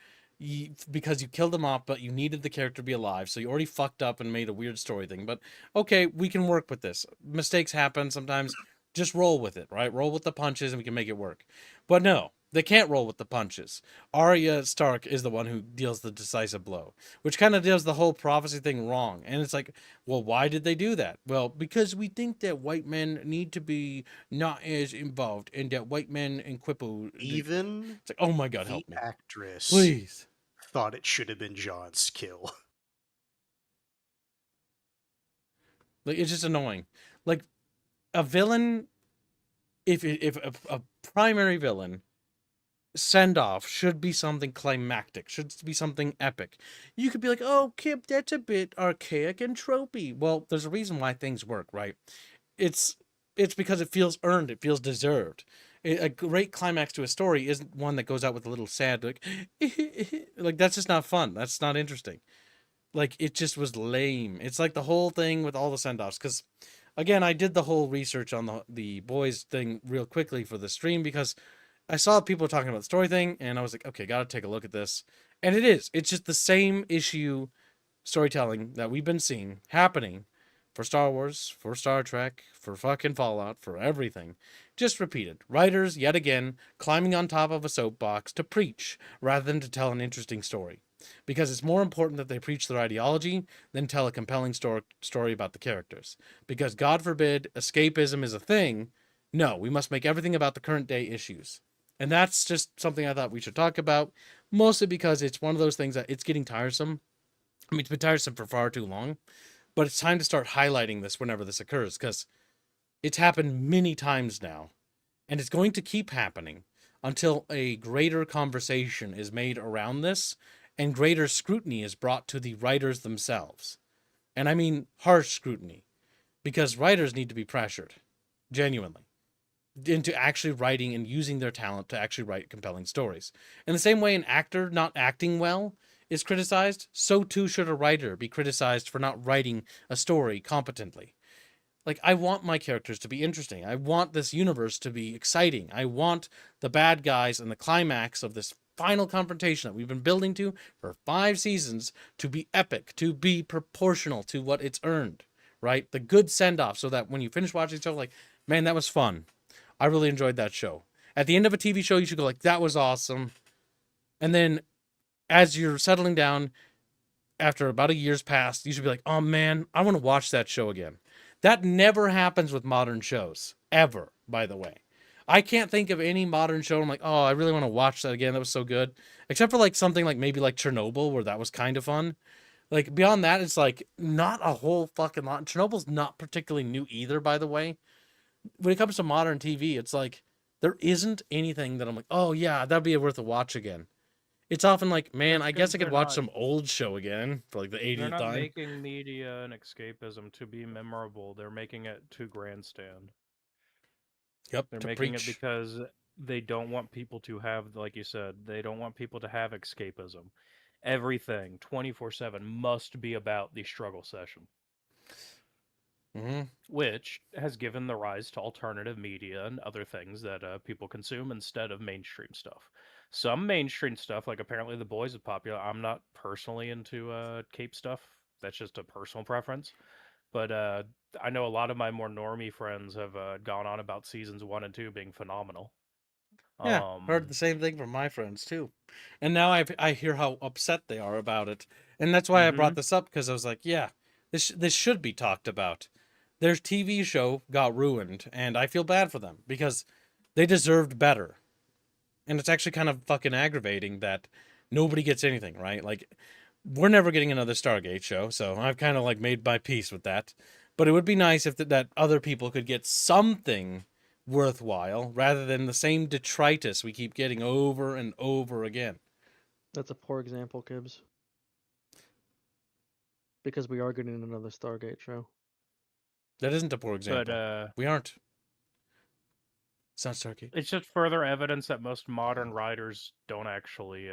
because you killed him off, but you needed the character to be alive, so you already fucked up and made a weird story thing. But okay, we can work with this. Mistakes happen sometimes. Just roll with it, right? Roll with the punches, and we can make it work. But no, they can't roll with the punches. Arya Stark is the one who deals the decisive blow, which kind of does the whole prophecy thing wrong. And it's like, well, why did they do that? Well, because we think that white men need to be not as involved, and that white men and Quippo. Even It's like, oh my god, the help me, actress please. thought it should have been John's kill. Like it's just annoying. Like a villain, if a primary villain send off should be something climactic, should be something epic. You could be like, oh, Kip, that's a bit archaic and tropey. Well, there's a reason why things work, right? It's because it feels earned, it feels deserved. A great climax to a story isn't one that goes out with a little sad, like, like that's just not fun. That's not interesting. Like it just was lame. It's like the whole thing with all the send-offs. Because again, I did the whole research on the boys thing real quickly for the stream because I saw people talking about the story thing, and I was like, okay, gotta take a look at this. And it's just the same issue storytelling that we've been seeing happening for Star Wars, for Star Trek, for fucking Fallout, for everything. Just repeated. Writers, yet again, climbing on top of a soapbox to preach rather than to tell an interesting story. Because it's more important that they preach their ideology than tell a compelling story about the characters. Because, God forbid, escapism is a thing. No, we must make everything about the current day issues. And that's just something I thought we should talk about, mostly because it's one of those things that it's getting tiresome. I mean, it's been tiresome for far too long. But it's time to start highlighting this whenever this occurs, because it's happened many times now, and it's going to keep happening until a greater conversation is made around this, and greater scrutiny is brought to the writers themselves. And I mean harsh scrutiny, because writers need to be pressured, genuinely, into actually writing and using their talent to actually write compelling stories. In the same way an actor not acting well is criticized, so too should a writer be criticized for not writing a story competently. Like, I want my characters to be interesting. I want this universe to be exciting. I want the bad guys and the climax of this final confrontation that we've been building to for 5 seasons to be epic, to be proportional to what it's earned, right? The good send-off, so that when you finish watching the show, like, man, that was fun. I really enjoyed that show. At the end of a TV show, you should go like, that was awesome. And then as you're settling down, after about a year's passed, you should be like, oh man, I want to watch that show again. That never happens with modern shows. Ever, by the way. I can't think of any modern show I'm like, oh, I really want to watch that again. That was so good. Except for like something like maybe like Chernobyl, where that was kind of fun. Like beyond that, it's like not a whole fucking lot. Chernobyl's not particularly new either, by the way. When it comes to modern TV, it's like there isn't anything that I'm like, oh yeah, that'd be worth a watch again. It's often like, man, I guess I could watch some old show again for like the 80th They're not time. making media and escapism to be memorable. They're making it to grandstand. Yep, They're to making it preach. because they don't want people to have, like you said, they don't want people to have escapism. Everything 24/7 must be about the struggle session, which has given the rise to alternative media and other things that people consume instead of mainstream stuff. Some mainstream stuff, like apparently The Boys, is popular. I'm not personally into cape stuff. That's just a personal preference. But I know a lot of my more normie friends have gone on about seasons 1 and 2 being phenomenal. Yeah, heard the same thing from my friends too, and now I hear how upset they are about it, and that's why I brought this up, because I was like, yeah, this should be talked about. Their TV show got ruined, and I feel bad for them because they deserved better, and it's actually kind of fucking aggravating that nobody gets anything, right? Like, we're never getting another Stargate show, so I've kind of like made my peace with that. But it would be nice if that other people could get something worthwhile rather than the same detritus we keep getting over and over again. That's a poor example, Gibbs. Because we are getting another Stargate show. That isn't a poor example. But we aren't. It's not Stargate. It's just further evidence that most modern writers don't actually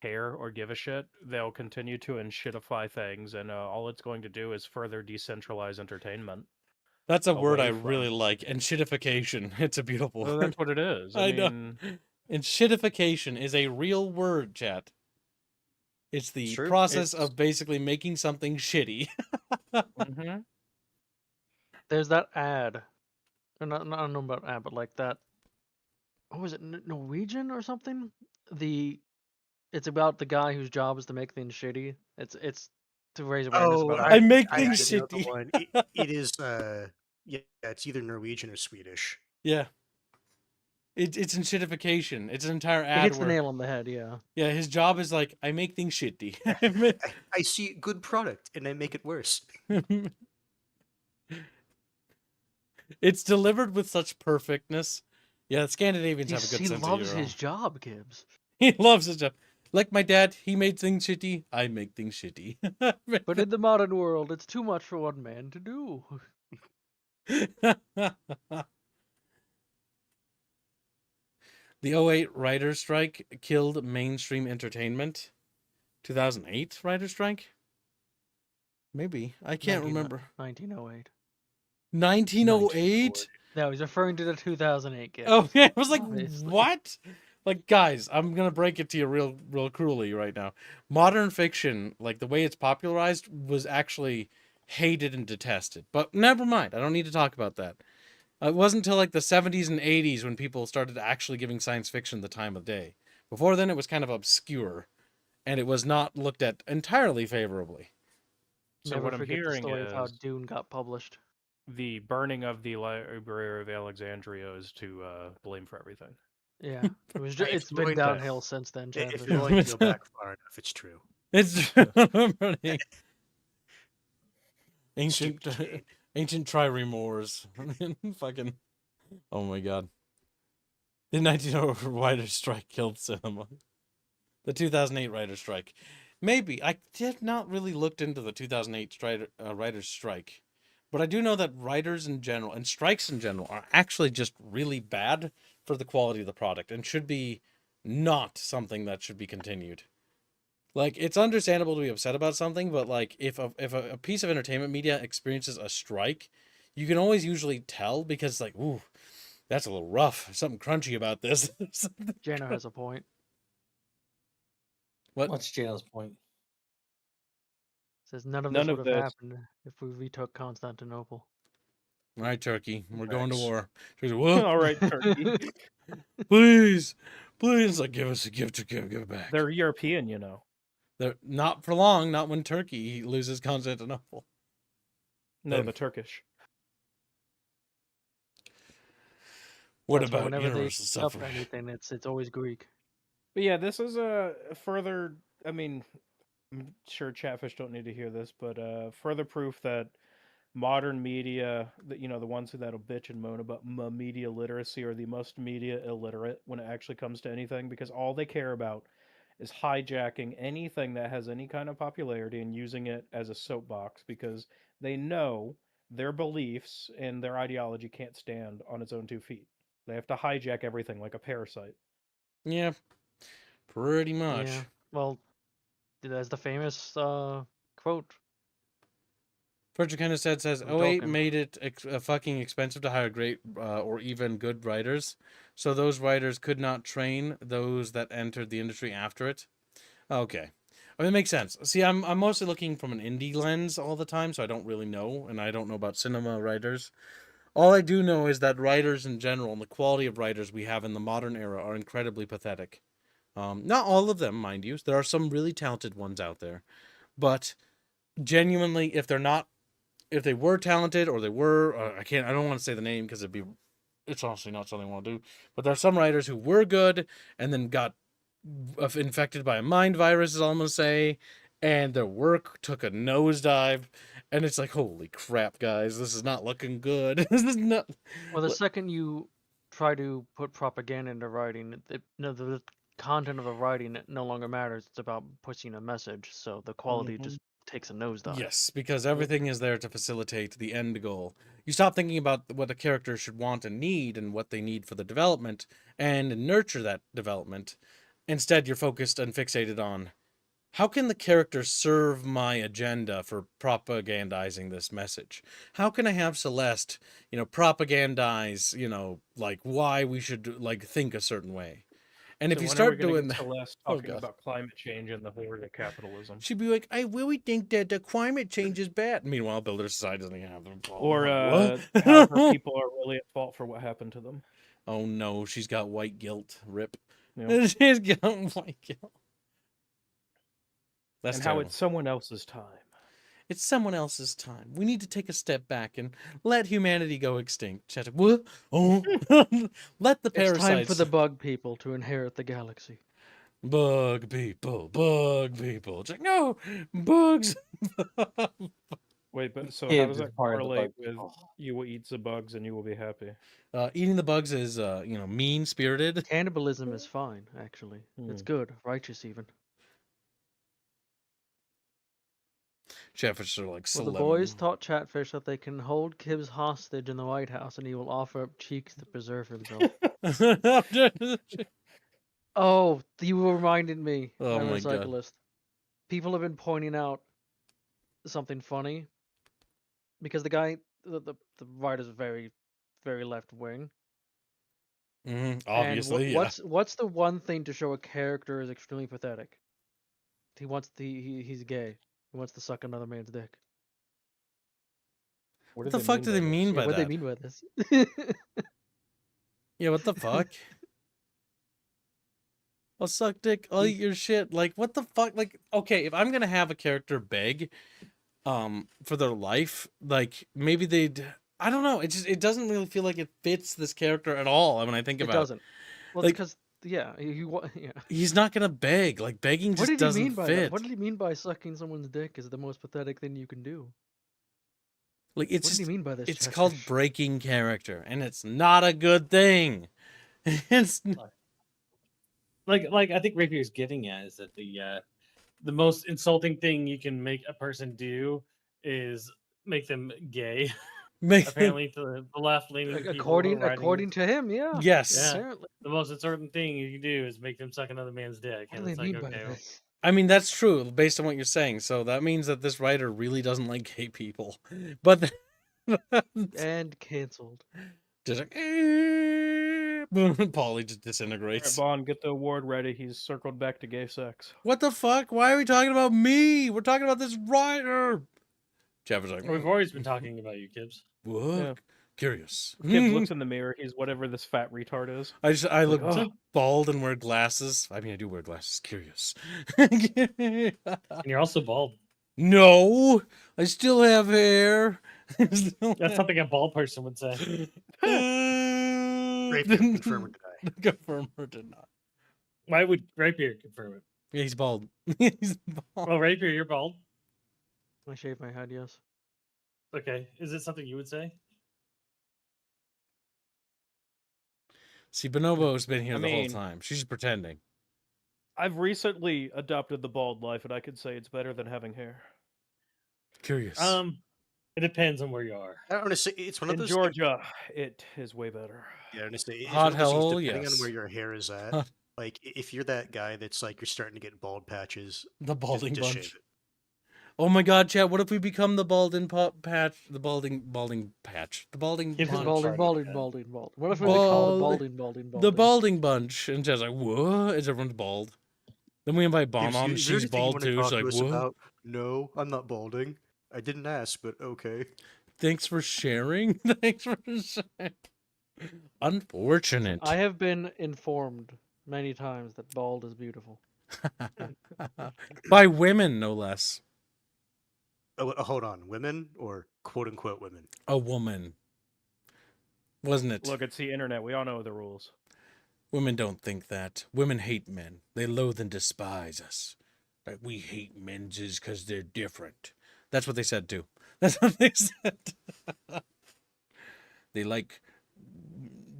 care or give a shit. They'll continue to enshitify things, and all it's going to do is further decentralize entertainment. That's a word I really like. Enshitification. It's a beautiful word. That's what it is. I mean, know. Enshitification is a real word, chat. It's the process of basically making something shitty. There's that ad. Or not, I don't know about ad, but like that. What was it? Norwegian or something? It's about the guy whose job is to make things shitty. It's to raise awareness about. I make things shitty. It is. Yeah, it's either Norwegian or Swedish. Yeah. It's enshitification. It's an entire ad. It hits the nail on the head, yeah. Yeah, his job is like, I make things shitty. I see good product and I make it worse. It's delivered with such perfectness. Yeah, Scandinavians have a good sense of humor. He loves his job, Gibbs. He loves his job. Like my dad, he made things shitty. I make things shitty. But in the modern world, it's too much for one man to do. The 2008 writer's strike killed mainstream entertainment. 2008 writer's strike? Maybe. I can't remember. 1908. 1908? No, he's referring to the 2008 game. Oh, yeah. I was like, what? Like, guys, I'm going to break it to you real cruelly right now. Modern fiction, like the way it's popularized, was actually hated and detested. But never mind. I don't need to talk about that. It wasn't until like the 70s and 80s when people started actually giving science fiction the time of day. Before then, it was kind of obscure, and it was not looked at entirely favorably. So Never what I'm forget the hearing story of how is Dune got published. the burning of the Library of Alexandria is to blame for everything. Yeah, it's been going back. downhill since then, If Chadwick. you're going to go back far enough, it's true. It's pretty ancient, Stupid Jade. ancient triremors. Fucking, oh my god. The 1904 writer's strike killed cinema. The 2008 writer's strike. Maybe. I did not really looked into the 2008 writer's strike. But I do know that writers in general, and strikes in general, are actually just really bad for the quality of the product and should be not something that should be continued. Like, it's understandable to be upset about something, but like if a piece of entertainment media experiences a strike, you can always usually tell because like, ooh, that's a little rough. There's something crunchy about this. Jano has a point. What? What's Jano's point? Says none of None this of would have this. happened if we retook Constantinople. All right, Turkey, we're going to Thanks. war. Turkey's like, what? All right, Turkey. Please, please, like, give us a gift to give it back. They're European, you know. They're not for long. Not when Turkey loses Constantinople. No, They- the Turkish. What That's why about whenever they universal give up suffrage? anything, it's always Greek. But yeah, this is a further. I mean, I'm sure Chatfish don't need to hear this, but further proof that modern media, that the ones that'll bitch and moan about media literacy, are the most media illiterate when it actually comes to anything, because all they care about is hijacking anything that has any kind of popularity and using it as a soapbox, because they know their beliefs and their ideology can't stand on its own 2 feet. They have to hijack everything like a parasite. Yeah, pretty much. Yeah. Well, there's the famous quote. Frederick kind of says, From 08 Tolkien. made it fucking expensive to hire great or even good writers. So those writers could not train those that entered the industry after it. Okay. I mean, it makes sense. See, I'm mostly looking from an indie lens all the time, so I don't really know, and I don't know about cinema writers. All I do know is that writers in general and the quality of writers we have in the modern era are incredibly pathetic. Not all of them, mind you. There are some really talented ones out there. But genuinely, if they were talented or they were, I don't want to say the name because it's honestly not something I want to do. But there are some writers who were good and then got infected by a mind virus, is all I'm going to say. And their work took a nosedive. And it's like, holy crap, guys, this is not looking good. This is not. Well, the second you try to put propaganda into writing, the content of the writing no longer matters. It's about pushing a message, so the quality Mhm. just takes a nosedive. Yes, because everything is there to facilitate the end goal. You stop thinking about what a character should want and need and what they need for the development and nurture that development. Instead, you're focused and fixated on how can the character serve my agenda for propagandizing this message? How can I have Celeste, propagandize, like why we should like think a certain way? And if So you when are we start gonna doing get that, Celeste oh talking god. about climate change and the horde of capitalism? She'd be like, I really think that the climate change is bad. Meanwhile, Builder Society doesn't even have them. Or What? how her people are really at fault for what happened to them. Oh no, she's got white guilt. Rip. You know? She's got white guilt. That's and terrible. how it's someone else's time. It's someone else's time. We need to take a step back and let humanity go extinct. Chat- What? Oh, let the It's parasites. time for the bug people to inherit the galaxy. bug people. Bug people. It's like, no, bugs. Wait, but so how Kids does is that part of the correlate bug with people. you will eat the bugs and you will be happy? Eating the bugs is, mean spirited. Cannibalism is fine, actually. It's Hmm. good, righteous even. Chefs are like Well, so the boys taught Chatfish that they can hold Kibbs hostage in the White House, and he will offer up cheeks to preserve himself. Oh, you reminded me. Oh I'm a my God. cyclist. People have been pointing out something funny because the guy, the writer's very, very left wing. Obviously, and yeah. what's the one thing to show a character is extremely pathetic? He's gay. He wants to suck another man's dick. What the fuck do they mean by What they that? mean by this? Yeah, what the fuck? I'll suck dick, I'll eat your shit. Like, what the fuck? Like, okay, if I'm gonna have a character beg, for their life, like, maybe they'd, I don't know, it doesn't really feel like it fits this character at all when I think It about doesn't. Well, Like- because yeah, yeah. He's not gonna beg. Like, begging What just did he doesn't mean by fit. that? What did he mean by sucking someone's dick is the most pathetic thing you can do? Like, it's What did just, he mean by this? it's Chatfish? called breaking character, and it's not a good thing. It's Like I think Rapier's getting at is that the most insulting thing you can make a person do is make them gay. make Apparently, to the left leaning Like, people who are writing according to him, yeah. yes. Yeah. Apparently. the most insulting thing you can do is make them suck another man's dick. What And do it's they like, mean by okay, this? I mean, that's true based on what you're saying. So that means that this writer really doesn't like gay people. But And canceled. just like, Paulie just Alright, disintegrates. Bond, get the award ready. He's circled back to gay sex. What the fuck? Why are we talking about me? We're talking about this writer. Jeff is like, we've always been talking about you, Kibbs. what? Yeah. Curious. Kid looks in the mirror. He's whatever this fat retard is. I look "Oh." bald and wear glasses. I mean, I do wear glasses. Curious. And you're also bald. No, I still have hair. That's something a bald person would say. Rapier, confirm or deny. Confirm or deny. Why would Rapier confirm it? Yeah, he's bald. He's bald. Well, Rapier, you're bald. I shaved my head, yes. Okay. Is it something you would say? See, Bonobo's been here I the whole mean- time. She's just pretending. I've recently adopted the bald life, and I could say it's better than having hair. Curious. It depends on where you are. I want to say it's one of In those. Georgia, it is way better. Yeah, I want to say it's Hot one of those things, hell, depending yes. on where your hair is at. Huh. Like, if you're that guy that's like you're starting to get bald patches, The balding just bunch. shave it. Oh my god, Chad, what if we become the balding patch? The balding patch. The balding Give him bunch. balding. Balding. What if we call it balding? The balding bunch. And Chad's like, what? Is everyone's bald? Then we invite Bomb Gibbs, on. is there She's anything you bald wanna too. talk She's to like, us what? about? No, I'm not balding. I didn't ask, but okay. Thanks for sharing. Thanks for sharing. Unfortunate. I have been informed many times that bald is beautiful. By women, no less. Oh, hold on, women or quote unquote women? A woman. Wasn't it? Look, it's the internet. We all know the rules. Women don't think that. Women hate men. They loathe and despise us. Like, we hate men just because they're different. That's what they said, too. That's what they said. They like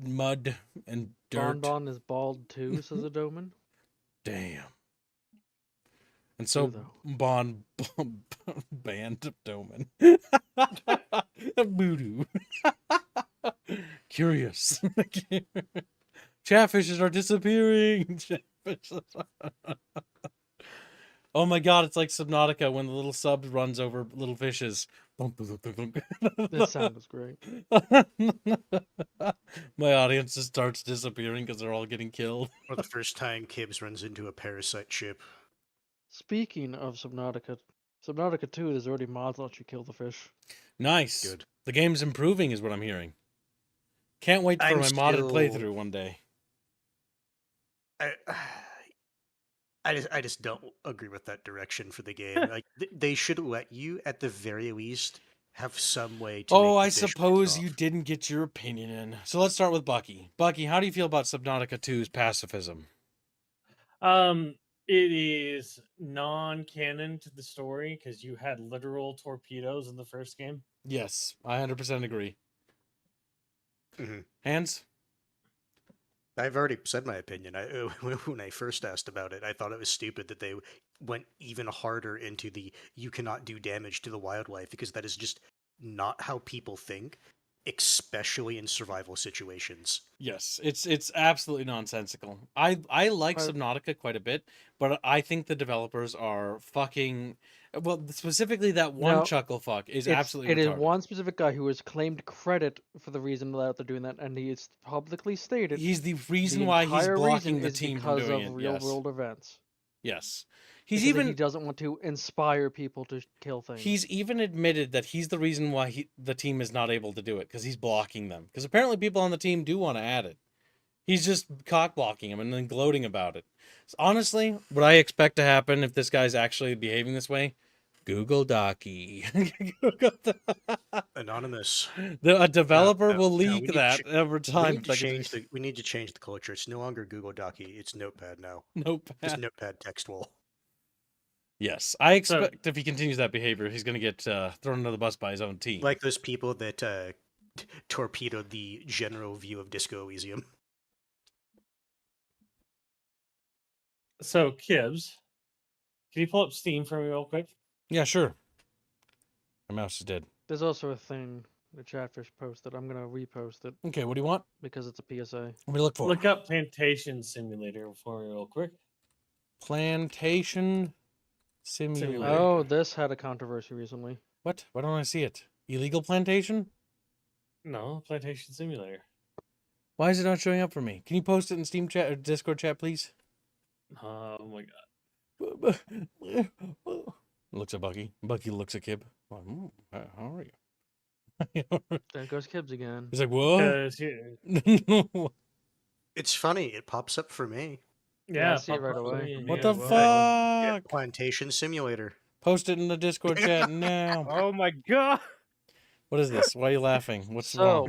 mud and dirt. Bon is bald too, says a Doman. Damn. And so True, Bond banned Doman. Voodoo. Curious. Chatfishes are disappearing. Oh my god, it's like Subnautica when the little sub runs over little fishes. This sound was great. My audience just starts disappearing because they're all getting killed. Or the first time Kibbs runs into a parasite ship. Speaking of Subnautica, Subnautica 2, there's already mods that let you kill the fish. Nice. Good. The game's improving is what I'm hearing. Can't wait for I'm my modded still- playthrough one day. I just don't agree with that direction for the game. Like they should let you, at the very least, have some way to. Oh, make I the fish suppose piss you off. didn't get your opinion in. So let's start with Bucky. Bucky, how do you feel about Subnautica 2's pacifism? It is non-canon to the story because you had literal torpedoes in the first game. Yes, I 100% agree. Mhm. Hands? I've already said my opinion. When I first asked about it, I thought it was stupid that they went even harder into the you cannot do damage to the wildlife because that is just not how people think, especially in survival situations. Yes, it's absolutely nonsensical. I like Right. Subnautica quite a bit, but I think the developers are fucking. Well, specifically that one No, chuckle fuck is It absolutely is retarded. one specific guy who has claimed credit for the reason that they're doing that, and he has publicly stated He's the reason the why he's entire blocking reason the is team from because doing of it. real Yes. world events. Yes. He He's said that he even doesn't want to inspire people to kill things. he's even admitted that he's the reason why the team is not able to do it, because he's blocking them. Because apparently people on the team do want to add it. He's just cock blocking them and then gloating about it. So honestly, what I expect to happen if this guy's actually behaving this way, Google Docky. Anonymous. A developer will No, leak that over We time. need to change the. We need to change the culture. It's no longer Google Docky. It's Notepad now. Notepad. Just Notepad textual. Yes, I expect if he continues that behavior, he's going to get thrown under the bus by his own team. Like those people that torpedoed the general view of Disco Elysium. So, Kibbs, can you pull up Steam for me real quick? Yeah, sure. My mouse is dead. There's also a thing the Chatfish posted. I'm gonna repost it Okay, what do you want? because it's a PSA. What do you look for? Look up Plantation Simulator for me real quick. Plantation Simulator. Simulator. Oh, this had a controversy recently. What? Why don't I see it? Illegal plantation? No, Plantation Simulator. Why is it not showing up for me? Can you post it in Steam chat or Discord chat, please? Oh my god. Looks at Bucky. Bucky looks at Kib. How are you? There goes Kibbs again. He's like, whoa. 'Cause here- It's funny. It pops up for me. Yeah, I yeah, see it pop right up for away. me, What yeah, the well, fuck? Plantation Simulator. Post it in the Discord chat now. Oh my god! What is this? Why are you laughing? What's wrong?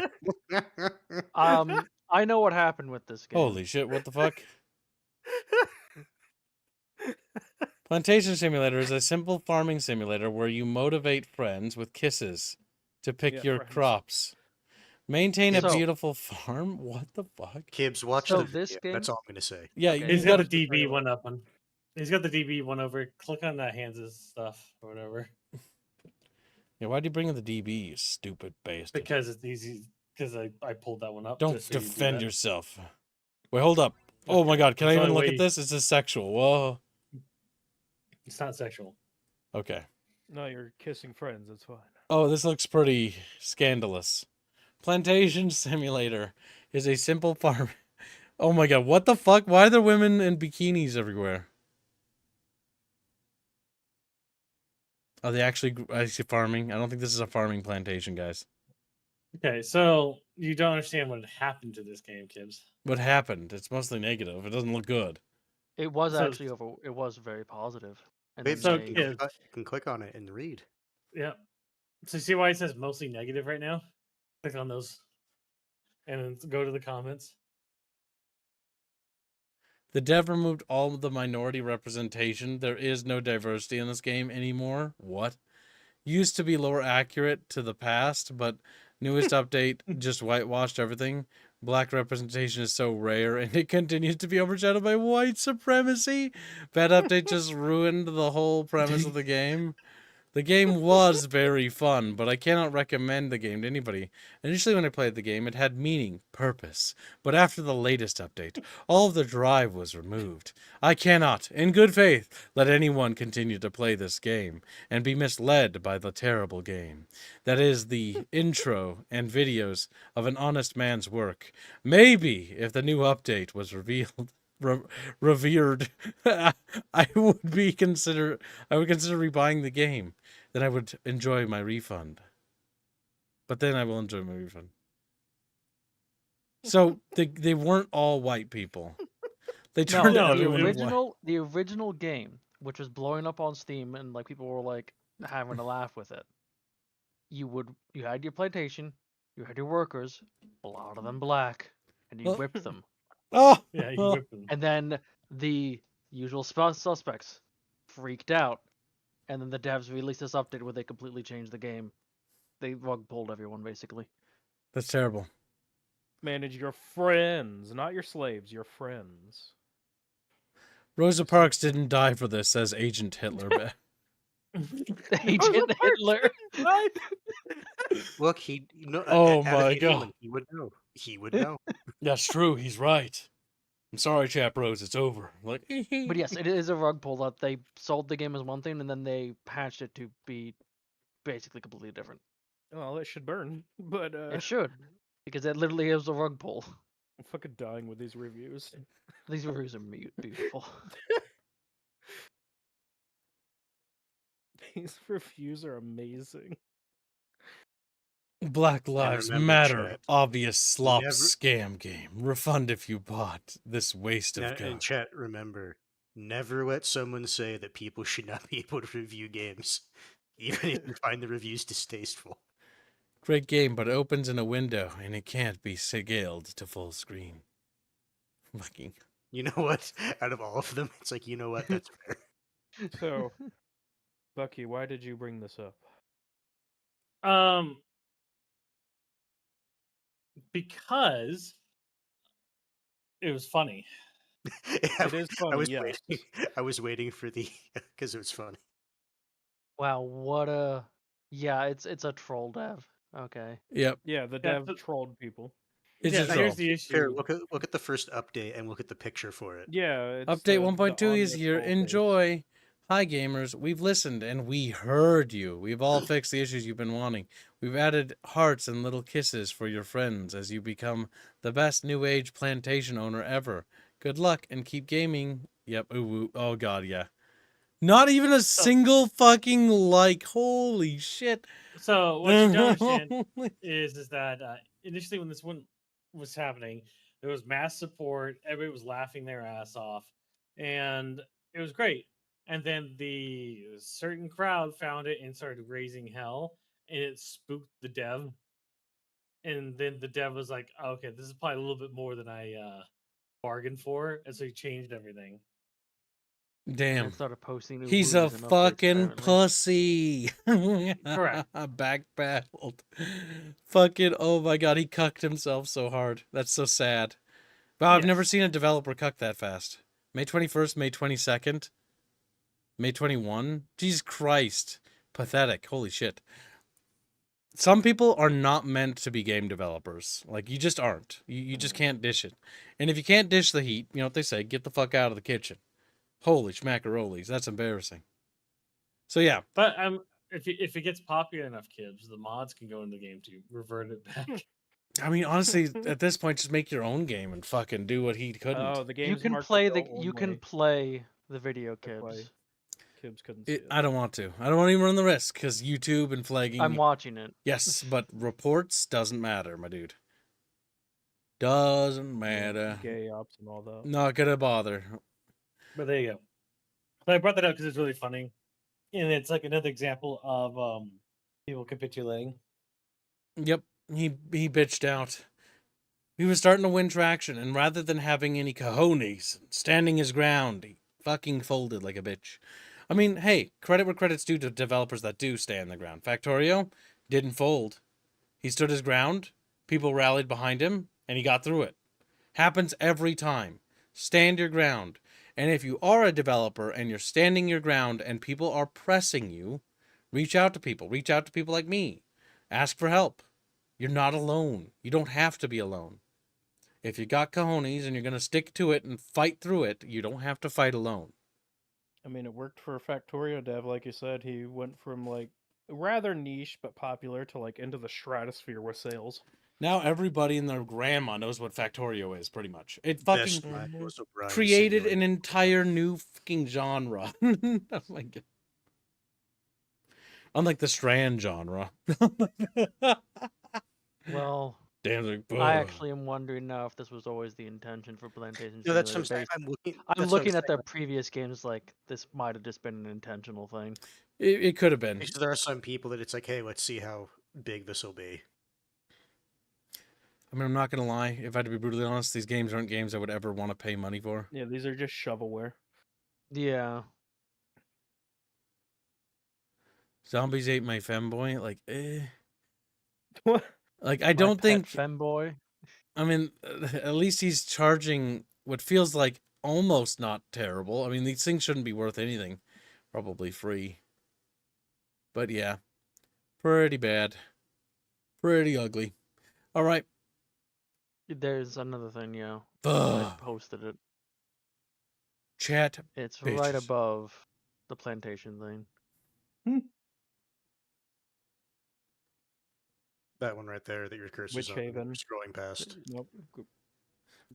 So, I know what happened with this game. Holy shit, what the fuck? Plantation Simulator is a simple farming simulator where you motivate friends with kisses to pick Yeah, your friends. crops. Maintain a So- beautiful farm? What the fuck? Kibbs, watch So the this video. game- That's all I'm gonna say. Yeah, Okay. you He's got got the to. DB one up on. He's got the DB one over. Click on that Hans' stuff or whatever. Yeah, why'd you bring in the DB, you stupid bastard? Because it's easy. Because I pulled that one up. Don't just so you do defend that. yourself. Wait, hold up. Oh my Okay, god, can I that's the even only look way- at this? It says sexual. Whoa. It's not sexual. Okay. No, you're kissing friends. It's fine. Oh, this looks pretty scandalous. Plantation Simulator is a simple farm. Oh my god, what the fuck? Why are there women in bikinis everywhere? Are they actually farming? I don't think this is a farming plantation, guys. Okay, so you don't understand what happened to this game, Kibbs. What happened? It's mostly negative. It doesn't look good. It was So- actually over. It was very positive. And Babes, then So, they- you yeah. can click on it and read. Yeah. So see why it says mostly negative right now? Click on those, and then go to the comments. The dev removed all of the minority representation. There is no diversity in this game anymore. What? Used to be lower accurate to the past, but newest update just whitewashed everything. Black representation is so rare, and it continues to be overshadowed by white supremacy. Bad update just ruined the whole premise of the game. The game was very fun, but I cannot recommend the game to anybody. Initially, when I played the game, it had meaning, purpose. But after the latest update, all of the drive was removed. I cannot, in good faith, let anyone continue to play this game and be misled by the terrible game. That is the intro and videos of an honest man's work. Maybe if the new update was revealed. Revered, I would consider rebuying the game. Then I would enjoy my refund. But then I will enjoy my refund. So they weren't all white people. They No, turned no, the everyone white. original game, which was blowing up on Steam, and like people were like having a laugh with it. You had your plantation, you had your workers, a lot of them black, and you Well- whipped them. Oh, Yeah, you oh. whip them. And then the usual suspects freaked out, and then the devs released this update where they completely changed the game. They rug pulled everyone basically. That's terrible. Manage your friends, not your slaves, your friends. Rosa Parks didn't die for this, says Agent Hitler. Agent Hitler. What? Look, he no. Oh as my an God. alien, he would know. He would know. That's true. He's right. I'm sorry, Chap Rose. It's over. Like, But yes, it is a rug pull that they sold the game as one thing and then they patched it to be basically completely different. Well, it should burn, but It should, because it literally is a rug pull. I'm fucking dying with these reviews. These reviews are beautiful. These reviews are amazing. Black Lives remember, Matter. chat, Obvious slop never- scam game. Refund if you bought this waste of Now, in God. chat, remember, never let someone say that people should not be able to review games, even if you find the reviews distasteful. Great game, but it opens in a window and it can't be scaled to full screen. Fucking. You know what? Out of all of them, it's like, you know what? That's fair. So, Bucky, why did you bring this up? Because it was funny. It is funny, I was yes. waiting. I was waiting for the because it was funny. Wow, what a yeah, it's a troll dev. Okay. Yep. Yeah, the Yeah, dev so- trolled people. It's yeah, a so troll. here's the Fair. issue. Look at the first update and look at the picture for it. Yeah, it's Update the 1.2 is audio here. troll face. Enjoy. Hi, gamers. We've listened and we heard you. We've all fixed the issues you've been wanting. We've added hearts and little kisses for your friends as you become the best new age plantation owner ever. Good luck and keep gaming. Yep. Ooh. Oh, God, yeah. Not even a single fucking like. Holy shit. So what you don't understand is that initially when this one was happening, there was mass support. Everybody was laughing their ass off, and it was great. And then the certain crowd found it and started raising hell, and it spooked the dev. And then the dev was like, oh, "Okay, this is probably a little bit more than I bargained for," and so he changed everything. Damn. And started posting new He's a booties and updates, fucking apparently. pussy. Correct. Backpedaled. Fucking, oh my God, he cucked himself so hard. That's so sad. Wow, I've never Yes. seen a developer cuck that fast. May 21st, May 22nd, May 21. Jesus Christ. Pathetic. Holy shit. Some people are not meant to be game developers. Like, you just aren't. You just can't dish it. And if you can't dish the heat, you know what they say, get the fuck out of the kitchen. Holy schmackarolis. That's embarrassing. So, yeah. But if it gets popular enough, kids, the mods can go in the game to revert it back. I mean, honestly, at this point, just make your own game and fucking do what he couldn't. Oh, the game's You can marked play adult you can only. play the video To play. kibs. Kibbs couldn't see it. I don't want to. I don't want to even run the risk because YouTube and flagging. I'm watching it. Yes, but reports doesn't matter, my dude. Doesn't matter. Gay ops and all that. Not gonna bother. But there you go. But I brought that up because it's really funny, and it's like another example of people capitulating. Yep, he bitched out. He was starting to win traction, and rather than having any cojones, standing his ground, he fucking folded like a bitch. I mean, hey, credit where credit's due to developers that do stand their ground. Factorio didn't fold. He stood his ground, people rallied behind him, and he got through it. Happens every time. Stand your ground. And if you are a developer and you're standing your ground and people are pressing you, reach out to people. Reach out to people like me. Ask for help. You're not alone. You don't have to be alone. If you got cojones and you're going to stick to it and fight through it, you don't have to fight alone. I mean, it worked for Factorio Dev, like you said. He went from like rather niche but popular to like into the stratosphere with sales. Now everybody and their grandma knows what Factorio is, pretty much. It fucking Best Macros O'Brien created simulator. an entire new fucking genre. Oh my God. Unlike the Strand genre. Well, Damn, like, I ugh. actually am wondering now if this was always the intention for Plantation No, that's what I'm Simulator saying. based- I'm I'm looking at their previous games like this might have just been an intentional thing. It could have been. Because there are some people that it's like, hey, let's see how big this will be. I mean, I'm not going to lie. If I had to be brutally honest, these games aren't games I would ever want to pay money for. Yeah, these are just shovelware. Yeah. Zombies ate my femboy. Like, What? Like, I My don't pet think. femboy. I mean, at least he's charging what feels like almost not terrible. I mean, these things shouldn't be worth anything. Probably free. But yeah, pretty bad. Pretty ugly. All right. There's another thing, yeah. I Ugh. posted it. Chat. It's right Bitches. above the plantation thing. That one right there that your cursor's Witch on, Haven. you're scrolling past. Nope.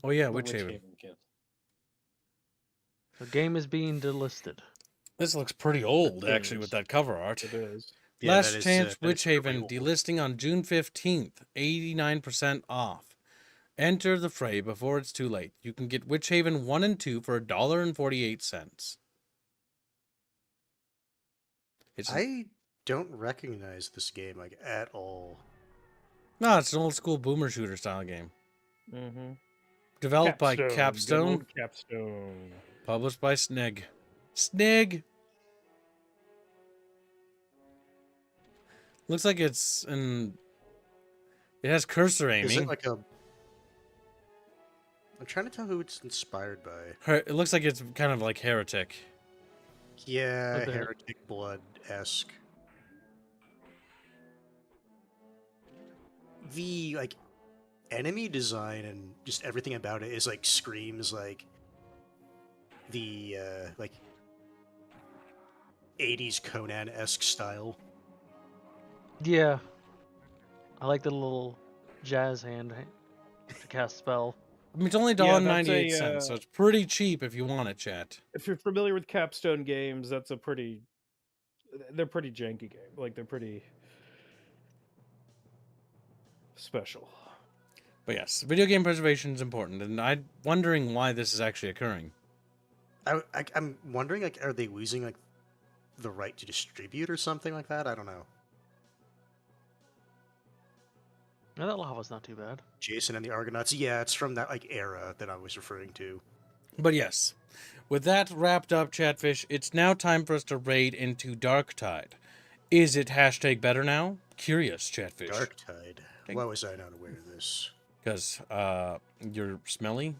Oh yeah, The Witch Haven. kid. The game is being delisted. This looks pretty old, It actually, is. with that cover art. It is. Yeah, that Last is, Chance that is Witch Haven really old. delisting on June 15th, 89% off. Enter the fray before it's too late. You can get Witch Haven 1 and 2 for $1.48. I don't recognize this game like at all. No, it's an old school boomer shooter style game. Mm-hmm. Developed by Good Capstone, old Capstone. published by Snig. Snig! Looks like it's in... It has cursor aiming. Is it like a... I'm trying to tell who it's inspired by. It looks like it's kind of like Heretic. Yeah, Okay. Heretic Blood-esque. The, like, enemy design and just everything about it is, like, screams, like, the, like, 80s Conan-esque style. Yeah. I like the little jazz hand to cast spell. I mean, it's only Yeah, $1.98, that's so it's pretty cheap if you want it, chat. If you're familiar with Capstone games, that's a pretty... They're pretty janky game. Like, they're pretty... special. But yes, video game preservation is important, and I'm wondering why this is actually occurring. I'm wondering, like, are they losing, like, the right to distribute or something like that? I don't know. No, that lava's not too bad. Jason and the Argonauts. Yeah, it's from that, like, era that I was referring to. But yes, with that wrapped up, Chatfish, it's now time for us to raid into Darktide. Is it hashtag better now? Curious, Chatfish. Darktide. Why was I not aware of this? Because, you're smelly?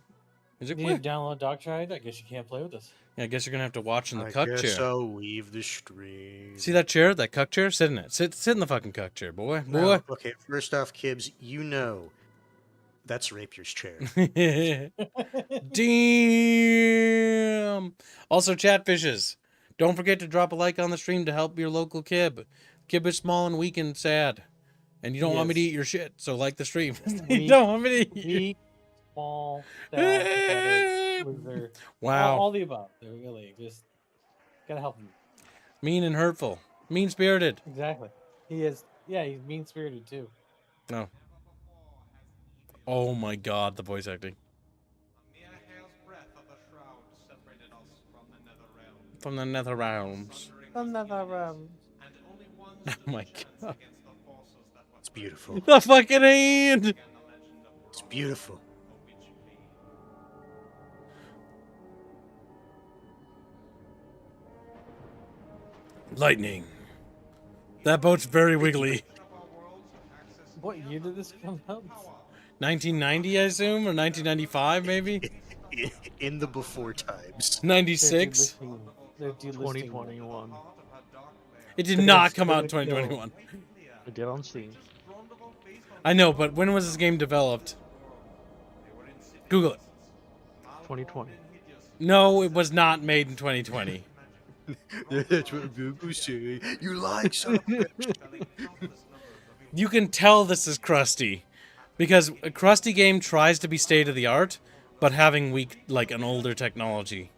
Is it You quick? need to download Darktide. I guess you can't play with us. Yeah, I guess you're gonna have to watch in the I cuck guess chair. I'll leave the stream. See that chair? That cuck chair? Sit in it. Sit in the fucking cuck chair, boy. No, Boy. okay, first off, Kibbs, you know that's Rapier's chair. Damn. Also, Chatfishes, don't forget to drop a like on the stream to help your local Kib. Kib is small and weak and sad. And you don't want me to Yes. eat your shit, so like the stream. you Weak, don't want me to eat your... Weak, small, sad, pathetic, loser. Wow. All the above. They're really just gotta help him. Mean and hurtful. Mean-spirited. Exactly. He is. Yeah, he's mean spirited too. No. Oh my god, the voice acting. From the nether realms. Oh my god. It's beautiful. The fucking hand! It's beautiful. Lightning. That boat's very wiggly. What year did this come out? 1990, I assume? Or 1995, maybe? In the before times. 96? They're delisting. 2021. It did They're not come out in gonna kill. 2021. I did on Steam. I know, but when was this game developed? Google it. 2020. No, it was not made in 2020. That's what Google say. You like son of a bitch. You can tell this is Krusty. Because a Krusty game tries to be state of the art, but having weak, like an older technology.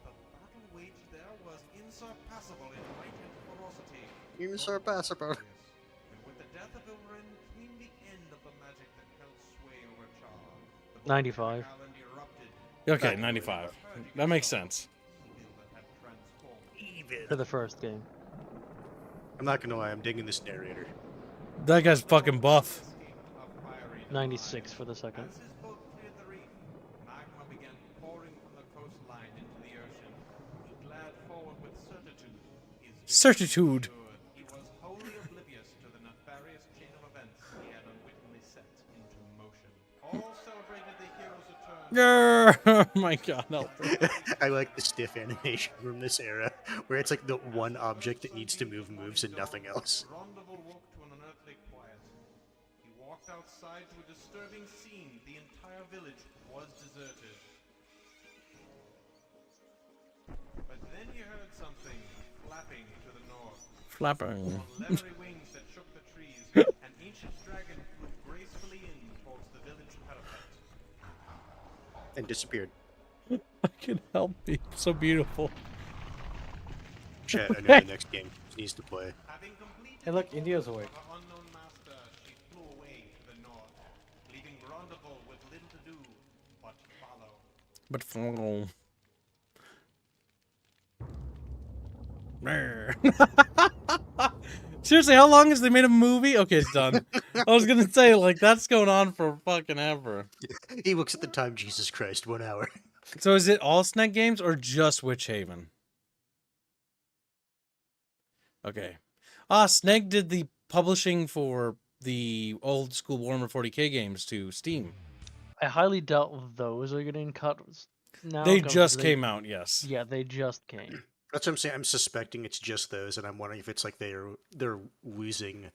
Insurpassable. 95. Okay, 95. That makes sense. For the first game. I'm not gonna lie, I'm digging this narrator. That guy's fucking buff. 96 for the second. Certitude. He was wholly oblivious to the nefarious chain of events he had unwittingly set into motion. All celebrated the hero's return. Oh my god, no. I like the stiff animation from this era, where it's like the one object that needs to move moves and nothing else. Rendezvous woke to an unearthly quiet. He walked outside to a disturbing scene. The entire village was deserted. But then he heard something flapping to the north. Flapping. On leathery wings that shook the trees, an ancient dragon flew gracefully in towards the village parapet. And disappeared. I can help me. So beautiful. Chat, I know the next game needs to play. Having completed Hey, look, the India's orders awake. of our unknown master, she flew away to the north, leaving Grundlevold with little to do but follow. But follow. Seriously, how long has they made a movie? Okay, it's done. I was gonna say, like, that's going on for fucking ever. He looks at the time, Jesus Christ, 1 hour. So is it all Sneg games or just Witch Haven? Okay. Sneg did the publishing for the old school Warhammer 40k games to Steam. I highly doubt those are getting cut now. They 'cause just came out, yes. Yeah, they just came. That's what I'm saying. I'm suspecting it's just those, and I'm wondering if it's like they're losing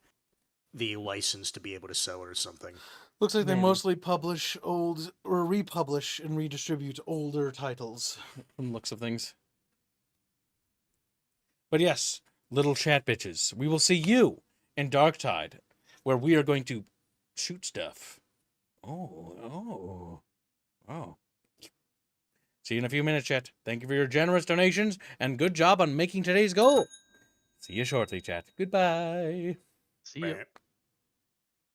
the license to be able to sell it or something. Looks like they Maybe. mostly publish old or republish and redistribute older titles from the looks of things. But yes, little chat bitches, we will see you in Darktide, where we are going to shoot stuff. Oh. See you in a few minutes, chat. Thank you for your generous donations, and good job on making today's goal. See you shortly, chat. Goodbye. See ya. Right.